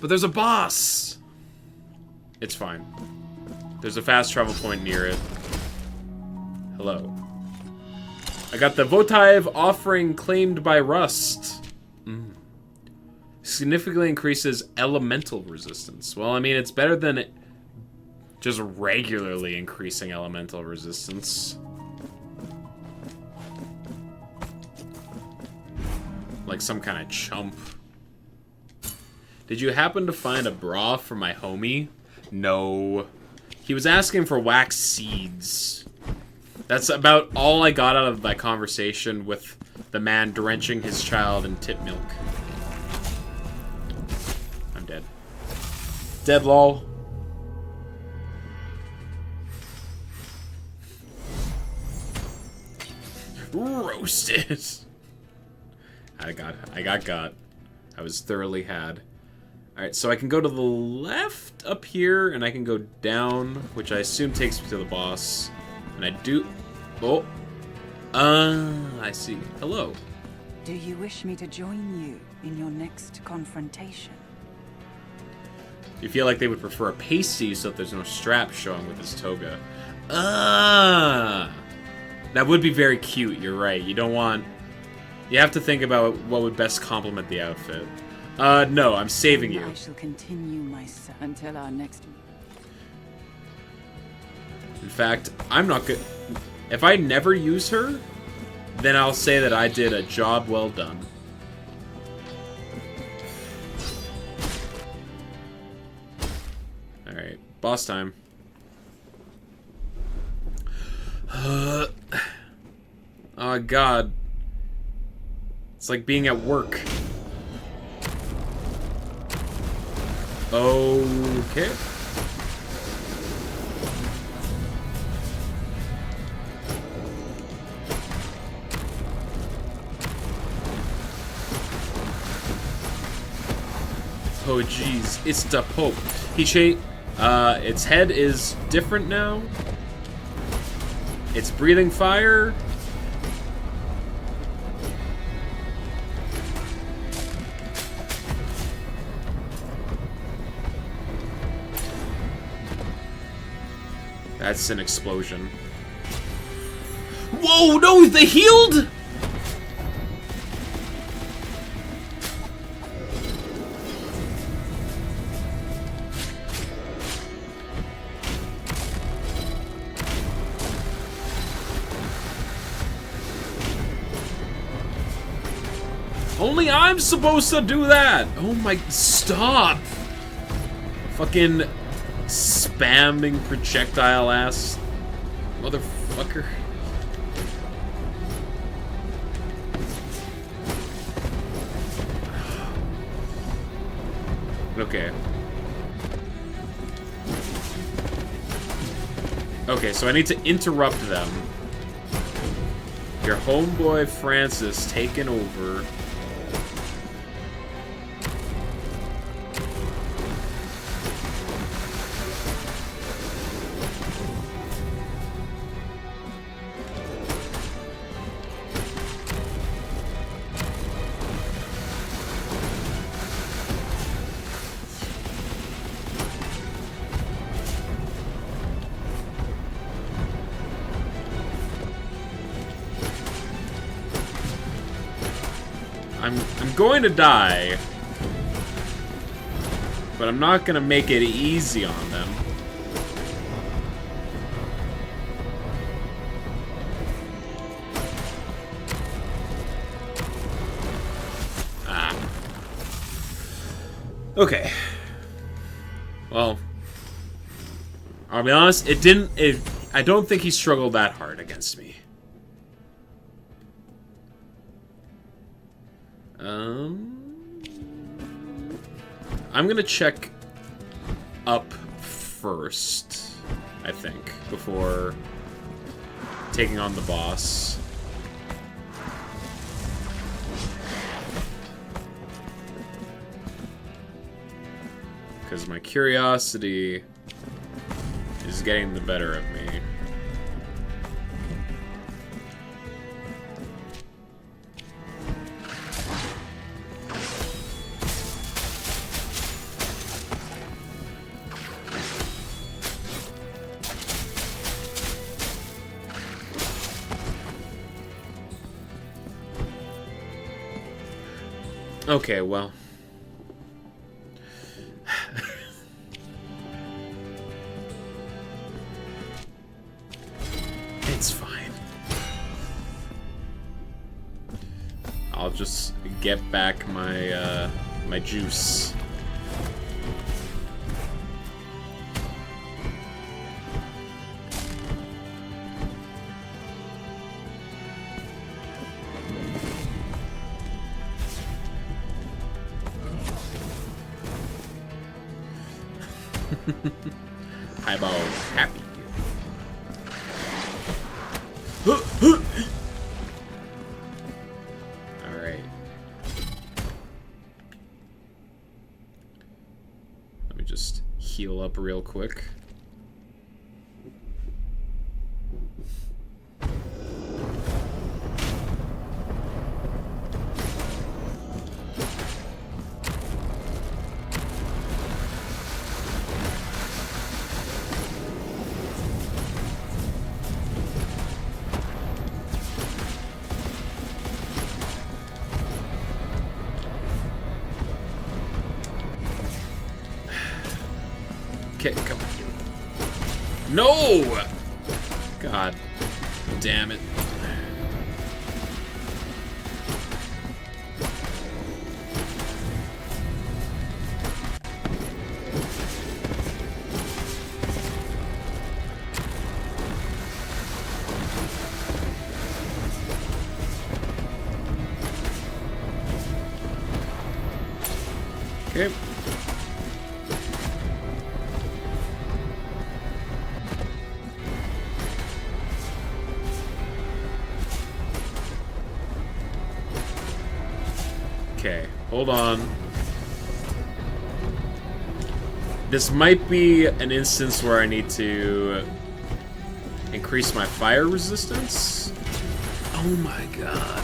But there's a boss. It's fine. There's a fast travel point near it. Hello. I got the votive offering claimed by Rust. Significantly increases elemental resistance. Well, I mean, it's better than it just regularly increasing elemental resistance. Like some kind of chump. Did you happen to find a bra for my homie? No. He was asking for wax seeds. That's about all I got out of my conversation with the man drenching his child in tit milk. I'm dead. Dead, lol. Roasted. I got. I was thoroughly had. Alright, so I can go to the left up here, and I can go down, which I assume takes me to the boss. And I do... Oh. I see. Hello. Do you wish me to join you in your next confrontation? You feel like they would prefer a pasty so that there's no strap showing with his toga. That would be very cute, you're right. You don't want You have to think about what would best complement the outfit. No, I'm saving you. I shall continue my search until our next. In fact, I'm not good. If I never use her, then I'll say that I did a job well done. Alright, boss time. Oh god. It's like being at work. Okay. Oh jeez, it's the Pope. Its head is different now. It's breathing fire. That's an explosion. Whoa, no, they healed? Only I'm supposed to do that! Oh my, stop! Fucking spamming projectile ass motherfucker. Okay. Okay, so I need to interrupt them. Your homeboy Francis taking over. I'm going to die, but I'm not gonna make it easy on them. Ah. Okay. Well, I'll be honest, I don't think he struggled that hard against me. I'm gonna check up first, I think, before taking on the boss. Because my curiosity is getting the better of me. Okay, well. It's fine. I'll just get back my, my juice. Eyeball happy. Alright. Let me just heal up real quick. No! God damn it. Okay. Okay, hold on. This might be an instance where I need to increase my fire resistance. Oh my god.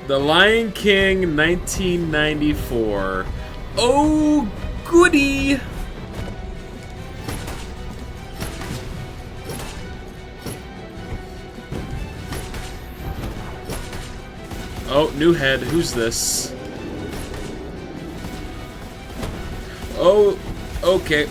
The Lion King 1994. Oh, goody! Oh, new head. Who's this? Oh, okay.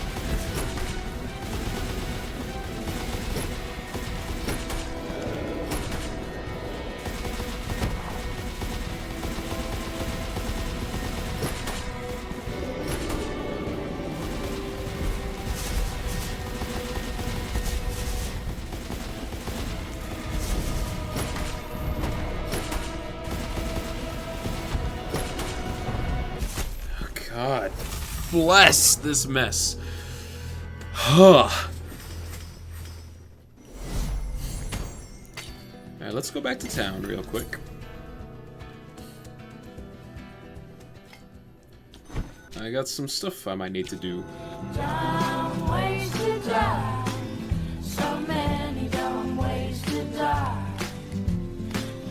God bless this mess. Alright, let's go back to town real quick. I got some stuff I might need to do. Dumb ways to die. So many dumb ways to die.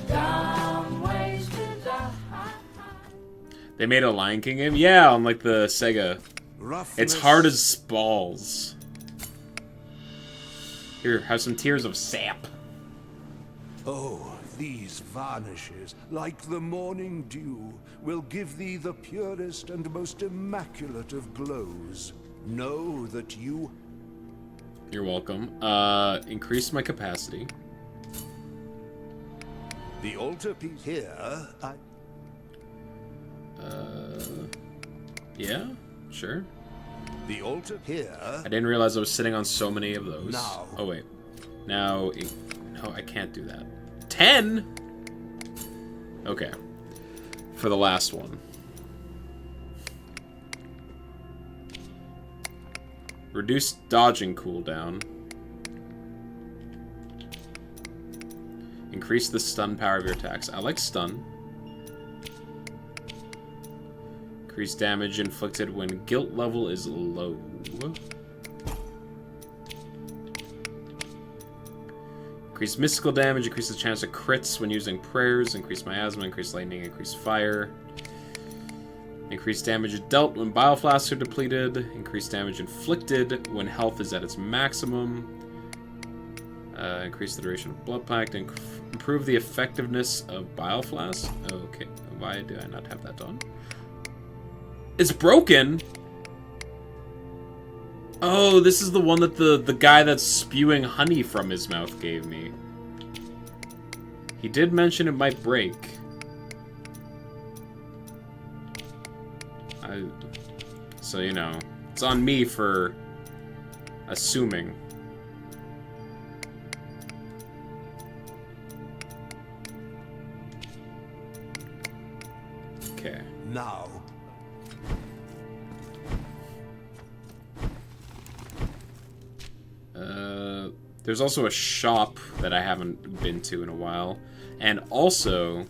Dumb ways to die. They made a Lion King game? Yeah, on like the Sega. It's hard as balls. Here, have some tears of sap. Oh, these varnishes, like the morning dew, will give thee the purest and most immaculate of glows. Know that you... You're welcome. Increase my capacity. The altarpiece here, Yeah, sure. The altar here. I didn't realize I was sitting on so many of those. Now. Oh, wait. Now, no, I can't do that. 10? Okay. For the last one. Reduce dodging cooldown. Increase the stun power of your attacks. I like stun. Increase damage inflicted when guilt level is low. Increase mystical damage, increase the chance of crits when using prayers, increase miasma, increase lightning, increase fire. Increase damage dealt when bile flasks are depleted. Increase damage inflicted when health is at its maximum. Increase the duration of blood pact. Improve the effectiveness of bile flasks. Okay, why do I not have that done? It's broken? Oh, this is the one that the guy that's spewing honey from his mouth gave me. He did mention it might break. So, you know, it's on me for assuming. Okay. Now. There's also a shop that I haven't been to in a while. And also,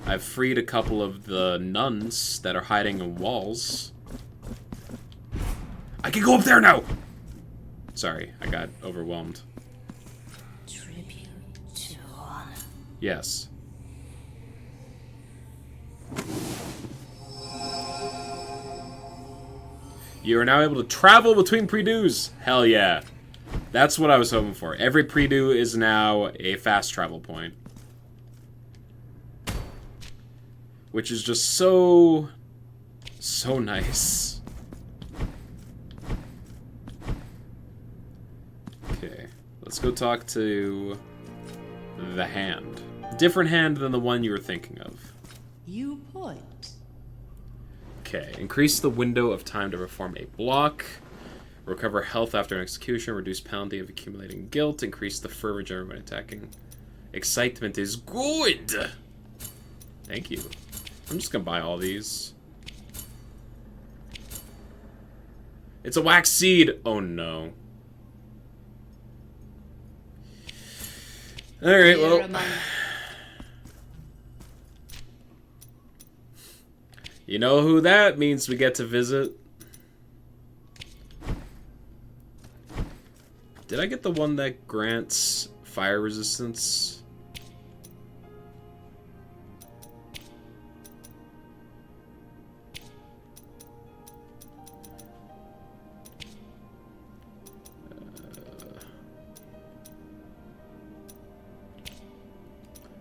I've freed a couple of the nuns that are hiding in walls. I can go up there now! Sorry, I got overwhelmed. Tribute to honor. Yes. You are now able to travel between pre-dos. Hell yeah. That's what I was hoping for. Every pre-do is now a fast travel point. Which is just so nice. Okay, let's go talk to the hand. Different hand than the one you were thinking of. You point. Okay, increase the window of time to perform a block. Recover health after an execution. Reduce penalty of accumulating guilt. Increase the fervor generated when attacking. Excitement is good! Thank you. I'm just gonna buy all these. It's a wax seed! Oh no. Alright, well. You know who that means we get to visit? Did I get the one that grants fire resistance?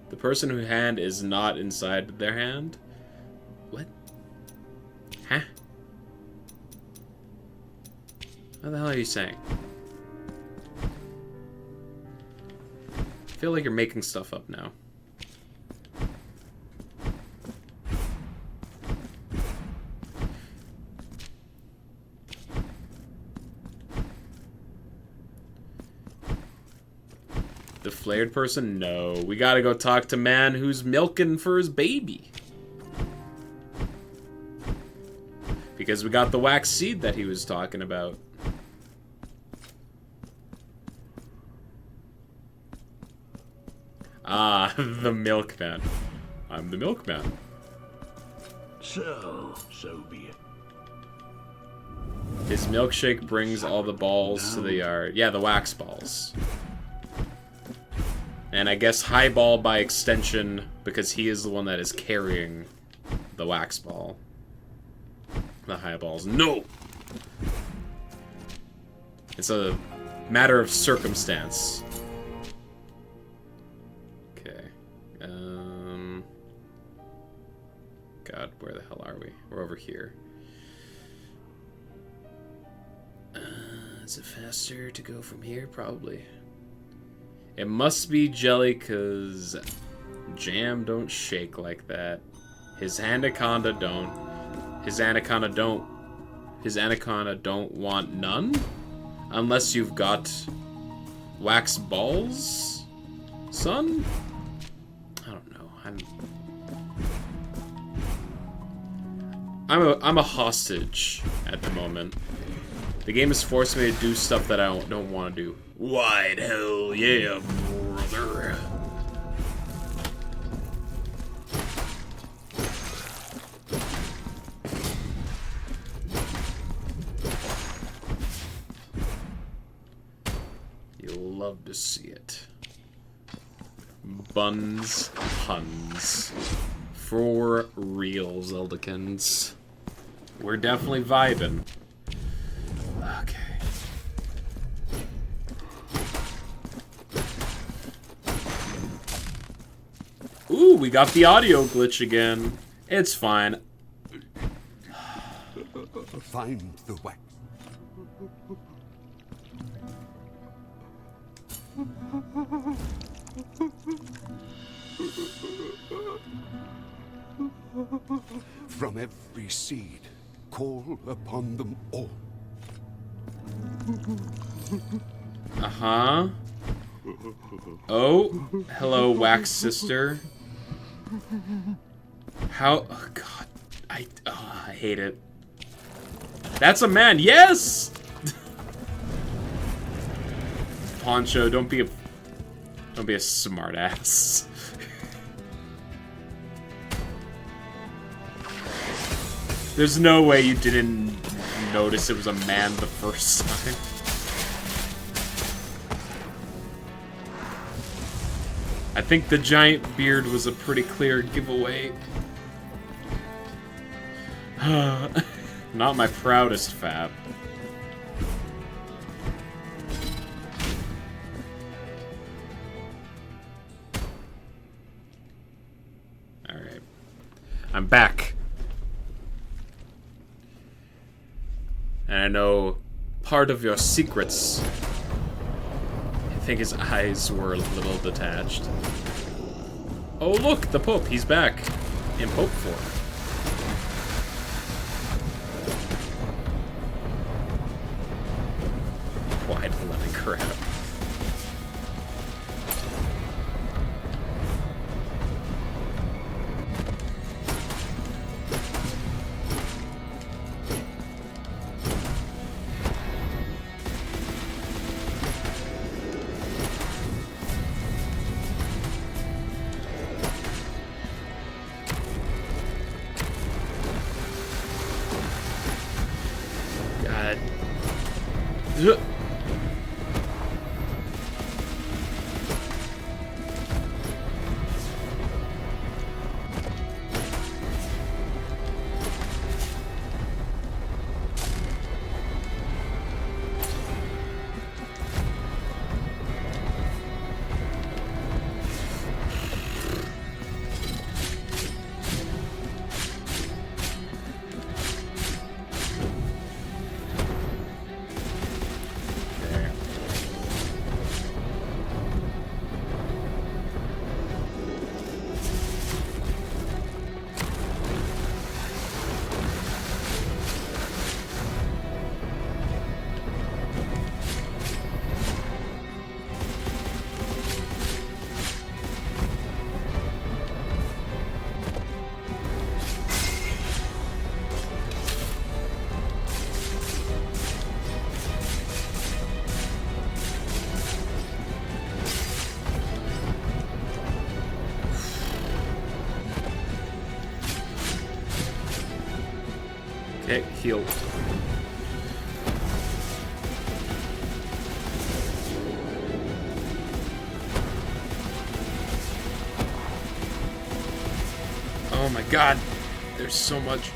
The person whose hand is not inside their hand? What? Huh? What the hell are you saying? I feel like you're making stuff up now. The flared person? No. We gotta go talk to man who's milking for his baby. Because we got the wax seed that he was talking about. Ah, the milkman. I'm the milkman. So be it. His milkshake brings all the balls to the yard. Yeah, the wax balls. And I guess highball by extension, because he is the one that is carrying the wax ball. The highballs. No! It's a matter of circumstance. God, where the hell are we? We're over here. Is it faster to go from here? Probably. It must be jelly, because jam don't shake like that. His anaconda don't. His anaconda don't. His anaconda don't want none? Unless you've got wax balls, son? I don't know. I'm a hostage at the moment. The game has forced me to do stuff that I don't want to do. Wide hell yeah, brother. You'll love to see it. Buns, puns. For real, Zeldakins. We're definitely vibing. Okay. Ooh, we got the audio glitch again. It's fine. Find the wax. From every seed, call upon them all. Uh-huh. Oh, hello, wax sister. How? Oh, God. I hate it. That's a man. Yes! Poncho, don't be a smartass. There's no way you didn't notice it was a man the first time. I think the giant beard was a pretty clear giveaway. Not my proudest fap. Alright. I'm back. And I know part of your secrets. I think his eyes were a little detached. Oh look, the Pope, he's back. In Pope form. Wide lemon crap. God. Okay, heal. Oh my god, there's so much.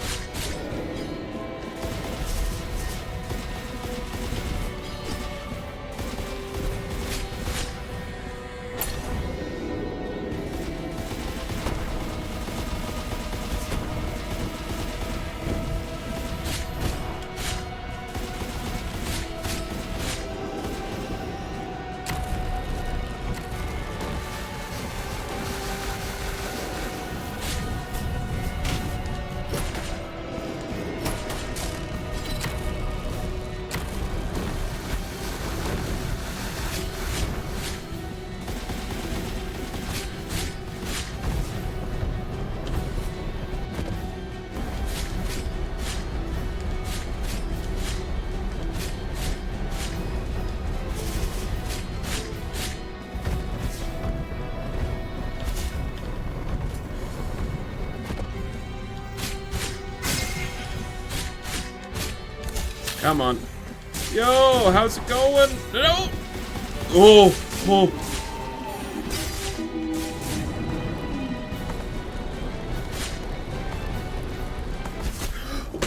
Come on. Yo, how's it going? No! Oh, oh.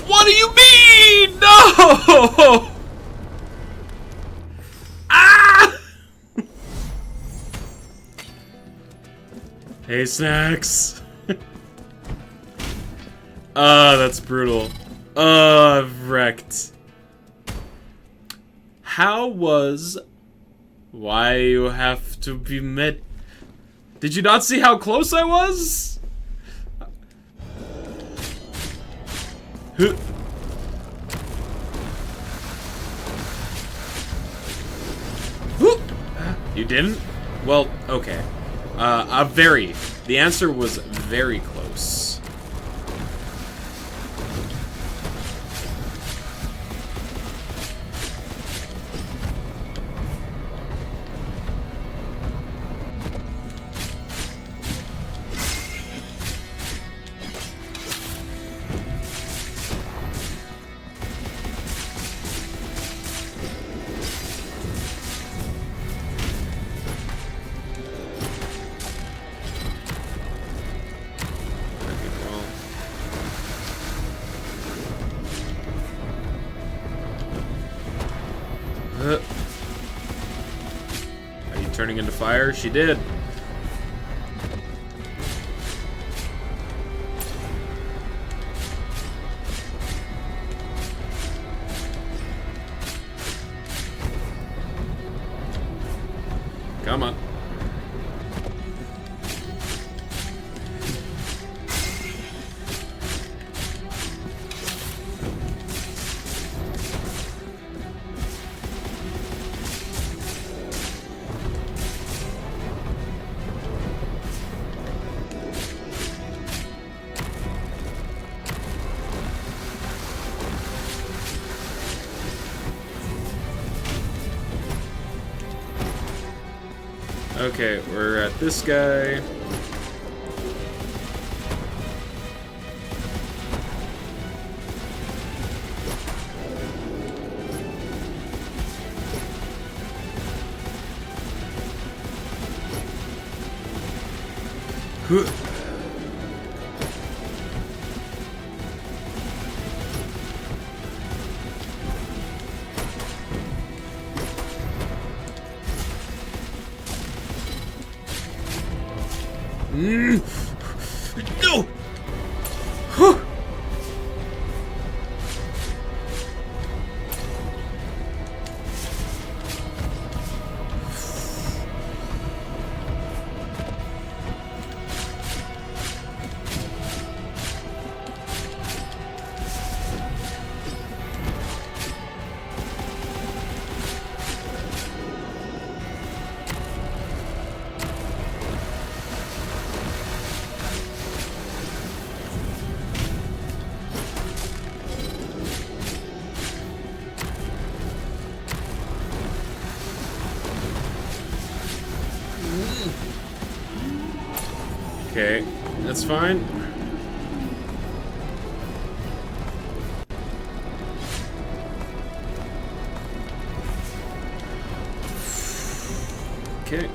What do you mean? No! Ah! Hey, Snacks. That's brutal. I've wrecked. How was... Why you have to be met... Did you not see how close I was? You didn't? Well, okay. Very. The answer was very close. Are you turning into fire? She did. Come on. Okay, we're at this guy. No! Okay, that's fine. Okay.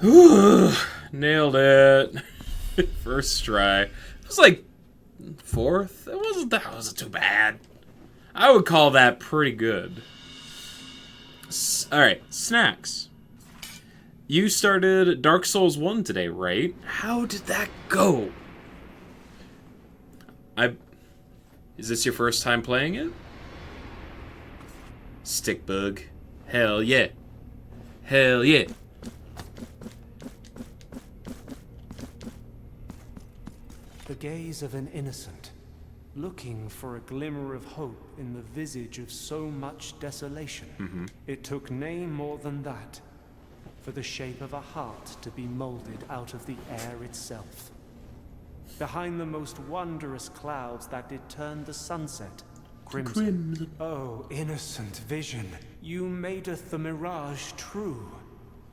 Whew. Nailed it. First try. It was like fourth. That wasn't too bad. I would call that pretty good. Alright, snacks. You started Dark Souls 1 today, right? How did that go? Is this your first time playing it? Stickbug. Hell yeah. Hell yeah. The gaze of an innocent, looking for a glimmer of hope in the visage of so much desolation. It took name more than that, for the shape of a heart to be molded out of the air itself. Behind the most wondrous clouds that did turn the sunset crimson. Oh, innocent vision, you madeth the mirage true,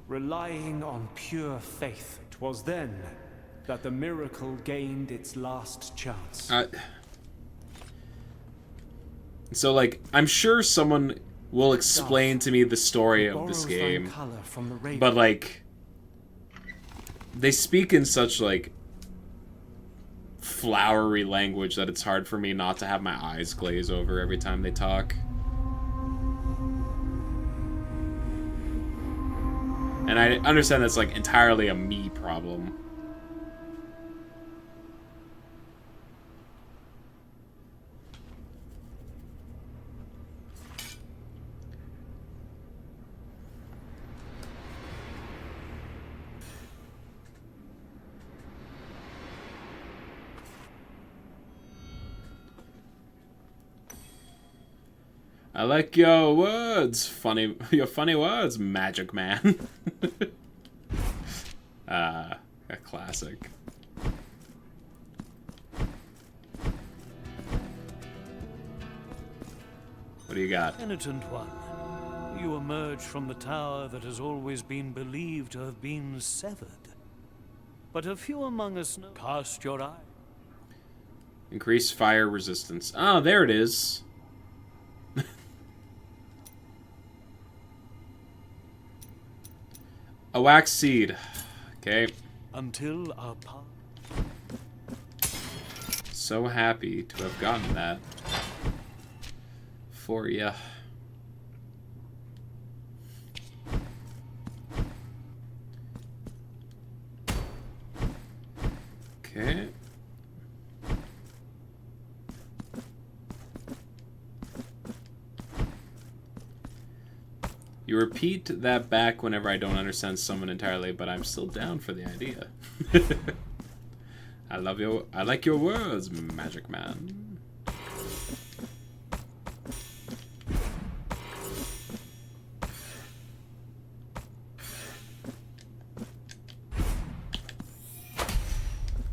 relying on pure faith. 'Twas then that the miracle gained its last chance. So, like, I'm sure someone will explain to me the story of this game, but, like, they speak in such, like, flowery language that it's hard for me not to have my eyes glaze over every time they talk. And I understand that's, like, entirely a me problem. I like your words, your funny words, Magic Man. A classic. What do you got? Penitent one, you emerge from the tower that has always been believed to have been severed. But a few among us know. Cast your eye. Increase fire resistance. Oh, there it is. A wax seed. Okay. Until our path. So happy to have gotten that for ya. Okay. You repeat that back whenever I don't understand someone entirely, but I'm still down for the idea. I like your words, Magic Man.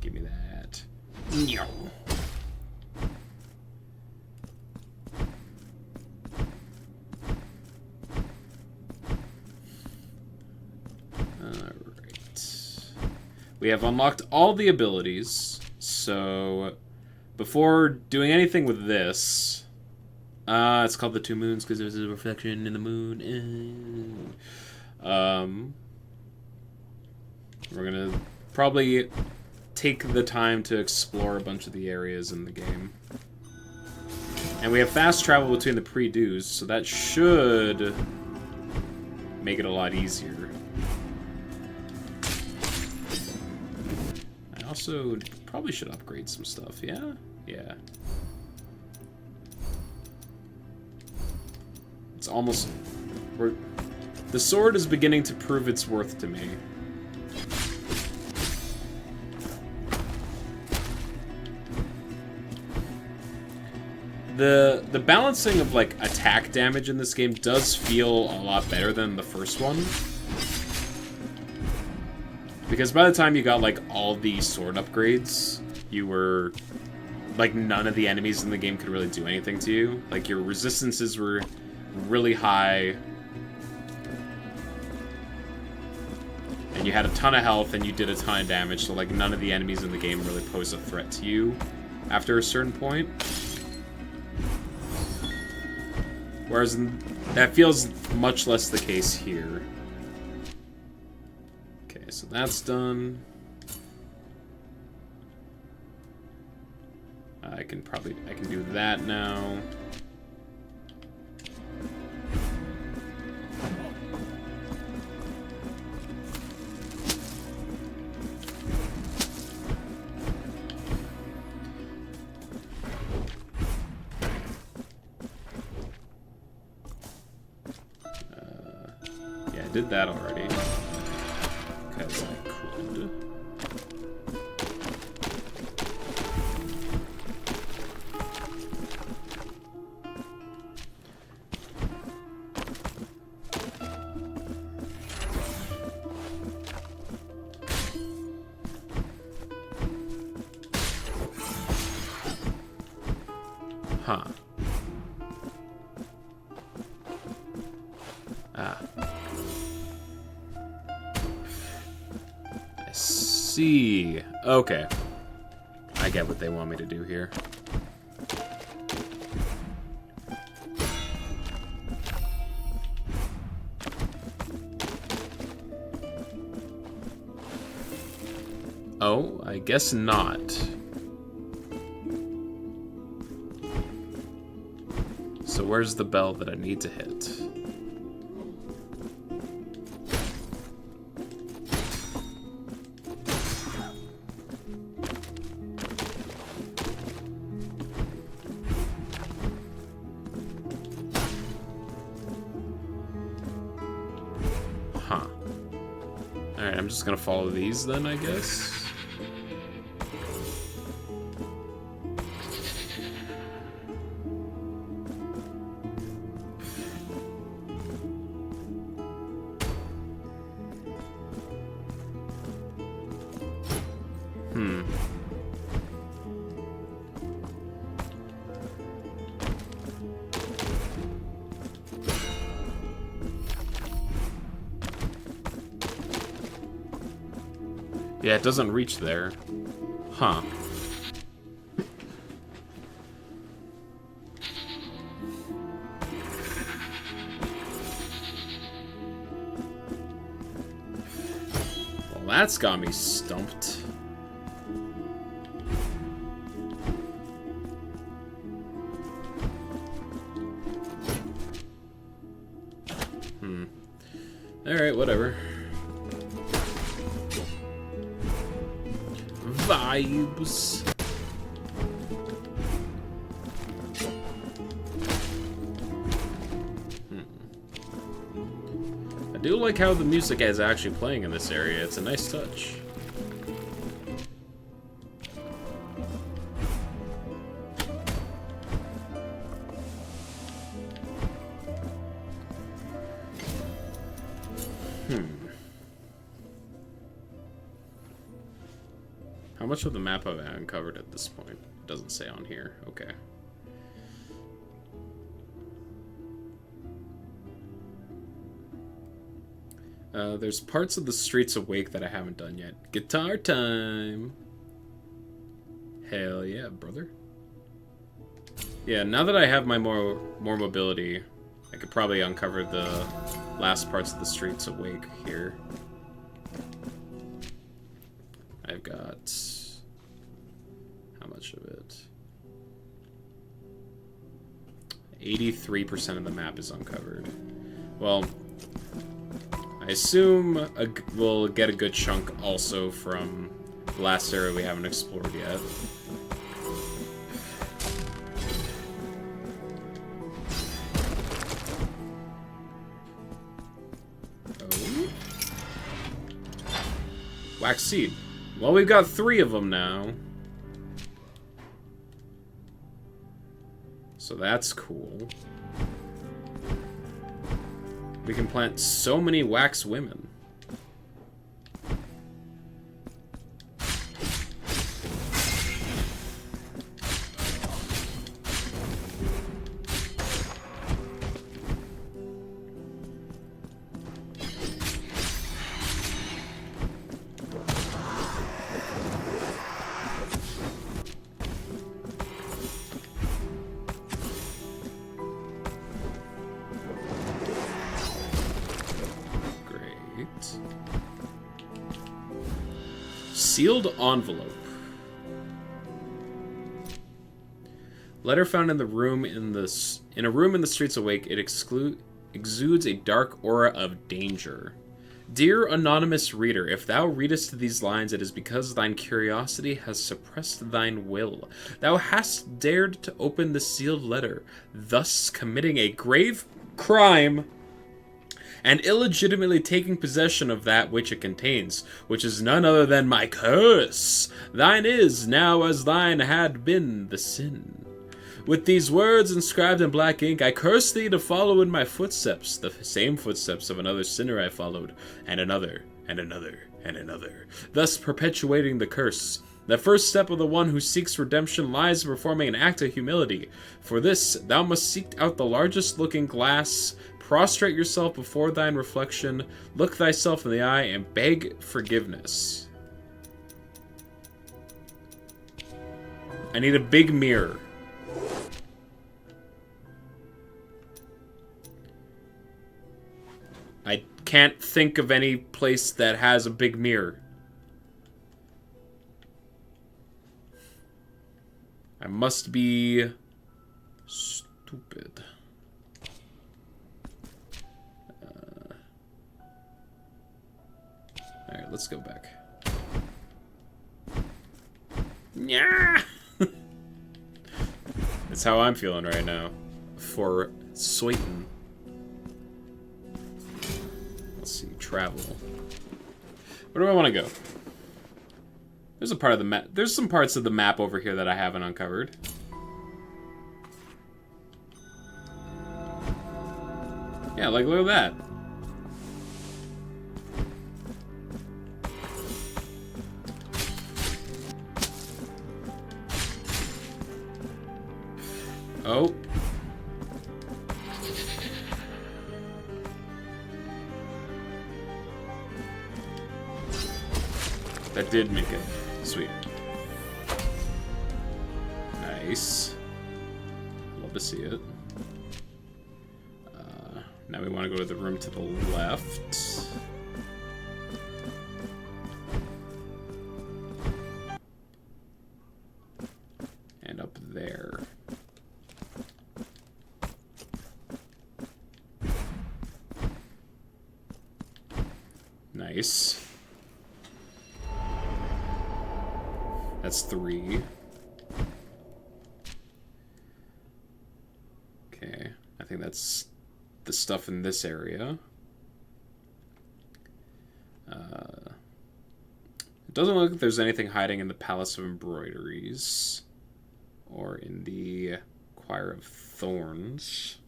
Give me that. No. We have unlocked all the abilities, so before doing anything with this, it's called the Two Moons because there's a reflection in the moon. We're gonna probably take the time to explore a bunch of the areas in the game. And we have fast travel between the pre-dos, so that should make it a lot easier. Also, probably should upgrade some stuff, yeah? Yeah. It's almost... the sword is beginning to prove its worth to me. The balancing of, like, attack damage in this game does feel a lot better than the first one. Because by the time you got, like, all the sword upgrades, you were... like, none of the enemies in the game could really do anything to you. Like, your resistances were really high. And you had a ton of health, and you did a ton of damage, so, like, none of the enemies in the game really pose a threat to you after a certain point. Whereas that feels much less the case here. So that's done. I can do that now. Yeah, I did that already. Because I could. Huh. Ah. I see. Okay. I get what they want me to do here. Oh, I guess not. So where's the bell that I need to hit? Huh. Alright, I'm just gonna follow these then, I guess. Yeah, it doesn't reach there. Huh. Well, that's got me stumped. Alright, whatever. Vibes. I do like how the music is actually playing in this area. It's a nice touch. How much of the map have I uncovered at this point? It doesn't say on here. Okay. There's parts of the Streets Awake that I haven't done yet. Guitar time! Hell yeah, brother. Yeah, now that I have my more mobility, I could probably uncover the last parts of the Streets Awake here. I've got... how much of it? 83% of the map is uncovered. Well, I assume we'll get a good chunk also from the last area we haven't explored yet. Oh. Wax seed. Well, we've got 3 of them now. So that's cool. We can plant so many wax women. Sealed envelope. Letter found in the room in a room in the Streets Awake. It exudes a dark aura of danger. Dear anonymous reader, if thou readest these lines, it is because thine curiosity has suppressed thine will. Thou hast dared to open the sealed letter, thus committing a grave crime and illegitimately taking possession of that which it contains, which is none other than my curse. Thine is, now as thine had been, the sin. With these words inscribed in black ink, I curse thee to follow in my footsteps, the same footsteps of another sinner I followed, and another, and another, and another, thus perpetuating the curse. The first step of the one who seeks redemption lies in performing an act of humility. For this, thou must seek out the largest looking glass, prostrate yourself before thine reflection, look thyself in the eye, and beg forgiveness. I need a big mirror. I can't think of any place that has a big mirror. I must be stupid. Alright, let's go back. Yeah. That's how I'm feeling right now. For certain. Let's see, travel. Where do I want to go? There's a part of the map. There's some parts of the map over here that I haven't uncovered. Yeah, like look at that. Oh. The That did make it. Sweet. Nice. Love to see it. Now we want to go to the room to the left. And up there. Nice. That's 3. Okay, I think that's the stuff in this area. It doesn't look like there's anything hiding in the Palace of Embroideries, or in the Choir of Thorns,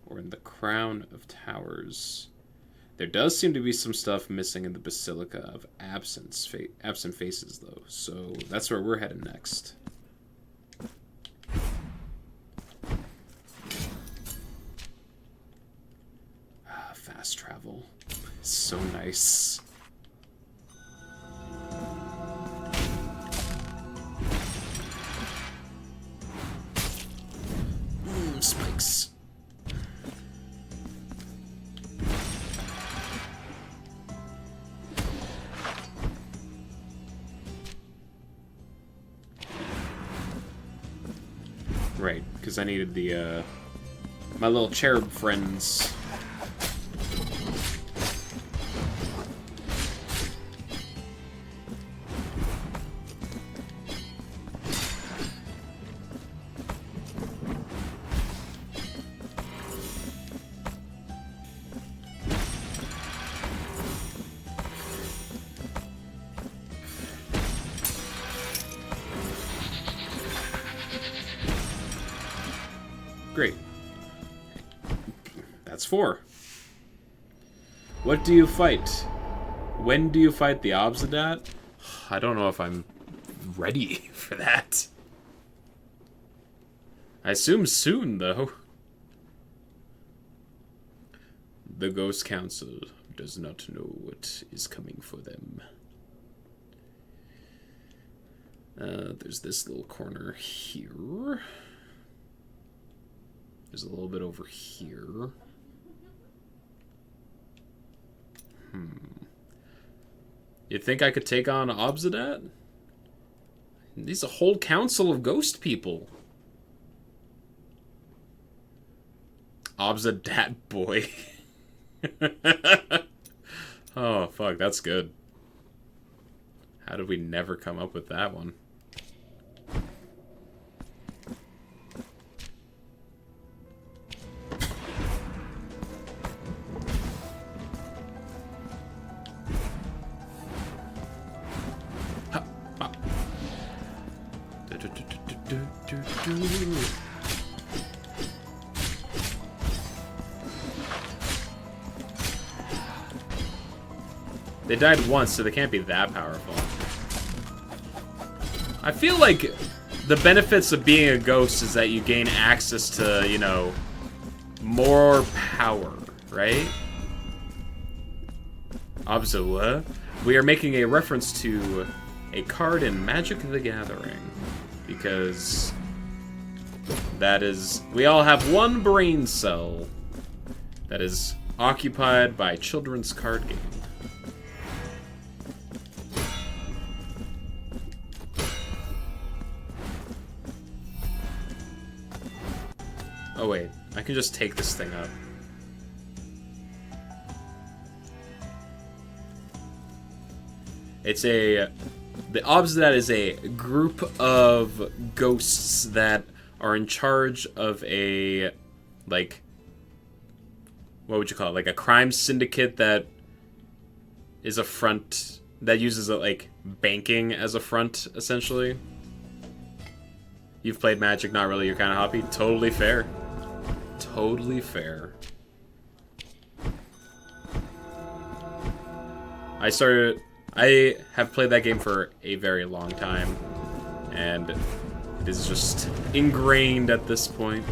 or in the Crown of Towers. There does seem to be some stuff missing in the Basilica of Absent Faces, though, so that's where we're headed next. Fast travel. So nice. Spikes. Right, because I needed the, my little cherub friends. Great. That's 4. What do you fight? When do you fight the Obsidat? I don't know if I'm ready for that. I assume soon, though. The Ghost Council does not know what is coming for them. There's this little corner here. There's a little bit over here. You'd think I could take on Obsidat? He's a whole council of ghost people. Obsidat boy. Oh, fuck, that's good. How did we never come up with that one? They died once, so they can't be that powerful. I feel like the benefits of being a ghost is that you gain access to, you know, more power, right? Obzilla. We are making a reference to a card in Magic the Gathering, because that is... we all have one brain cell that is occupied by children's card game. Oh wait, I can just take this thing up. It's a... the Obsidat is a group of ghosts that are in charge of a, like, what would you call it? Like a crime syndicate that is a front, that uses, like, banking as a front, essentially. You've played Magic, not really your kind of hobby. Totally fair. Totally fair. I have played that game for a very long time, and it is just ingrained at this point.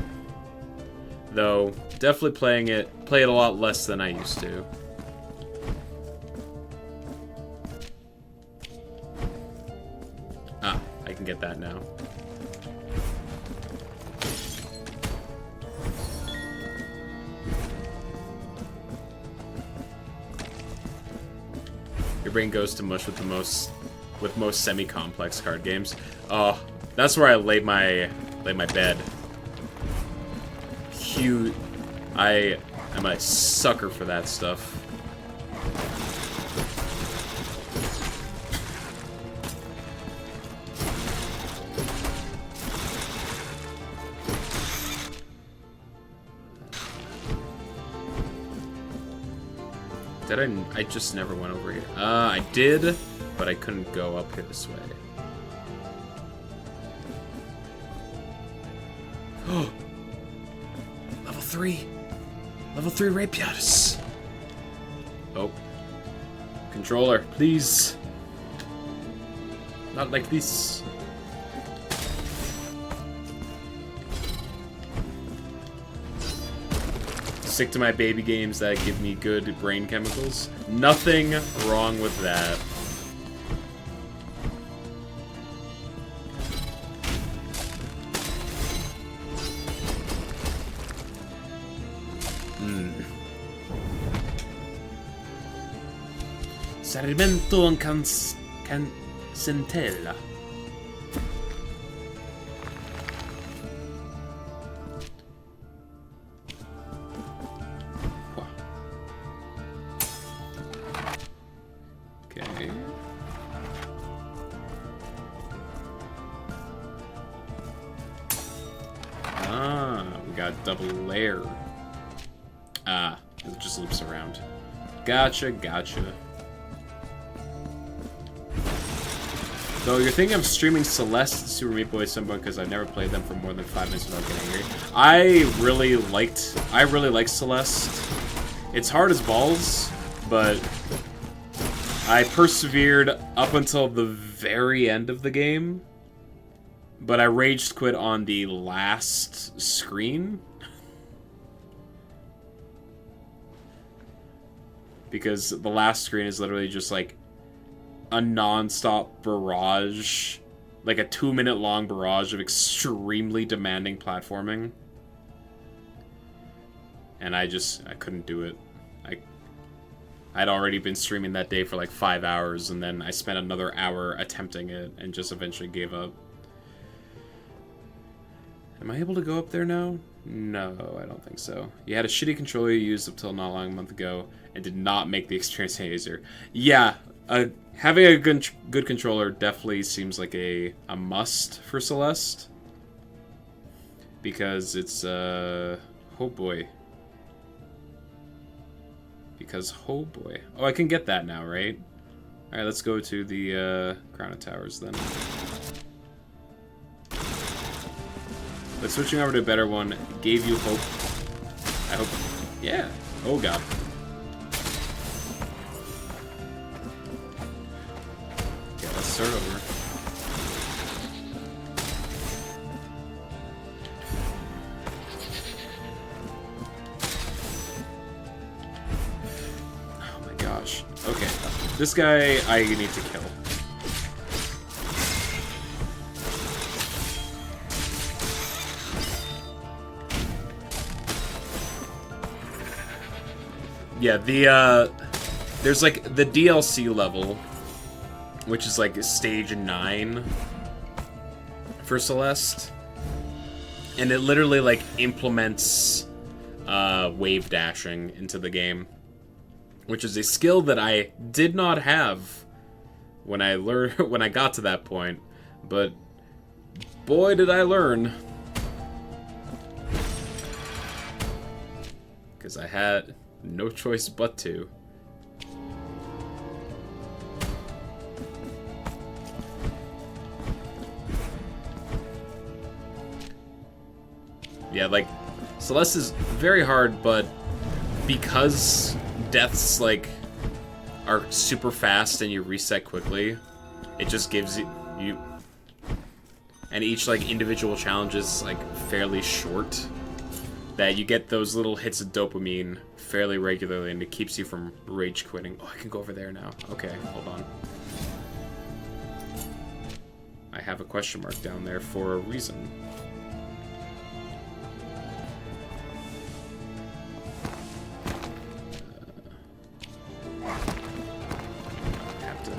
Though, definitely play it a lot less than I used to. I can get that now. Your brain goes to mush with most semi-complex card games. Oh, that's where I lay my bed. Huge. I am a sucker for that stuff. I just never went over here. I did, but I couldn't go up here this way. Oh! Level 3! Level 3 rapiers! Oh. Controller, please! Not like this. Stick to my baby games that give me good brain chemicals. Nothing wrong with that. Sarimento and centella. Okay. Ah, we got double layer. Ah, it just loops around. Gotcha, gotcha. Though you're thinking of streaming Celeste, Super Meat Boy, Sunbun, because I've never played them for more than 5 minutes without getting angry. I really like Celeste. It's hard as balls, but I persevered up until the very end of the game. But I rage quit on the last screen. Because the last screen is literally just like a non-stop barrage, like a 2-minute long barrage of extremely demanding platforming. And I couldn't do it. I'd already been streaming that day for like 5 hours, and then I spent another hour attempting it and just eventually gave up. Am I able to go up there now? No, I don't think so. You had a shitty controller you used up till not long a month ago and did not make the experience any easier. Yeah, having a good controller definitely seems like a must for Celeste. Because it's, oh boy. Oh, I can get that now, right? Alright, let's go to the Crown of Towers then. But switching over to a better one gave you hope. I hope. Yeah. Oh god. Okay, let's start over. Oh my gosh. Okay. This guy I need to kill. Yeah, there's like the DLC level, which is like stage 9 for Celeste, and it literally like implements wave dashing into the game, which is a skill that I did not have when I got to that point, but boy did I learn, because I had no choice but to. Yeah, like, Celeste is very hard, but because deaths, like, are super fast and you reset quickly, it just gives you... And each, like, individual challenge is, like, fairly short, that you get those little hits of dopamine fairly regularly, and it keeps you from rage quitting. Oh, I can go over there now. Okay, hold on. I have a question mark down there for a reason. Have to...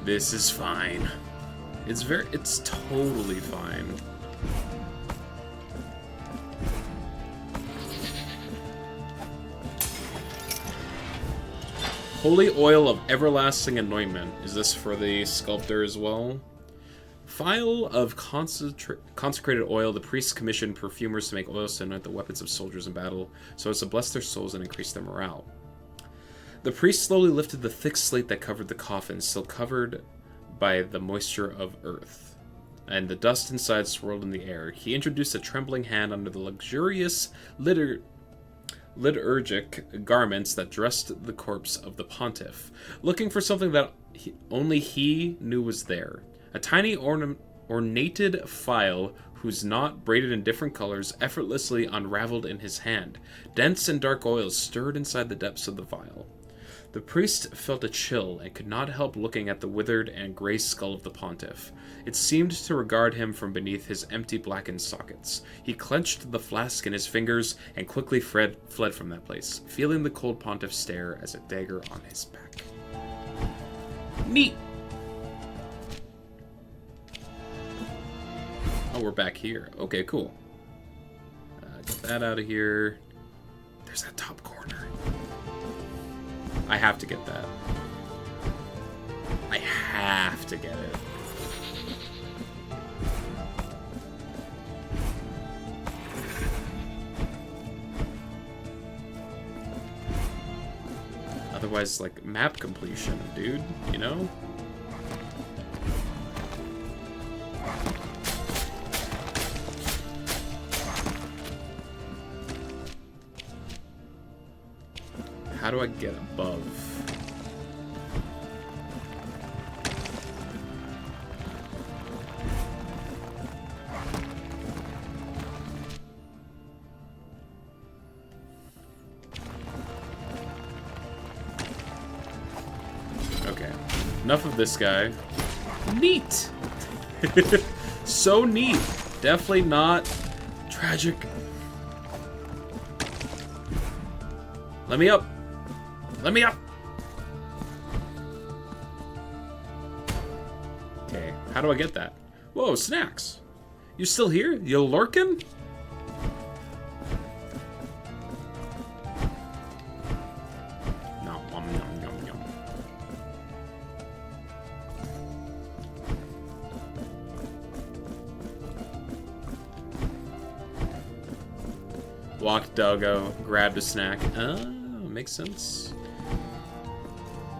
This is fine. It's totally fine. Holy oil of everlasting anointment. Is this for the sculptor as well? Vial of consecrated oil. The priests commissioned perfumers to make oils to anoint the weapons of soldiers in battle, so as to bless their souls and increase their morale. The priest slowly lifted the thick slate that covered the coffin, still covered by the moisture of earth, and the dust inside swirled in the air. He introduced a trembling hand under the luxurious liturgic garments that dressed the corpse of the pontiff, looking for something that only he knew was there. A tiny ornated phial whose knot, braided in different colors, effortlessly unraveled in his hand. Dense and dark oils stirred inside the depths of the vial. The priest felt a chill and could not help looking at the withered and gray skull of the pontiff. It seemed to regard him from beneath his empty blackened sockets. He clenched the flask in his fingers and quickly fled from that place, feeling the cold pontiff stare as a dagger on his back. Neat! Oh, we're back here. Okay, cool. Get that out of here. There's that top corner. I have to get that. I have to get it. Otherwise, like, map completion, dude, you know? How do I get above? Okay. Enough of this guy. Neat! So neat. Definitely not tragic. Let me up. Let me up! Okay, how do I get that? Whoa, snacks! You still here? You lurking? Nom, nom, nom, nom, nom. Walked doggo, grabbed a snack. Makes sense.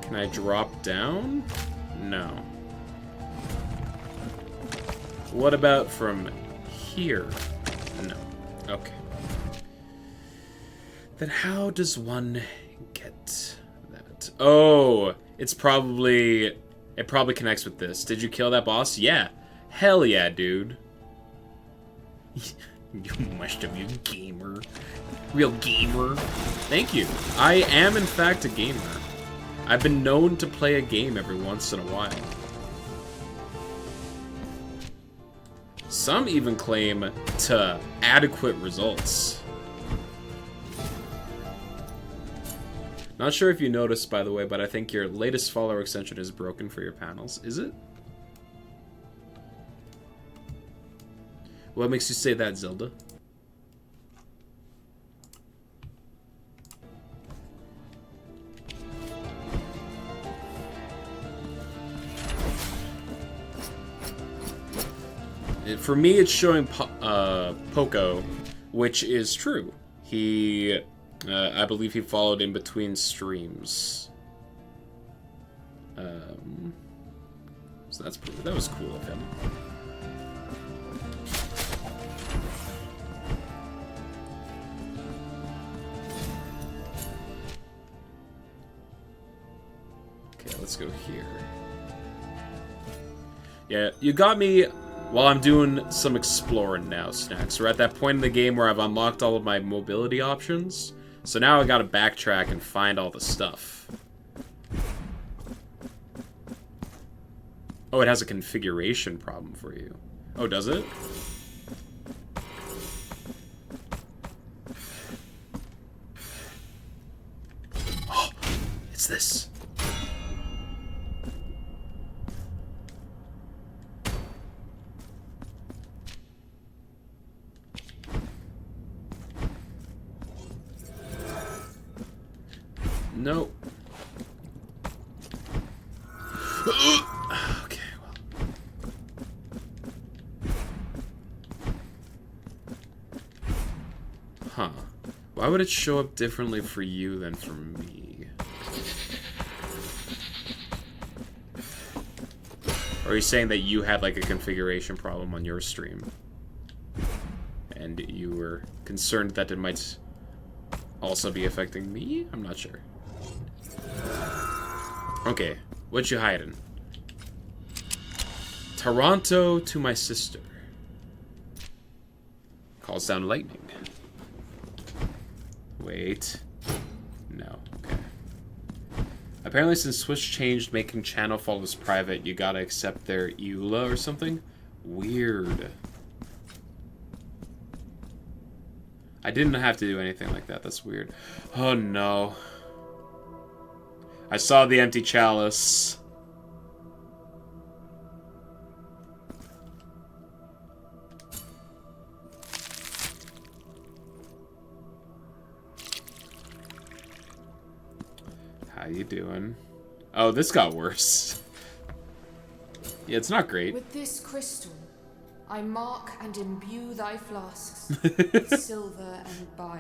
Can I drop down? No. What about from here? No. Okay. Then how does one get that? Oh, it probably connects with this. Did you kill that boss? Yeah. Hell yeah, dude. You must have been a gamer. Real gamer. Thank you. I am in fact a gamer. I've been known to play a game every once in a while. Some even claim to adequate results. Not sure if you noticed, by the way, but I think your latest follower extension is broken for your panels. Is it? What makes you say that, Zelda? For me, it's showing Poco, which is true. He, I believe he followed in between streams. So that was cool of him. Okay, let's go here. Yeah, you got me while I'm doing some exploring now, Snacks. We're at that point in the game where I've unlocked all of my mobility options. So now I gotta backtrack and find all the stuff. Oh, it has a configuration problem for you. Oh, does it? Oh, it's this. No. Okay, well. Huh. Why would it show up differently for you than for me? Or are you saying that you had like a configuration problem on your stream? And you were concerned that it might also be affecting me? I'm not sure. Okay, what you hiding? Toronto to my sister. Calls down lightning. Wait. No, okay. Apparently since Twitch changed making channel followers private, you gotta accept their EULA or something? Weird. I didn't have to do anything like that, that's weird. Oh no. I saw the empty chalice. How you doing? Oh, this got worse. Yeah, it's not great. With this crystal, I mark and imbue thy flasks with silver and bile.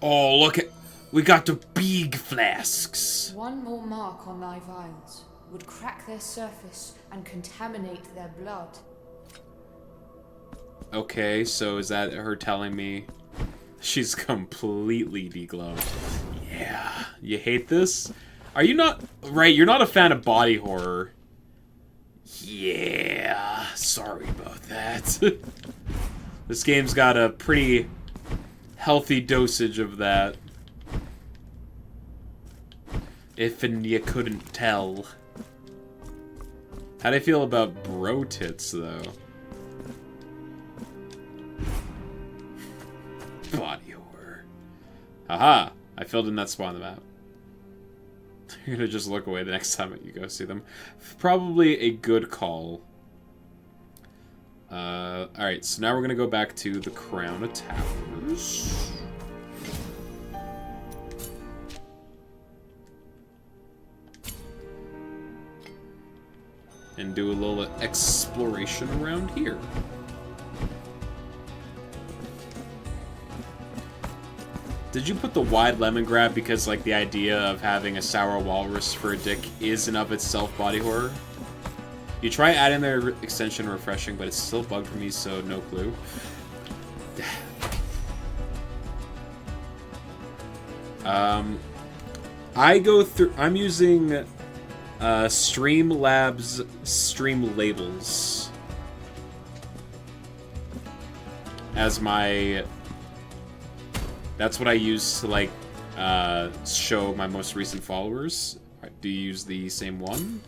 Oh, look at... We got the big flasks. One more mark on thy vials would crack their surface and contaminate their blood. Okay, so is that her telling me she's completely degloved? Yeah. You hate this? Are you not... Right, you're not a fan of body horror. Yeah. Sorry about that. This game's got a pretty healthy dosage of that. If and you couldn't tell. How do you feel about bro tits, though? Body horror. Haha! I filled in that spot on the map. You're gonna just look away the next time you go see them. Probably a good call. Alright, so now we're gonna go back to the Crown of Towers. And do a little exploration around here. Did you put the wide lemon grab because, like, the idea of having a sour walrus for a dick is in of itself body horror? You try adding their extension refreshing, but it's still bugged for me, so no clue. I go through... I'm using... Streamlabs Stream Labels as my... That's what I use to, like, show my most recent followers. Do you use the same one?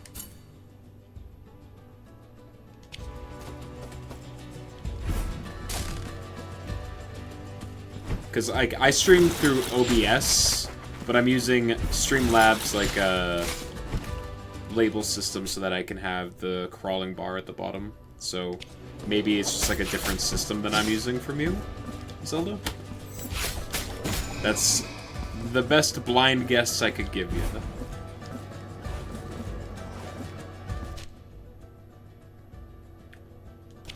Because I stream through OBS, but I'm using Streamlabs, like, label system so that I can have the crawling bar at the bottom. So maybe it's just like a different system that I'm using from you, Zelda? That's the best blind guess I could give you.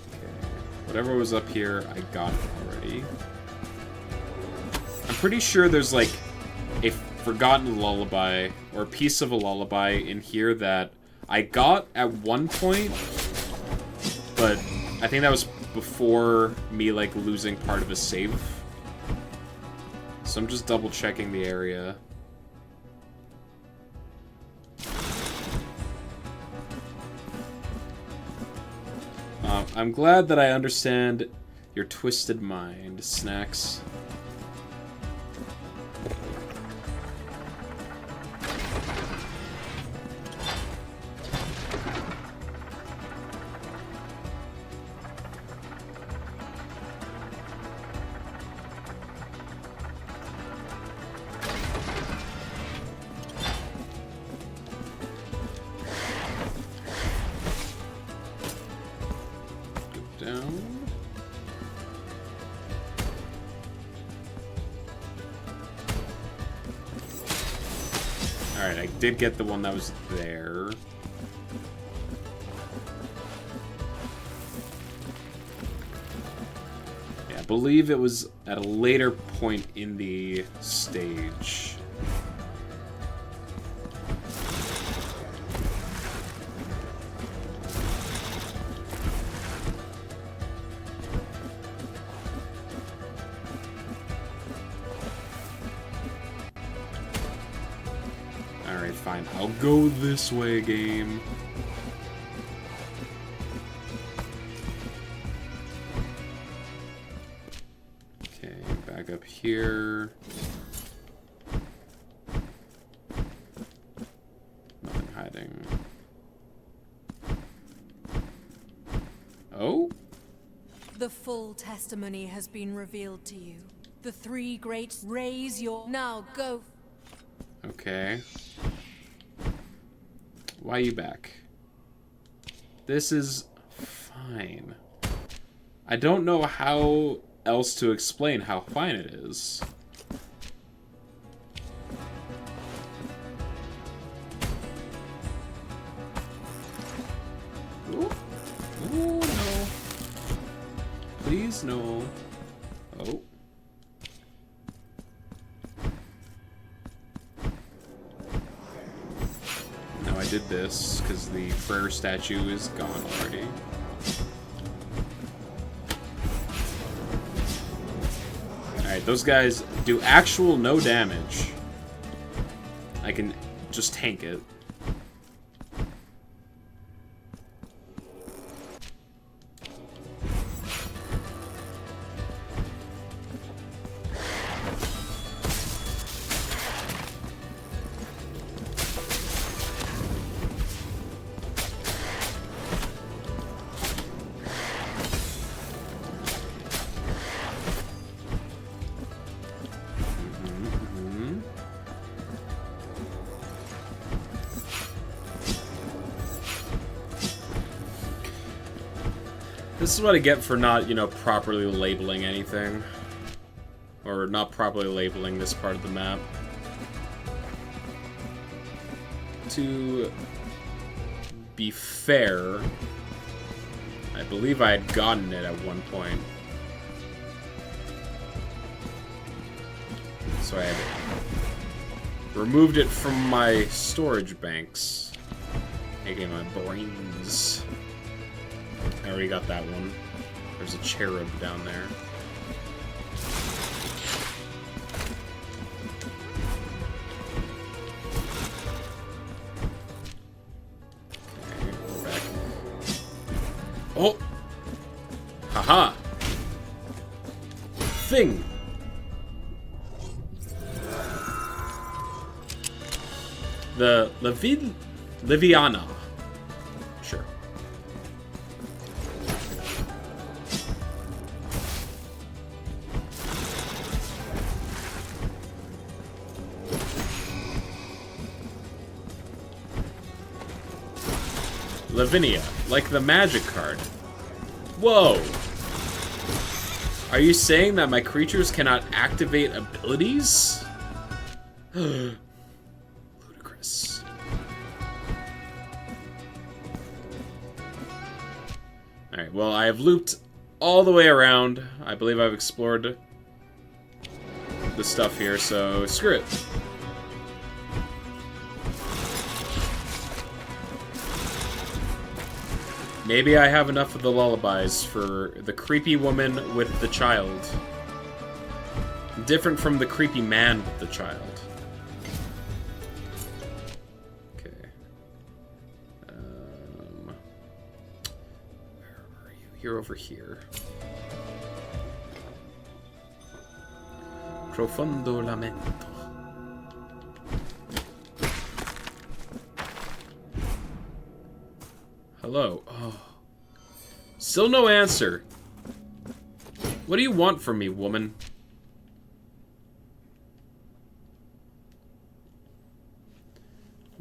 Okay. Whatever was up here, I got it already. I'm pretty sure there's like a forgotten lullaby, or a piece of a lullaby in here that I got at one point, but I think that was before me, like, losing part of a save. So I'm just double checking the area. I'm glad that I understand your twisted mind, Snacks. Down. Alright, I did get the one that was there. Yeah, I believe it was at a later point in the stage. Alright, fine. I'll go this way, game. Okay, back up here. Nothing hiding. Oh? The full testimony has been revealed to you. The three great raise your... Now go. Okay. Why are you back? This is fine. I don't know how else to explain how fine it is. Ooh. Ooh, no. Please, no. Oh. Now I did this because the prayer statue is gone already. Alright, those guys do actual no damage. I can just tank it. This is what I get for not, you know, properly labeling anything. Or not properly labeling this part of the map. To be fair, I believe I had gotten it at one point. So I had removed it from my storage banks. Making my brains. I already got that one. There's a cherub down there. Okay, we're back. Oh! Haha! Thing! The Liviana. Sure. Lavinia, like the magic card. Whoa! Are you saying that my creatures cannot activate abilities? Ludicrous. Alright, well, I have looped all the way around. I believe I've explored the stuff here, so screw it. Maybe I have enough of the lullabies for the creepy woman with the child. Different from the creepy man with the child. Okay. Where are you You're over here. Profondo lamento. Hello. Oh. Still no answer. What do you want from me, woman?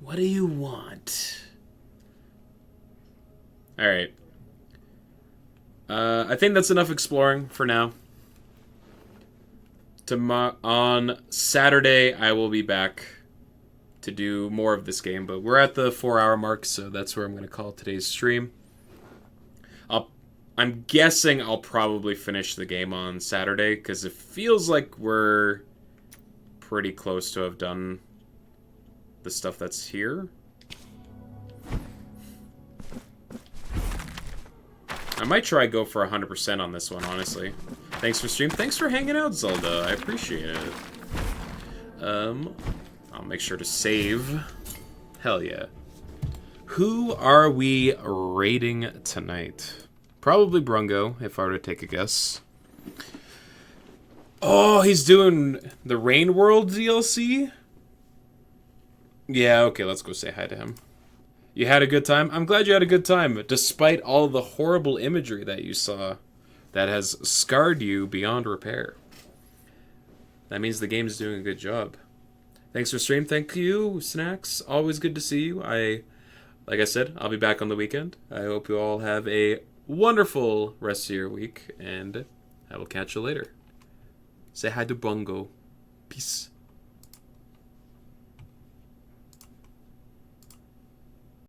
What do you want? Alright. I think that's enough exploring for now. On Saturday, I will be back to do more of this game, but we're at the 4-hour mark, so that's where I'm going to call today's stream. I'm guessing I'll probably finish the game on Saturday, because it feels like we're pretty close to have done the stuff that's here. I might try go for 100% on this one, honestly. Thanks for stream. Thanks for hanging out, Zelda. I appreciate it. I'll make sure to save. Hell yeah. Who are we raiding tonight? Probably Brungo, if I were to take a guess. Oh, he's doing the Rain World DLC? Yeah, okay, let's go say hi to him. You had a good time? I'm glad you had a good time, despite all the horrible imagery that you saw that has scarred you beyond repair. That means the game's doing a good job. Thanks for stream. Thank you, Snacks. Always good to see you. Like I said, I'll be back on the weekend. I hope you all have a wonderful rest of your week, and I will catch you later. Say hi to Bungo. Peace.